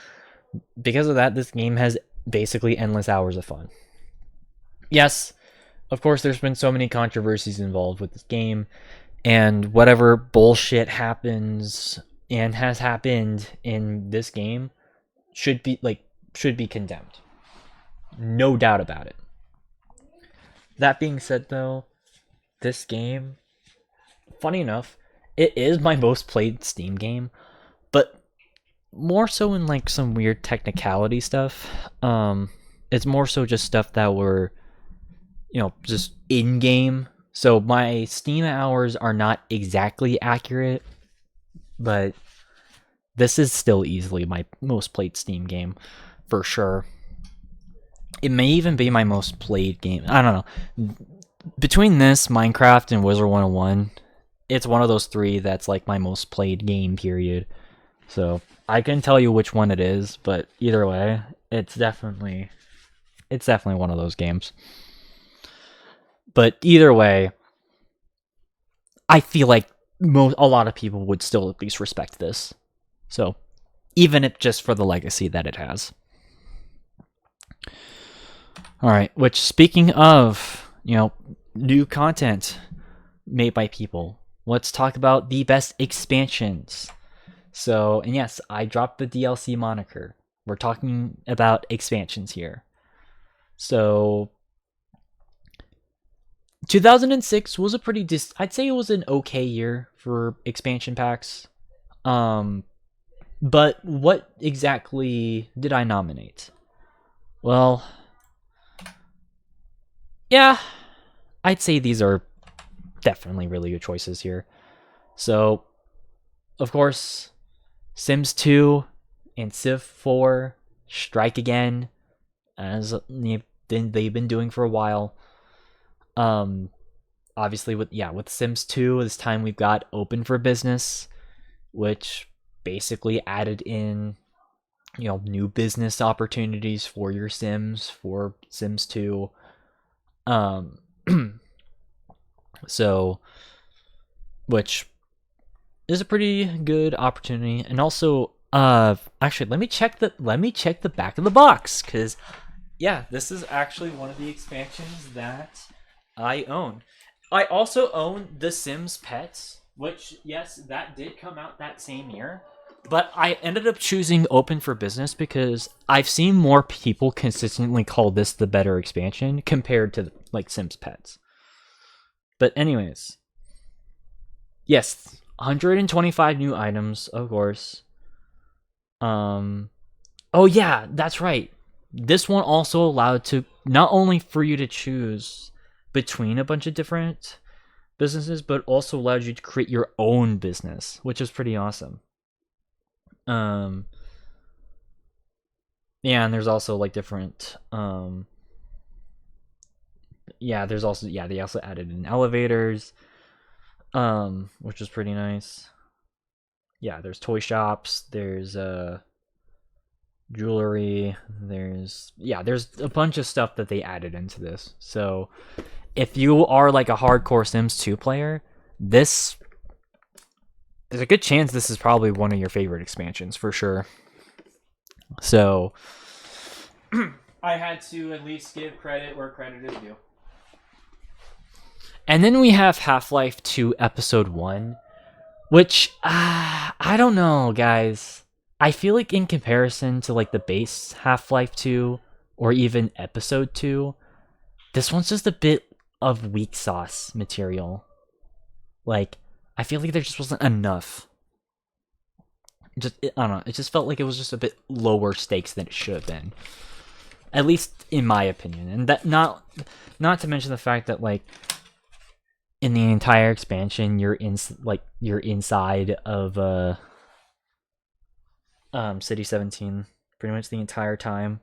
because of that, this game has basically endless hours of fun. Yes, of course, there's been so many controversies involved with this game, and whatever bullshit happens and has happened in this game should be condemned. No doubt about it. That being said, though, this game, funny enough, it is my most played Steam game, but more so in like some weird technicality stuff. It's more so just stuff that were, just in game. So my Steam hours are not exactly accurate, but this is still easily my most played Steam game for sure. It may even be my most played game. I don't know. Between this, Minecraft, and Wizard 101, it's one of those three that's like my most played game, period. So I can tell you which one it is, but either way, it's definitely one of those games. But either way, I feel like a lot of people would still at least respect this. So even if just for the legacy that it has. All right, which, speaking of, new content made by people, let's talk about the best expansions. So, and yes, I dropped the DLC moniker. We're talking about expansions here. So, 2006 was a pretty I'd say it was an okay year for expansion packs. But what exactly did I nominate? Well, yeah, I'd say these are definitely really good choices here. So, of course, Sims 2 and Civ 4 strike again, as they've been doing for a while. Obviously with Sims 2, this time we've got Open for Business, which basically added in new business opportunities for your Sims for Sims 2. So, which is a pretty good opportunity. And also, actually, let me check the back of the box, because yeah, this is actually one of the expansions that I own. I also own The Sims Pets, which, yes, that did come out that same year. But I ended up choosing Open for Business because I've seen more people consistently call this the better expansion compared to like Sims Pets. But anyways, yes, 125 new items, of course. Oh yeah, that's right. This one also allowed to not only for you to choose between a bunch of different businesses, but also allowed you to create your own business, which is pretty awesome. Yeah, and there's also like different there's also they also added in elevators, which was pretty nice. yeah, there's toy shops, there's jewelry, there's a bunch of stuff that they added into this. So if you are like a hardcore Sims 2 player, this there's a good chance this is probably one of your favorite expansions for sure. So I had to at least give credit where credit is due. And then we have Half-Life 2 Episode 1, which I don't know, guys. I feel like in comparison to like the base Half-Life 2 or even Episode 2, this one's just a bit of weak sauce material. Like, I feel like there just wasn't enough. I don't know. It just felt like it was just a bit lower stakes than it should have been. At least in my opinion. And that not to mention the fact that like in the entire expansion you're inside of City 17 pretty much the entire time.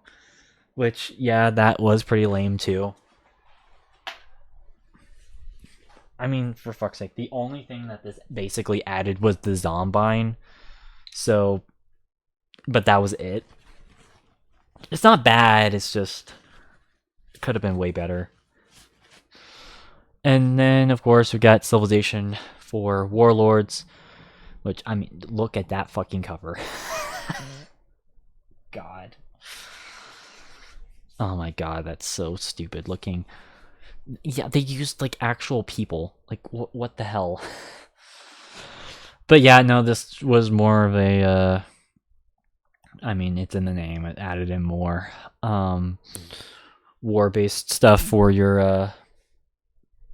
Which yeah, that was pretty lame too. I mean, for fuck's sake, the only thing that this basically added was the Zombine. So, but that was it. It's not bad, it's just, it could have been way better. And then, of course, we got Civilization for Warlords, which, I mean, look at that fucking cover. God. Oh my god, that's so stupid looking. Yeah, they used like actual people. Like what the hell? But yeah, no, this was more of a I mean, it's in the name. It added in more war-based stuff for your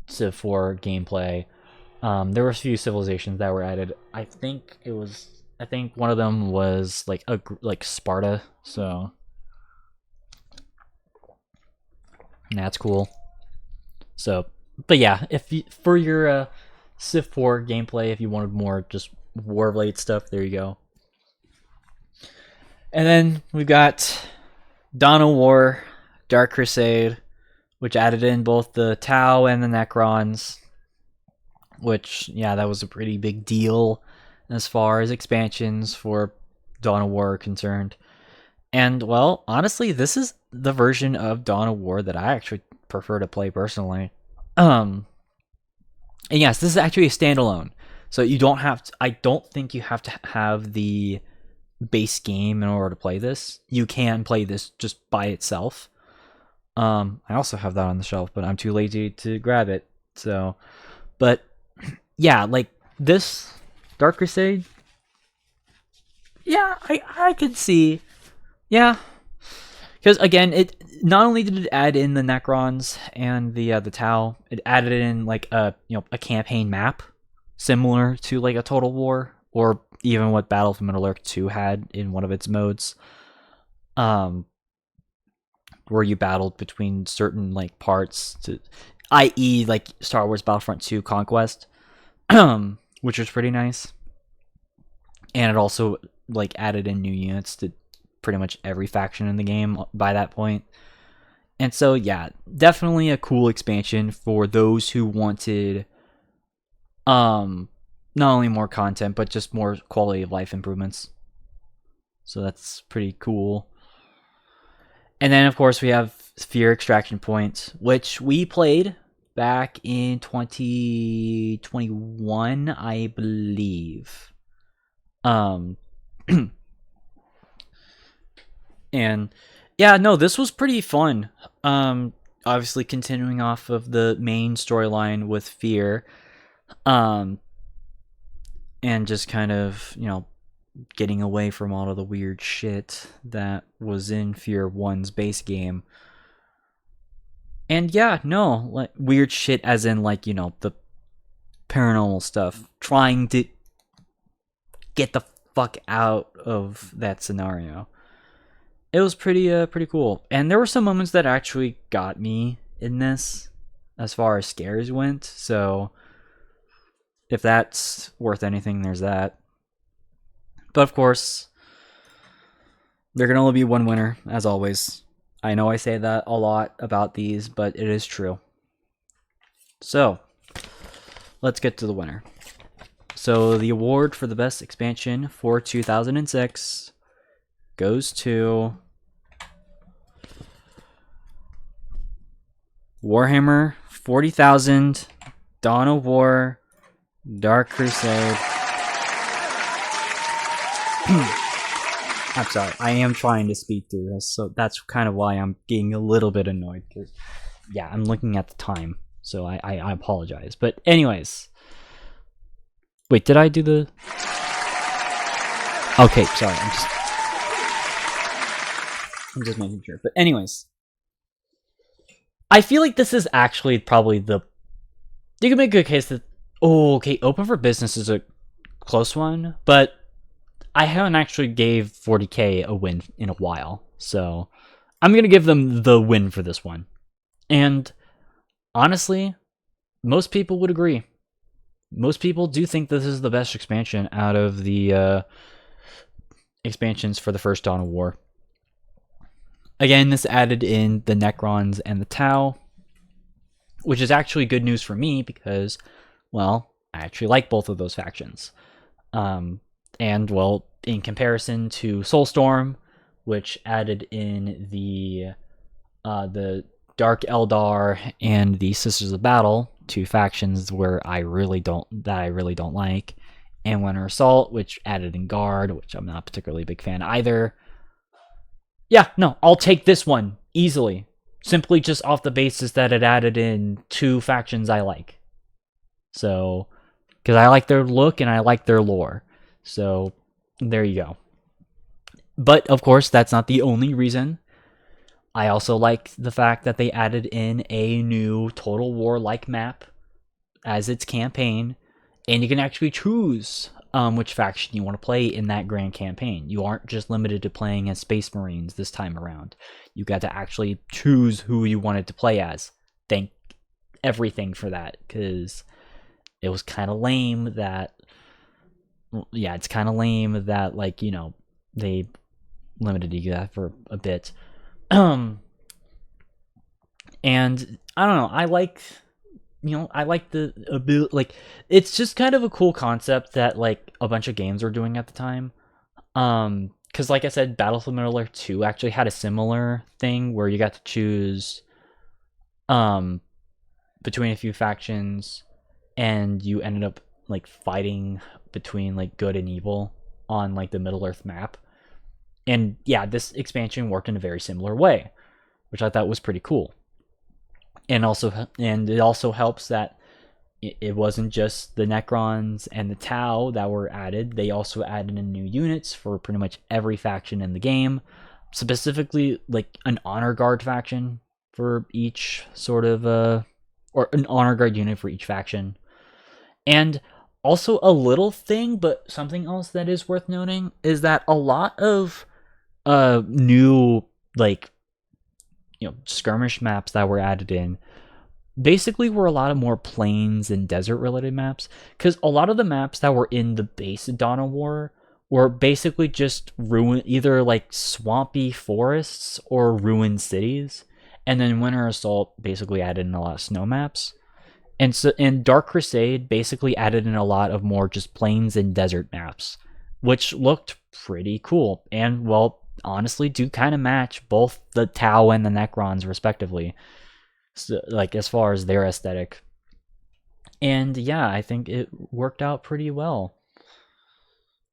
Civ 4 gameplay. There were a few civilizations that were added. I think one of them was like Sparta, so that's cool. So, but yeah, for your Civ 4 gameplay, if you wanted more just war-related stuff, there you go. And then we've got Dawn of War, Dark Crusade, which added in both the Tau and the Necrons, which, yeah, that was a pretty big deal as far as expansions for Dawn of War are concerned. And, well, honestly, this is the version of Dawn of War that I actually prefer to play personally. And yes, this is actually a standalone. So you don't have to, I don't think you have to have the base game in order to play this. You can play this just by itself. I also have that on the shelf, but I'm too lazy to grab it. So, but yeah, like this Dark Crusade. Yeah, I could see. Yeah. Because again, it not only did it add in the Necrons and the Tau, it added in like a campaign map similar to like a Total War or even what Battlefield Middle-earth 2 had in one of its modes, where you battled between certain like parts, i.e. like Star Wars Battlefront 2 Conquest, which was pretty nice, and it also like added in new units to pretty much every faction in the game by that point. And so yeah, definitely a cool expansion for those who wanted not only more content but just more quality of life improvements. So that's pretty cool. And then of course we have Fear Extraction Point, which we played back in 2021, I believe. And yeah, no, this was pretty fun. Obviously continuing off of the main storyline with Fear, and just kind of, getting away from all of the weird shit that was in Fear 1's base game. And yeah, no, like weird shit as in like, the paranormal stuff, trying to get the fuck out of that scenario. It was pretty cool. And there were some moments that actually got me in this as far as scares went. So if that's worth anything, there's that. But of course, there can only be one winner, as always. I know I say that a lot about these, but it is true. So let's get to the winner. So the award for the best expansion for 2006 goes to Warhammer 40,000, Dawn of War, Dark Crusade. I'm sorry, I am trying to speed through this, so that's kind of why I'm getting a little bit annoyed, because, yeah, I'm looking at the time, so I apologize. But anyways, wait, did I do the... Okay, sorry, I'm just making sure. But anyways, I feel like this is actually probably the... You can make a good case that... Oh, okay, Open for Business is a close one, but I haven't actually gave 40k a win in a while, so I'm going to give them the win for this one. And honestly, most people would agree. Most people do think this is the best expansion out of the expansions for the first Dawn of War. Again, this added in the Necrons and the Tau, which is actually good news for me because, well, I actually like both of those factions. And, well, in comparison to Soulstorm, which added in the Dark Eldar and the Sisters of Battle, two factions where I really don't like, and Winter Assault, which added in Guard, which I'm not particularly a big fan either. Yeah, no, I'll take this one easily, simply just off the basis that it added in two factions I like. So, because I like their look and I like their lore. So, there you go. But, of course, that's not the only reason. I also like the fact that they added in a new Total War-like map as its campaign, and you can actually choose which faction you want to play in that grand campaign. You aren't just limited to playing as Space Marines this time around. You got to actually choose who you wanted to play as. Thank everything for that, because it was kind of lame that... Yeah, it's kind of lame that, like, you know, they limited you that for a bit. And I don't know, I like the ability, like, it's just kind of a cool concept that, like, a bunch of games were doing at the time. Because, like I said, Battlefield Middle Earth 2 actually had a similar thing where you got to choose between a few factions, and you ended up, like, fighting between, like, good and evil on, like, the Middle Earth map. And yeah, this expansion worked in a very similar way, which I thought was pretty cool. And it also helps that it wasn't just the Necrons and the Tau that were added. They also added in new units for pretty much every faction in the game, specifically like an Honor Guard faction for each sort of or an Honor Guard unit for each faction. And also a little thing, but something else that is worth noting is that a lot of new, like, you know, skirmish maps that were added in basically were a lot of more plains and desert related maps, because a lot of the maps that were in the base of Dawn of War were basically just either like swampy forests or ruined cities, and then Winter Assault basically added in a lot of snow maps. And Dark Crusade basically added in a lot of more just plains and desert maps, which looked pretty cool. And, well, honestly, do kind of match both the Tau and the Necrons, respectively. So, like, as far as their aesthetic. And, yeah, I think it worked out pretty well.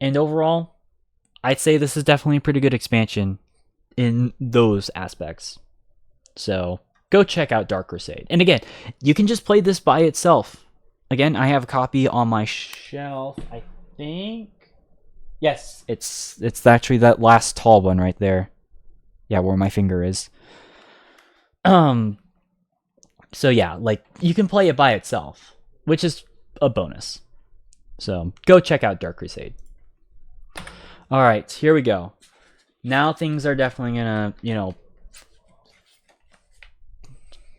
And overall, I'd say this is definitely a pretty good expansion in those aspects. So go check out Dark Crusade. And again, you can just play this by itself. Again, I have a copy on my shelf, I think. Yes, it's actually that last tall one right there. Yeah, where my finger is. So yeah, like, you can play it by itself, which is a bonus. So go check out Dark Crusade. All right, here we go. Now things are definitely gonna, you know,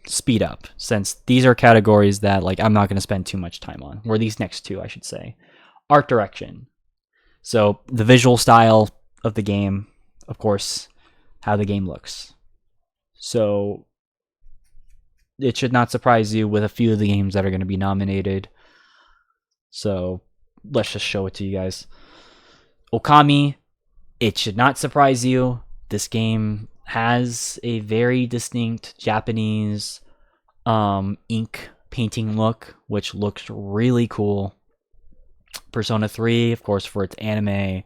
speed up, since these are categories that, like, I'm not going to spend too much time on, or these next two, I should say. Art direction. So the visual style of the game, of course, how the game looks. So it should not surprise you with a few of the games that are going to be nominated. So let's just show it to you guys. Okami, it should not surprise you. This game has a very distinct Japanese ink painting look, which looks really cool. Persona 3, of course, for its anime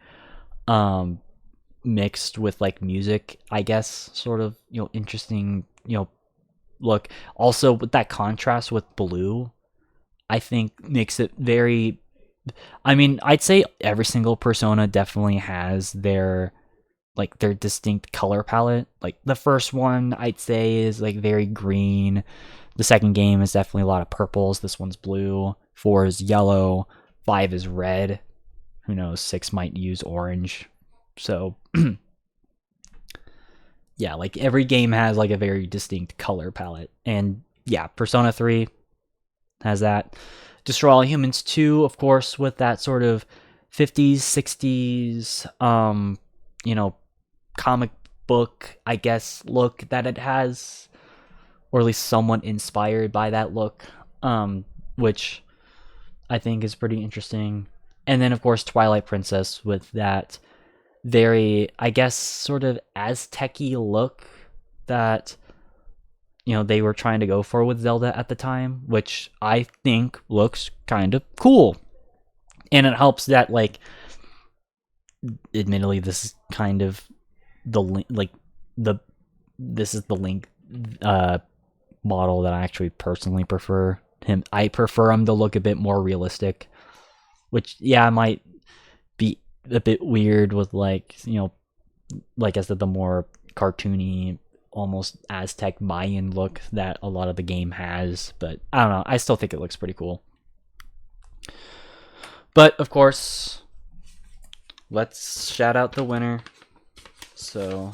mixed with like music, I guess, sort of, interesting, look. Also with that contrast with blue, I think makes it very, I mean, I'd say every single Persona definitely has their distinct color palette. Like the first one I'd say is like very green. The second game is definitely a lot of purples. This one's blue. 4 is yellow. 5 is red. Who knows? 6 might use orange. So yeah, like every game has like a very distinct color palette. And yeah, Persona 3 has that. Destroy All Humans 2, of course, with that sort of 50s, 60s, comic book, I guess, look that it has, or at least somewhat inspired by that look, which I think is pretty interesting. And then, of course, Twilight Princess with that very, I guess, sort of Aztec-y look that, they were trying to go for with Zelda at the time, which I think looks kind of cool. And it helps that, like, admittedly, this is kind of the Link, this is the Link model that I actually personally prefer. I prefer him to look a bit more realistic, which, yeah, might be a bit weird with, like, like I said, the more cartoony, almost Aztec Mayan look that a lot of the game has. But I don't know, I still think it looks pretty cool. But of course, let's shout out the winner. So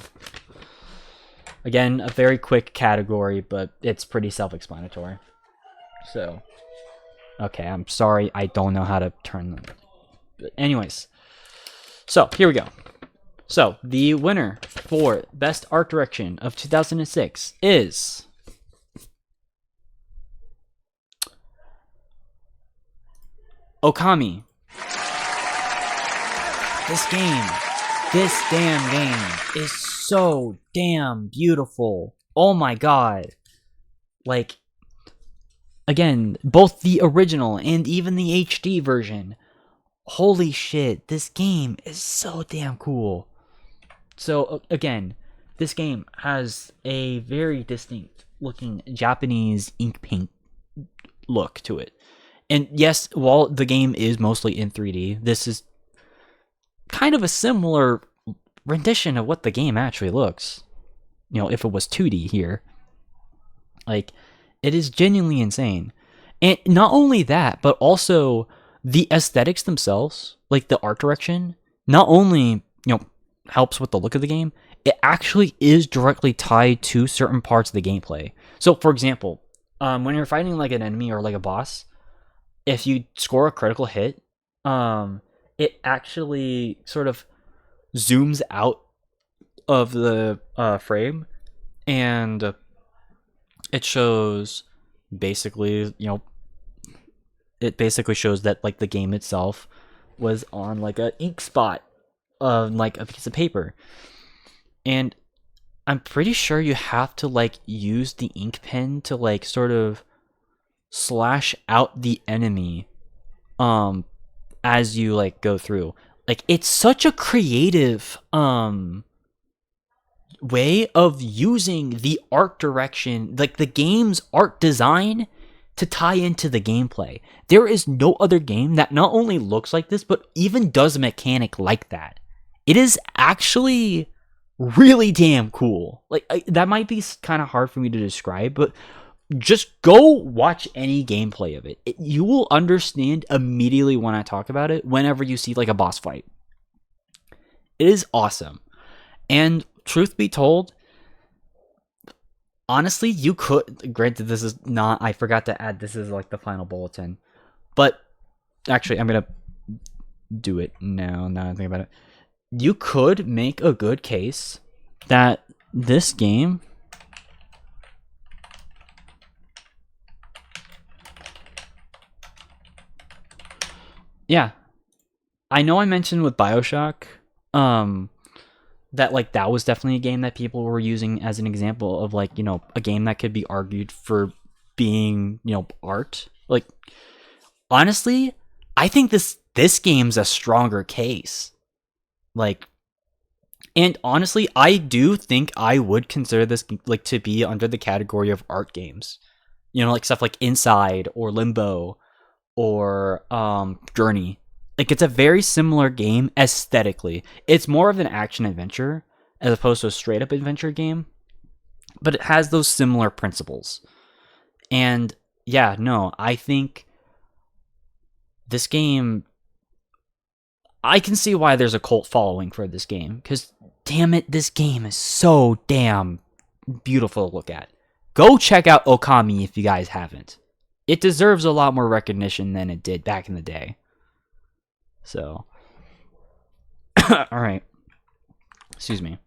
again, a very quick category, but it's pretty self-explanatory. So okay, I'm sorry, I don't know how to turn them. But anyways, so here we go. So the winner for Best Art Direction of 2006 is Okami. This damn game is so damn beautiful. Oh my god. Like, again, both the original and even the HD version. Holy shit, this game is so damn cool. So, again, this game has a very distinct looking Japanese ink paint look to it. And yes, while the game is mostly in 3D, this is kind of a similar rendition of what the game actually looks. If it was 2D here. Like, it is genuinely insane. And not only that, but also the aesthetics themselves, like the art direction, not only, helps with the look of the game, it actually is directly tied to certain parts of the gameplay. So, for example, when you're fighting like an enemy or like a boss, if you score a critical hit, it actually sort of zooms out of the frame, and it shows basically, it basically shows that like the game itself was on like an ink spot of like a piece of paper. And I'm pretty sure you have to like use the ink pen to like sort of slash out the enemy as you like go through. Like, it's such a creative way of using the art direction, like the game's art design, to tie into the gameplay. There is no other game that not only looks like this, but even does a mechanic like that. It is actually really damn cool. Like, that might be kind of hard for me to describe, but just go watch any gameplay of it. You will understand immediately when I talk about it, whenever you see like a boss fight. It is awesome. And truth be told, honestly, you could, granted this is not, I forgot to add, this is like the final bulletin, but actually I'm gonna do it now that I think about it. You could make a good case that this game I know I mentioned with BioShock, that like that was definitely a game that people were using as an example of like, you know, a game that could be argued for being, you know, art. Like honestly, I think this game's a stronger case. Like, and honestly, I do think I would consider this like to be under the category of art games. You know, like stuff like Inside or Limbo or Journey. Like it's a very similar game aesthetically. It's more of an action adventure as opposed to a straight up adventure game, but it has those similar principles. And yeah, no, I think this game, I can see why there's a cult following for this game cuz damn it, this game is so damn beautiful to look at. Go check out Okami if you guys haven't. It deserves a lot more recognition than it did back in the day. So, all right. Excuse me.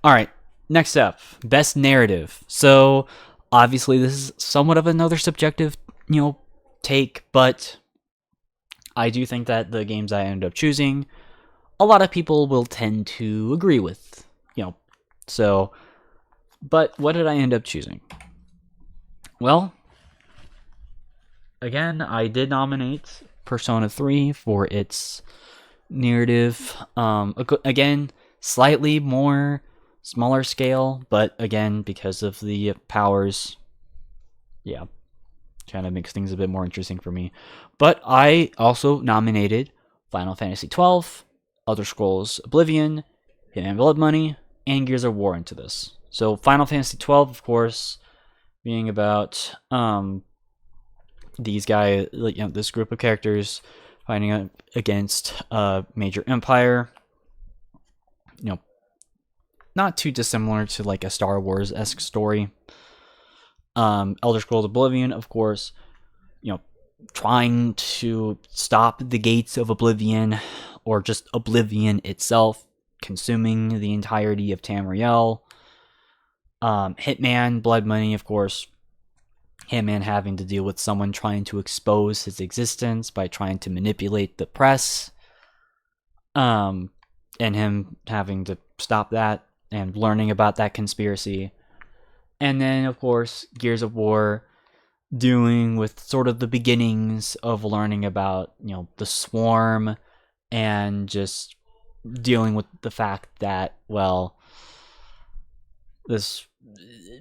All right. Next up, best narrative. So, obviously, this is somewhat of another subjective, you know, take, but I do think that the games I ended up choosing, a lot of people will tend to agree with, you know. So, but what did I end up choosing? Well, again, I did nominate Persona 3 for its narrative. Again, slightly more smaller scale, but again, because of the powers, yeah, kind of makes things a bit more interesting for me. But I also nominated Final Fantasy 12, Elder Scrolls Oblivion, Hitman Blood Money, and Gears of War into this. So Final Fantasy 12, of course, being about these guys, like, you know, this group of characters fighting against a major empire. You know, not too dissimilar to like a Star Wars-esque story. Elder Scrolls Oblivion, of course, you know, trying to stop the gates of Oblivion, or just Oblivion itself, consuming the entirety of Tamriel. Hitman Blood Money, of course, Hitman having to deal with someone trying to expose his existence by trying to manipulate the press, and him having to stop that and learning about that conspiracy. And then, of course, Gears of War dealing with sort of the beginnings of learning about, you know, the Swarm, and just dealing with the fact that, well, this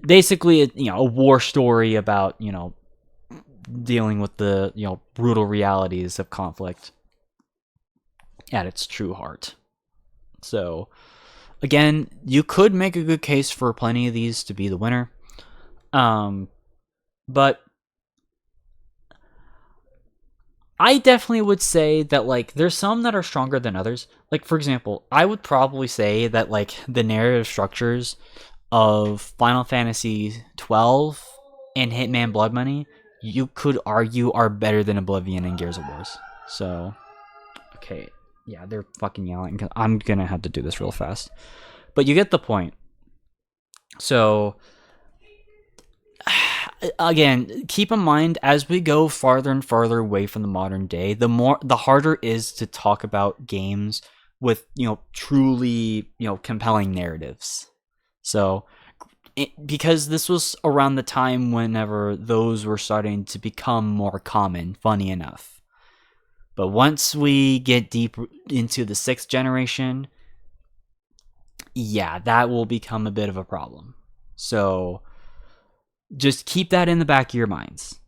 basically, you know, a war story about, you know, dealing with the, you know, brutal realities of conflict at its true heart. So, again, you could make a good case for plenty of these to be the winner. But I definitely would say that, like, there's some that are stronger than others. Like, for example, I would probably say that, like, the narrative structures of Final Fantasy 12 and Hitman Blood Money, you could argue are better than Oblivion and Gears of Wars. So, okay, yeah, they're fucking yelling. I'm gonna have to do this real fast. But you get the point. So, again, keep in mind, as we go farther and farther away from the modern day, the harder it is to talk about games with, you know, truly, you know, compelling narratives. So, because this was around the time whenever those were starting to become more common, funny enough. But once we get deep into the 6th generation, yeah, that will become a bit of a problem. So, just keep that in the back of your minds.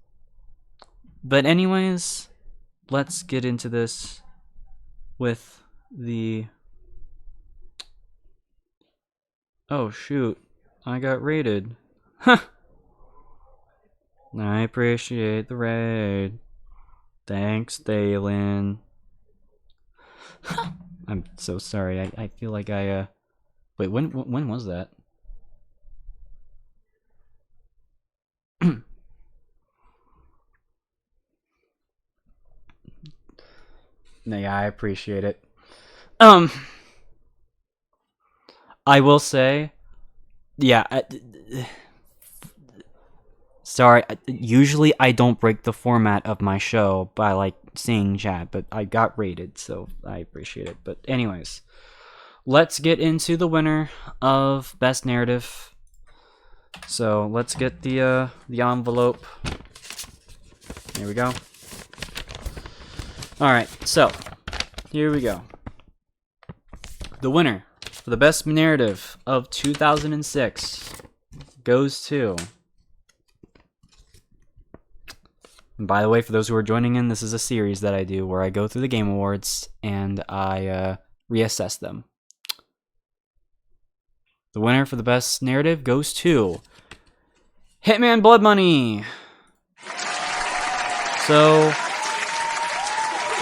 But anyways, let's get into this with the... Oh, shoot. I got raided. Huh. I appreciate the raid. Thanks, Dalen. I'm so sorry. I feel like I... Wait, when was that? Yeah, I appreciate it. I will say, yeah, Sorry, usually I don't break the format of my show by like saying chat, but I got rated, so I appreciate it. But anyways, let's get into the winner of Best Narrative. So let's get the envelope. There we go. All right, so here we go. The winner for the Best Narrative of 2006 goes to. And by the way, for those who are joining in, this is a series that I do where I go through the Game Awards and I reassess them. The winner for the Best Narrative goes to Hitman Blood Money. So,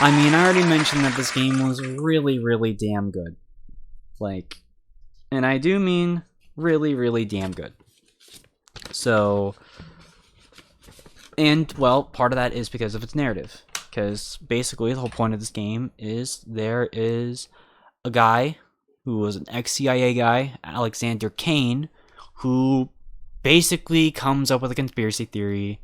I mean, I already mentioned that this game was really, really damn good. Like, and I do mean really, really damn good. So, and, well, part of that is because of its narrative. Because basically the whole point of this game is there is a guy who was an ex-CIA guy, Alexander Kane, who basically comes up with a conspiracy theory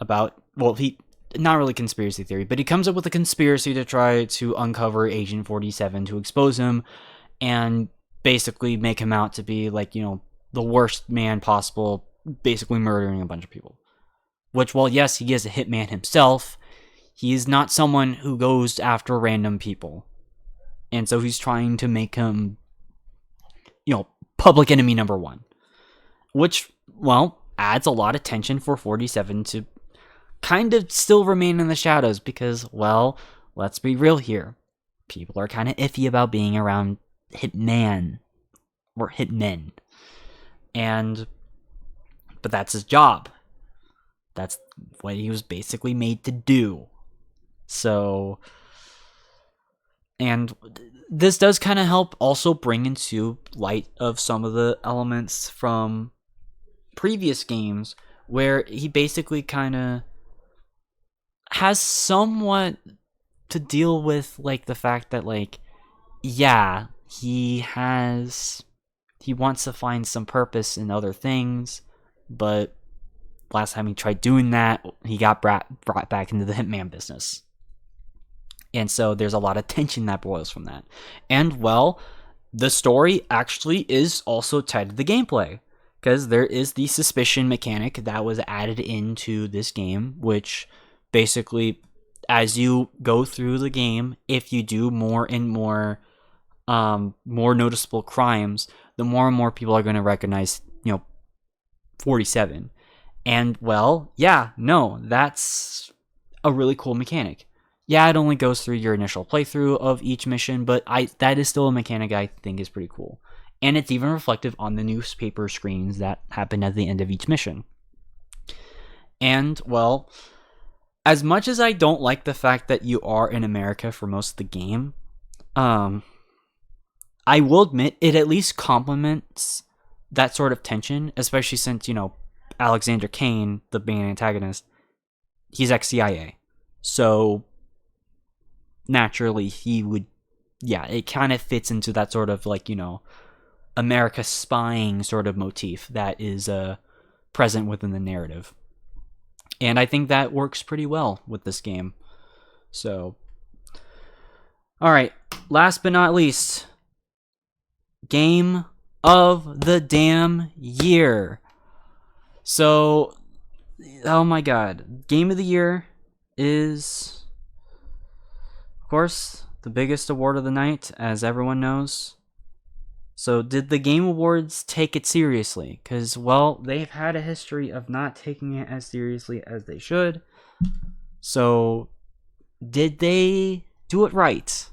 about, well, he, not really conspiracy theory, but he comes up with a conspiracy to try to uncover Agent 47 to expose him and basically make him out to be like, you know, the worst man possible, basically murdering a bunch of people. Which, while yes, he is a hitman himself, he is not someone who goes after random people. And so he's trying to make him, you know, public enemy number one. Which, well, adds a lot of tension for 47 to kind of still remain in the shadows because, well, let's be real here. People are kind of iffy about being around hitman or hitmen. But that's his job. That's what he was basically made to do. So, and this does kind of help also bring into light of some of the elements from previous games where he basically kind of has somewhat to deal with like the fact that like, yeah, he wants to find some purpose in other things, but last time he tried doing that, he got brought back into the hitman business. And so there's a lot of tension that boils from that. And, well, the story actually is also tied to the gameplay. Because there is the suspicion mechanic that was added into this game, which basically, as you go through the game, if you do more and more noticeable crimes, the more and more people are going to recognize, 47. And, well, yeah, no, that's a really cool mechanic. Yeah, it only goes through your initial playthrough of each mission, but that is still a mechanic I think is pretty cool. And it's even reflective on the newspaper screens that happen at the end of each mission. And, well, as much as I don't like the fact that you are in America for most of the game, I will admit it at least complements that sort of tension, especially since, Alexander Kane, the main antagonist, he's ex-CIA. So, naturally, he would, it kind of fits into that sort of, like, America spying sort of motif that is present within the narrative. And I think that works pretty well with this game. So, alright, last but not least, Game of the Damn Year. So, oh my god, Game of the Year is, of course, the biggest award of the night, as everyone knows. So, did the Game Awards take it seriously? Because, well, they've had a history of not taking it as seriously as they should. So, did they do it right?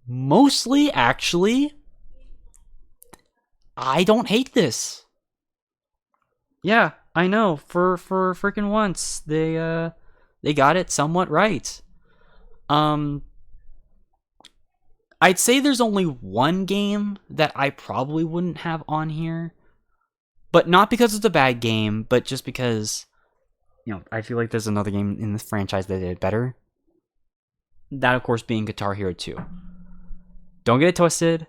Mostly, actually, I don't hate this. Yeah, I know. For freaking once, they got it somewhat right. I'd say there's only one game that I probably wouldn't have on here, but not because it's a bad game, but just because, I feel like there's another game in this franchise that did better. That, of course, being Guitar Hero 2. Don't get it twisted.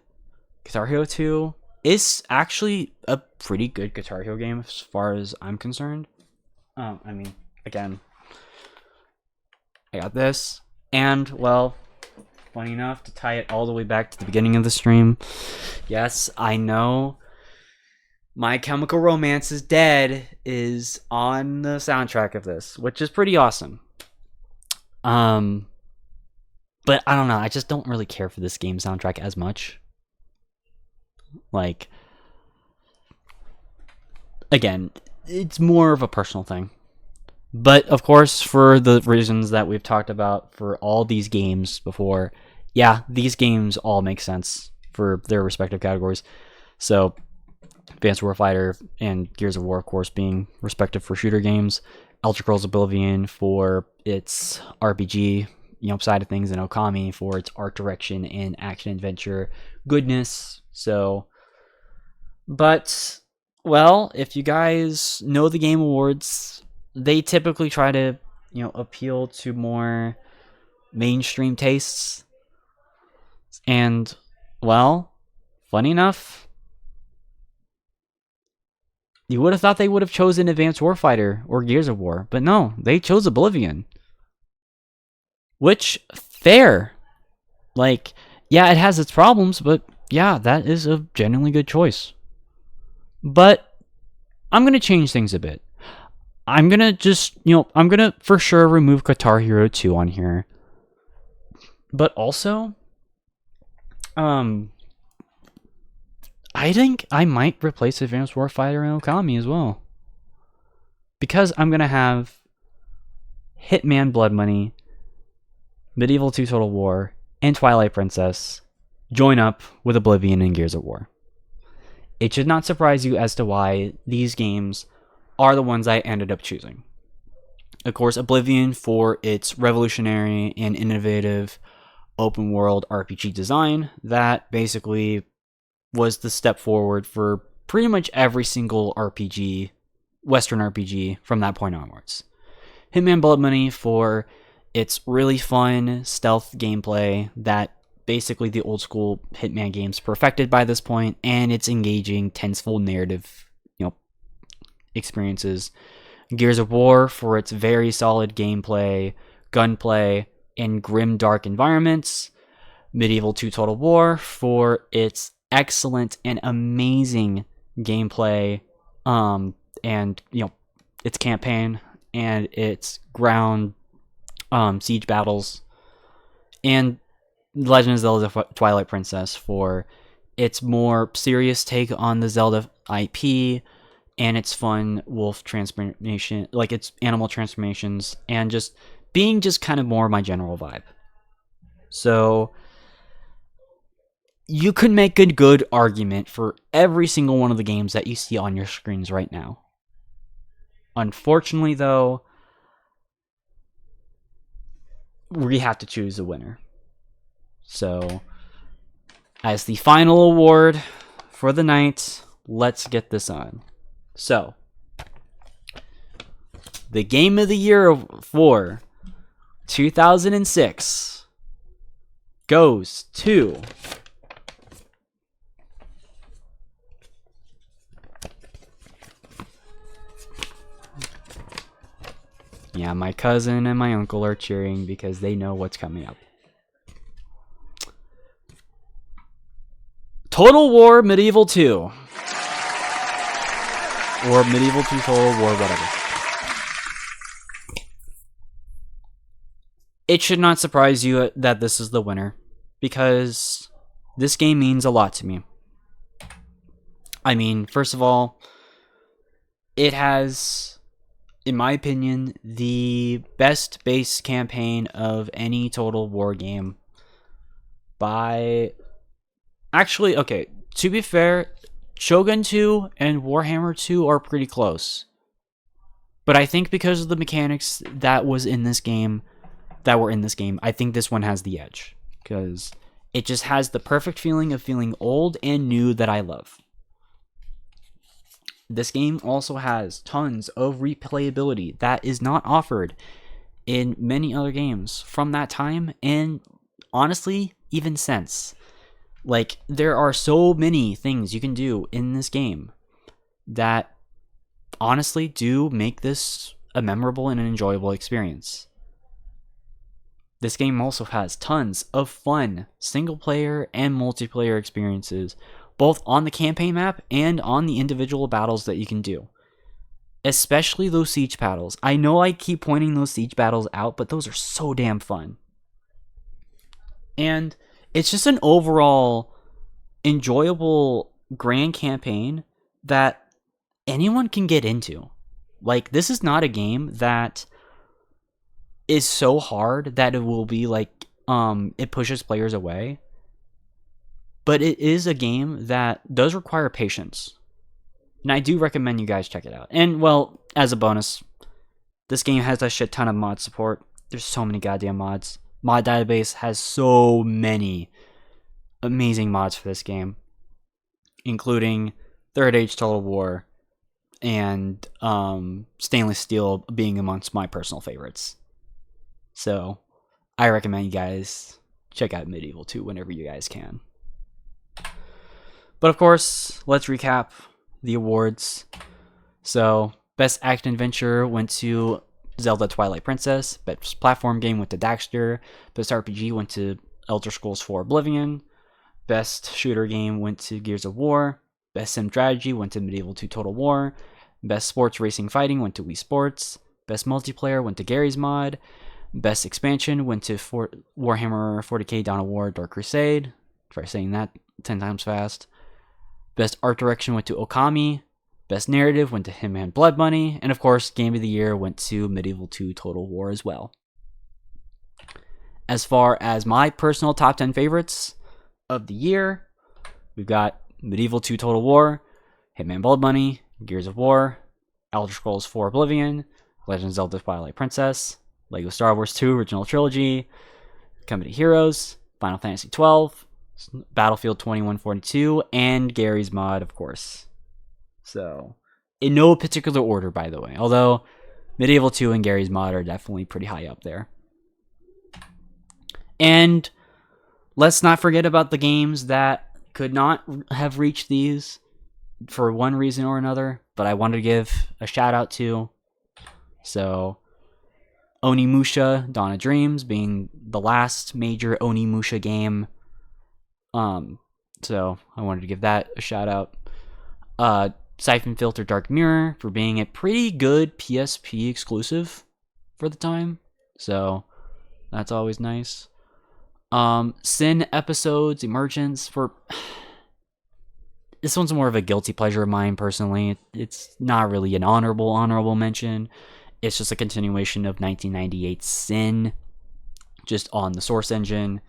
Guitar Hero 2 is actually a pretty good Guitar Hero game as far as I'm concerned. I mean, again, I got this. And, well, funny enough, to tie it all the way back to the beginning of the stream, yes, I know My Chemical Romance is Dead is on the soundtrack of this, which is pretty awesome. But I don't know, I just don't really care for this game soundtrack as much. Like, again, it's more of a personal thing. But, of course, for the reasons that we've talked about for all these games before, yeah, these games all make sense for their respective categories. So, Advanced Warfighter and Gears of War, of course, being respective for shooter games. Elder Scrolls Oblivion for its RPG, side of things, and Okami for its art direction and action-adventure goodness. So, but, well, if you guys know the Game Awards, they typically try to, appeal to more mainstream tastes. And, well, funny enough, you would have thought they would have chosen Advanced Warfighter or Gears of War, but no, they chose Oblivion. Which, fair. Like, yeah, it has its problems, but yeah, that is a genuinely good choice. But I'm going to change things a bit. I'm going to just, I'm going to for sure remove Guitar Hero 2 on here. But also, I think I might replace Advanced Warfighter and Okami as well. Because I'm going to have Hitman Blood Money, Medieval 2 Total War, and Twilight Princess join up with Oblivion and Gears of War. It should not surprise you as to why these games are the ones I ended up choosing. Of course, Oblivion for its revolutionary and innovative open world RPG design that basically was the step forward for pretty much every single RPG, Western RPG, from that point onwards. Hitman Blood Money for its really fun stealth gameplay that basically the old school Hitman games perfected by this point, and its engaging, tenseful narrative, experiences. Gears of War for its very solid gameplay, gunplay, and grim dark environments. Medieval 2 Total War for its excellent and amazing gameplay, and its campaign and its ground siege battles. And Legend of Zelda Twilight Princess for its more serious take on the Zelda IP and its fun wolf transformation, like its animal transformations, and just being just kind of more my general vibe. So you could make a good argument for every single one of the games that you see on your screens right now. Unfortunately, though, we have to choose a winner. So, as the final award for the night, let's get this on. So, the Game of the Year for 2006 goes to yeah, my cousin and my uncle are cheering because they know what's coming up. Total War Medieval 2. Or Medieval 2 Total War, whatever. It should not surprise you that this is the winner, because this game means a lot to me. I mean, first of all, it has, in my opinion, the best base campaign of any Total War game by... Actually, okay, to be fair, Shogun 2 and Warhammer 2 are pretty close. But I think because of the mechanics that were in this game, I think this one has the edge. Because it just has the perfect feeling of feeling old and new that I love. This game also has tons of replayability that is not offered in many other games from that time, and honestly, even since. Like, there are so many things you can do in this game that honestly do make this a memorable and an enjoyable experience. This game also has tons of fun single player and multiplayer experiences, both on the campaign map and on the individual battles that you can do. Especially those siege battles. I know I keep pointing those siege battles out, but those are so damn fun. And it's just an overall enjoyable grand campaign that anyone can get into. Like, this is not a game that is so hard that it will be like it pushes players away. But it is a game that does require patience. And I do recommend you guys check it out. And, well, as a bonus, this game has a shit ton of mod support. There's so many goddamn mods. Mod database has so many amazing mods for this game, including Third Age Total War and Stainless Steel being amongst my personal favorites. So I recommend you guys check out Medieval 2 whenever you guys can. But of course, let's recap the awards. So, Best Action Adventure went to Zelda Twilight Princess. Best Platform Game went to Daxter. Best RPG went to Elder Scrolls 4 Oblivion. Best Shooter Game went to Gears of War. Best Sim Strategy went to Medieval 2 Total War. Best Sports Racing Fighting went to Wii Sports. Best Multiplayer went to Gary's Mod. Best Expansion went to Warhammer 40k Dawn of War Dark Crusade. Try saying that 10 times fast. Best Art Direction went to Okami. Best Narrative went to Hitman Blood Money. And of course, Game of the Year went to Medieval 2 Total War as well. As far as my personal top 10 favorites of the year, we've got Medieval 2 Total War, Hitman Blood Money, Gears of War, Elder Scrolls 4 Oblivion, Legend of Zelda Twilight Princess, Lego Star Wars 2 Original Trilogy, Company Heroes, Final Fantasy 12, Battlefield 2142, and Gary's Mod, of course. So, in no particular order, by the way. Although, Medieval 2 and Gary's Mod are definitely pretty high up there. And let's not forget about the games that could not have reached these for one reason or another, but I wanted to give a shout out to. So, Onimusha Dawn of Dreams being the last major Onimusha game. So I wanted to give that a shout out. Siphon Filter Dark Mirror for being a pretty good PSP exclusive for the time. So that's always nice. Sin Episodes Emergence for... This one's more of a guilty pleasure of mine personally. It's not really an honorable mention. It's just a continuation of 1998's Sin, just on the Source engine.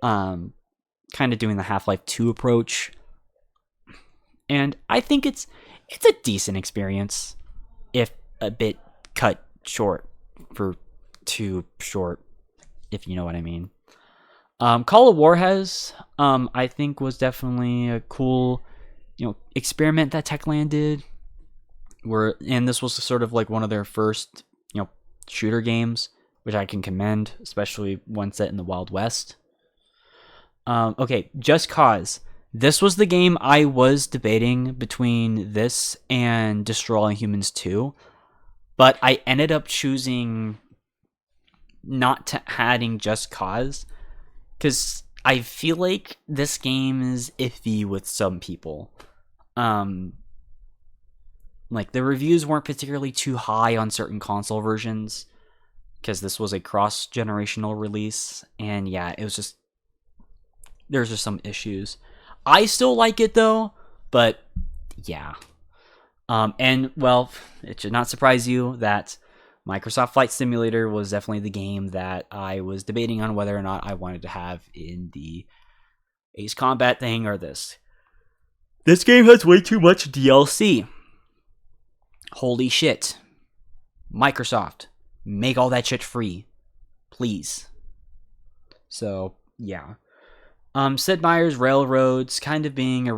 Kind of doing the Half-Life 2 approach. And I think it's a decent experience, if a bit cut short for too short, if you know what I mean. Call of Warhez, I think was definitely a cool, experiment that Techland did. And this was sort of like one of their first, shooter games, which I can commend, especially one set in the Wild West. Okay, Just Cause. This was the game I was debating between this and Destroy All Humans 2, but I ended up choosing not to adding Just Cause, because I feel like this game is iffy with some people. Like, the reviews weren't particularly too high on certain console versions, because this was a cross-generational release, and yeah, it was just... There's just some issues. I still like it, though, but yeah. And, well, it should not surprise you that Microsoft Flight Simulator was definitely the game that I was debating on whether or not I wanted to have in the Ace Combat thing or this. This game has way too much DLC. Holy shit. Microsoft, make all that shit free. Please. So, yeah. Sid Meier's Railroads kind of being a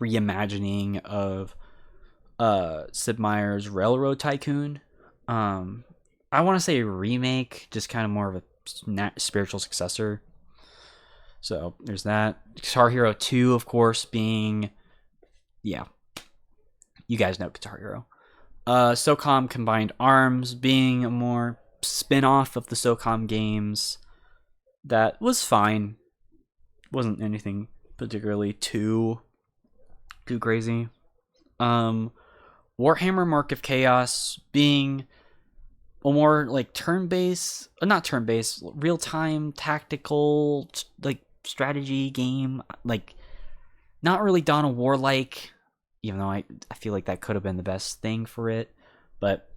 reimagining of Sid Meier's Railroad Tycoon. I want to say remake, just kind of more of a spiritual successor. So there's that. Guitar Hero 2, of course, being, yeah, you guys know Guitar Hero. SOCOM Combined Arms being a more spin-off of the SOCOM games. That was fine. Wasn't anything particularly too crazy. Warhammer Mark of Chaos being a more like turn-based, not turn-based, real-time tactical like strategy game, like not really Dawn of War like, even though I feel like that could have been the best thing for it, but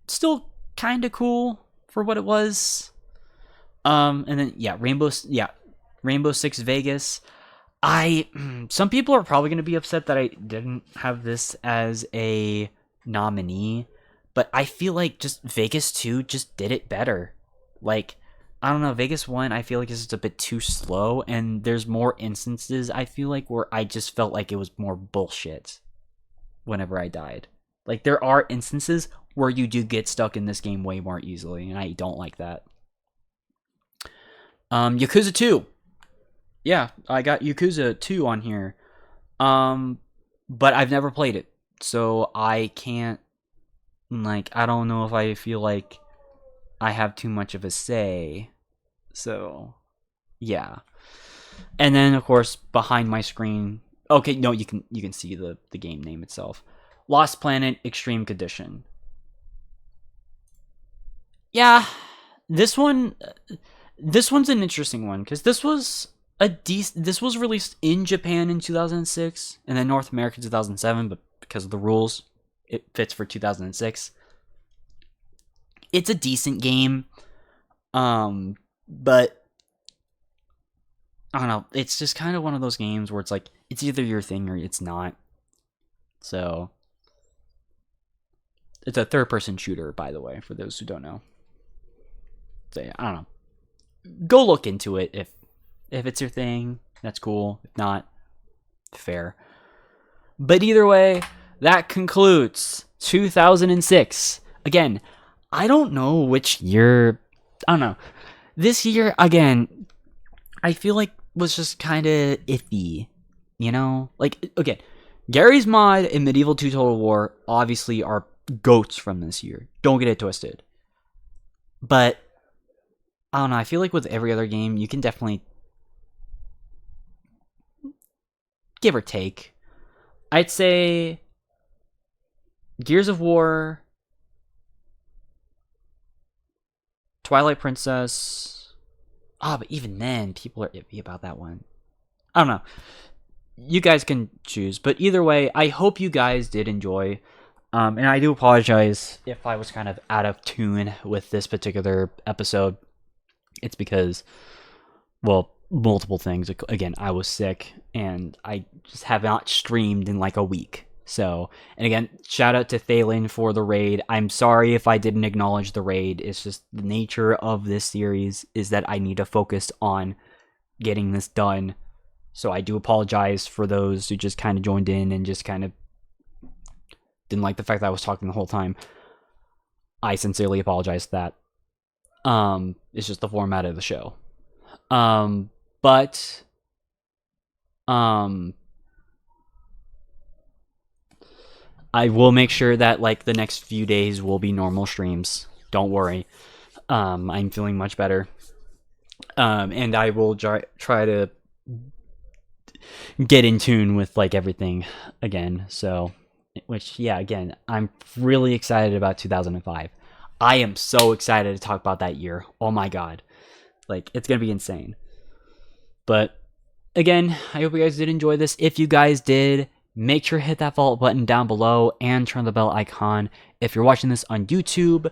still kind of cool for what it was. And then Rainbow Six Vegas. Some people are probably going to be upset that I didn't have this as a nominee, but I feel like just Vegas 2 just did it better. Like, I don't know, Vegas 1 I feel like is just a bit too slow, and there's more instances I feel like where I just felt like it was more bullshit whenever I died. Like, there are instances where you do get stuck in this game way more easily, and I don't like that. Yakuza 2. Yeah, I got Yakuza 2 on here. But I've never played it. So I can't, like, I don't know if I feel like I have too much of a say. So, yeah. And then, of course, behind my screen, okay, no, you can see the game name itself. Lost Planet Extreme Condition. Yeah, this one's an interesting one, because this was released in Japan in 2006 and then North America in 2007, but because of the rules, it fits for 2006. It's a decent game, but I don't know. It's just kind of one of those games where it's like, it's either your thing or it's not. So, it's a third-person shooter, by the way, for those who don't know. So yeah, I don't know. Go look into it if it's your thing. That's cool. If not, fair. But either way, that concludes 2006. Again, I don't know which year. I don't know. This year, again, I feel like was just kind of iffy. You know? Like, again, Gary's Mod and Medieval 2 Total War obviously are goats from this year. Don't get it twisted. But I don't know, I feel like with every other game, you can definitely give or take. I'd say Gears of War, Twilight Princess. But even then, people are iffy about that one. I don't know. You guys can choose. But either way, I hope you guys did enjoy. And I do apologize if I was kind of out of tune with this particular episode. It's because, well, multiple things. Again, I was sick, and I just have not streamed in like a week. So, and again, shout out to Thalen for the raid. I'm sorry if I didn't acknowledge the raid. It's just the nature of this series is that I need to focus on getting this done. So I do apologize for those who just kind of joined in and just kind of didn't like the fact that I was talking the whole time. I sincerely apologize for that. It's just the format of the show. But I will make sure that like the next few days will be normal streams. Don't worry. I'm feeling much better. And I will try to get in tune with like everything again. So, which, yeah, again, I'm really excited about 2005. I am so excited to talk about that year. Oh my god. Like, it's going to be insane. But, again, I hope you guys did enjoy this. If you guys did, make sure to hit that follow button down below and turn the bell icon. If you're watching this on YouTube,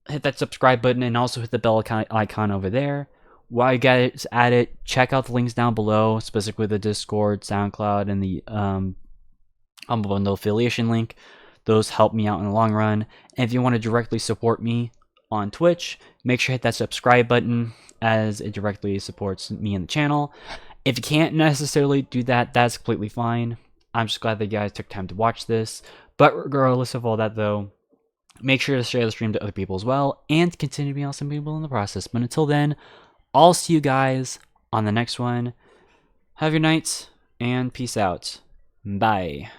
hit that subscribe button and also hit the bell icon over there. While you guys at it, check out the links down below, specifically the Discord, SoundCloud, and the Humble Bundle affiliation link. Those help me out in the long run. And if you want to directly support me on Twitch, make sure to hit that subscribe button as it directly supports me and the channel. If you can't necessarily do that, that's completely fine. I'm just glad that you guys took time to watch this. But regardless of all that though, Make sure to share the stream to other people as well, and continue to be awesome people in the process. But until then, I'll see you guys on the next one. Have your night, and peace out. Bye.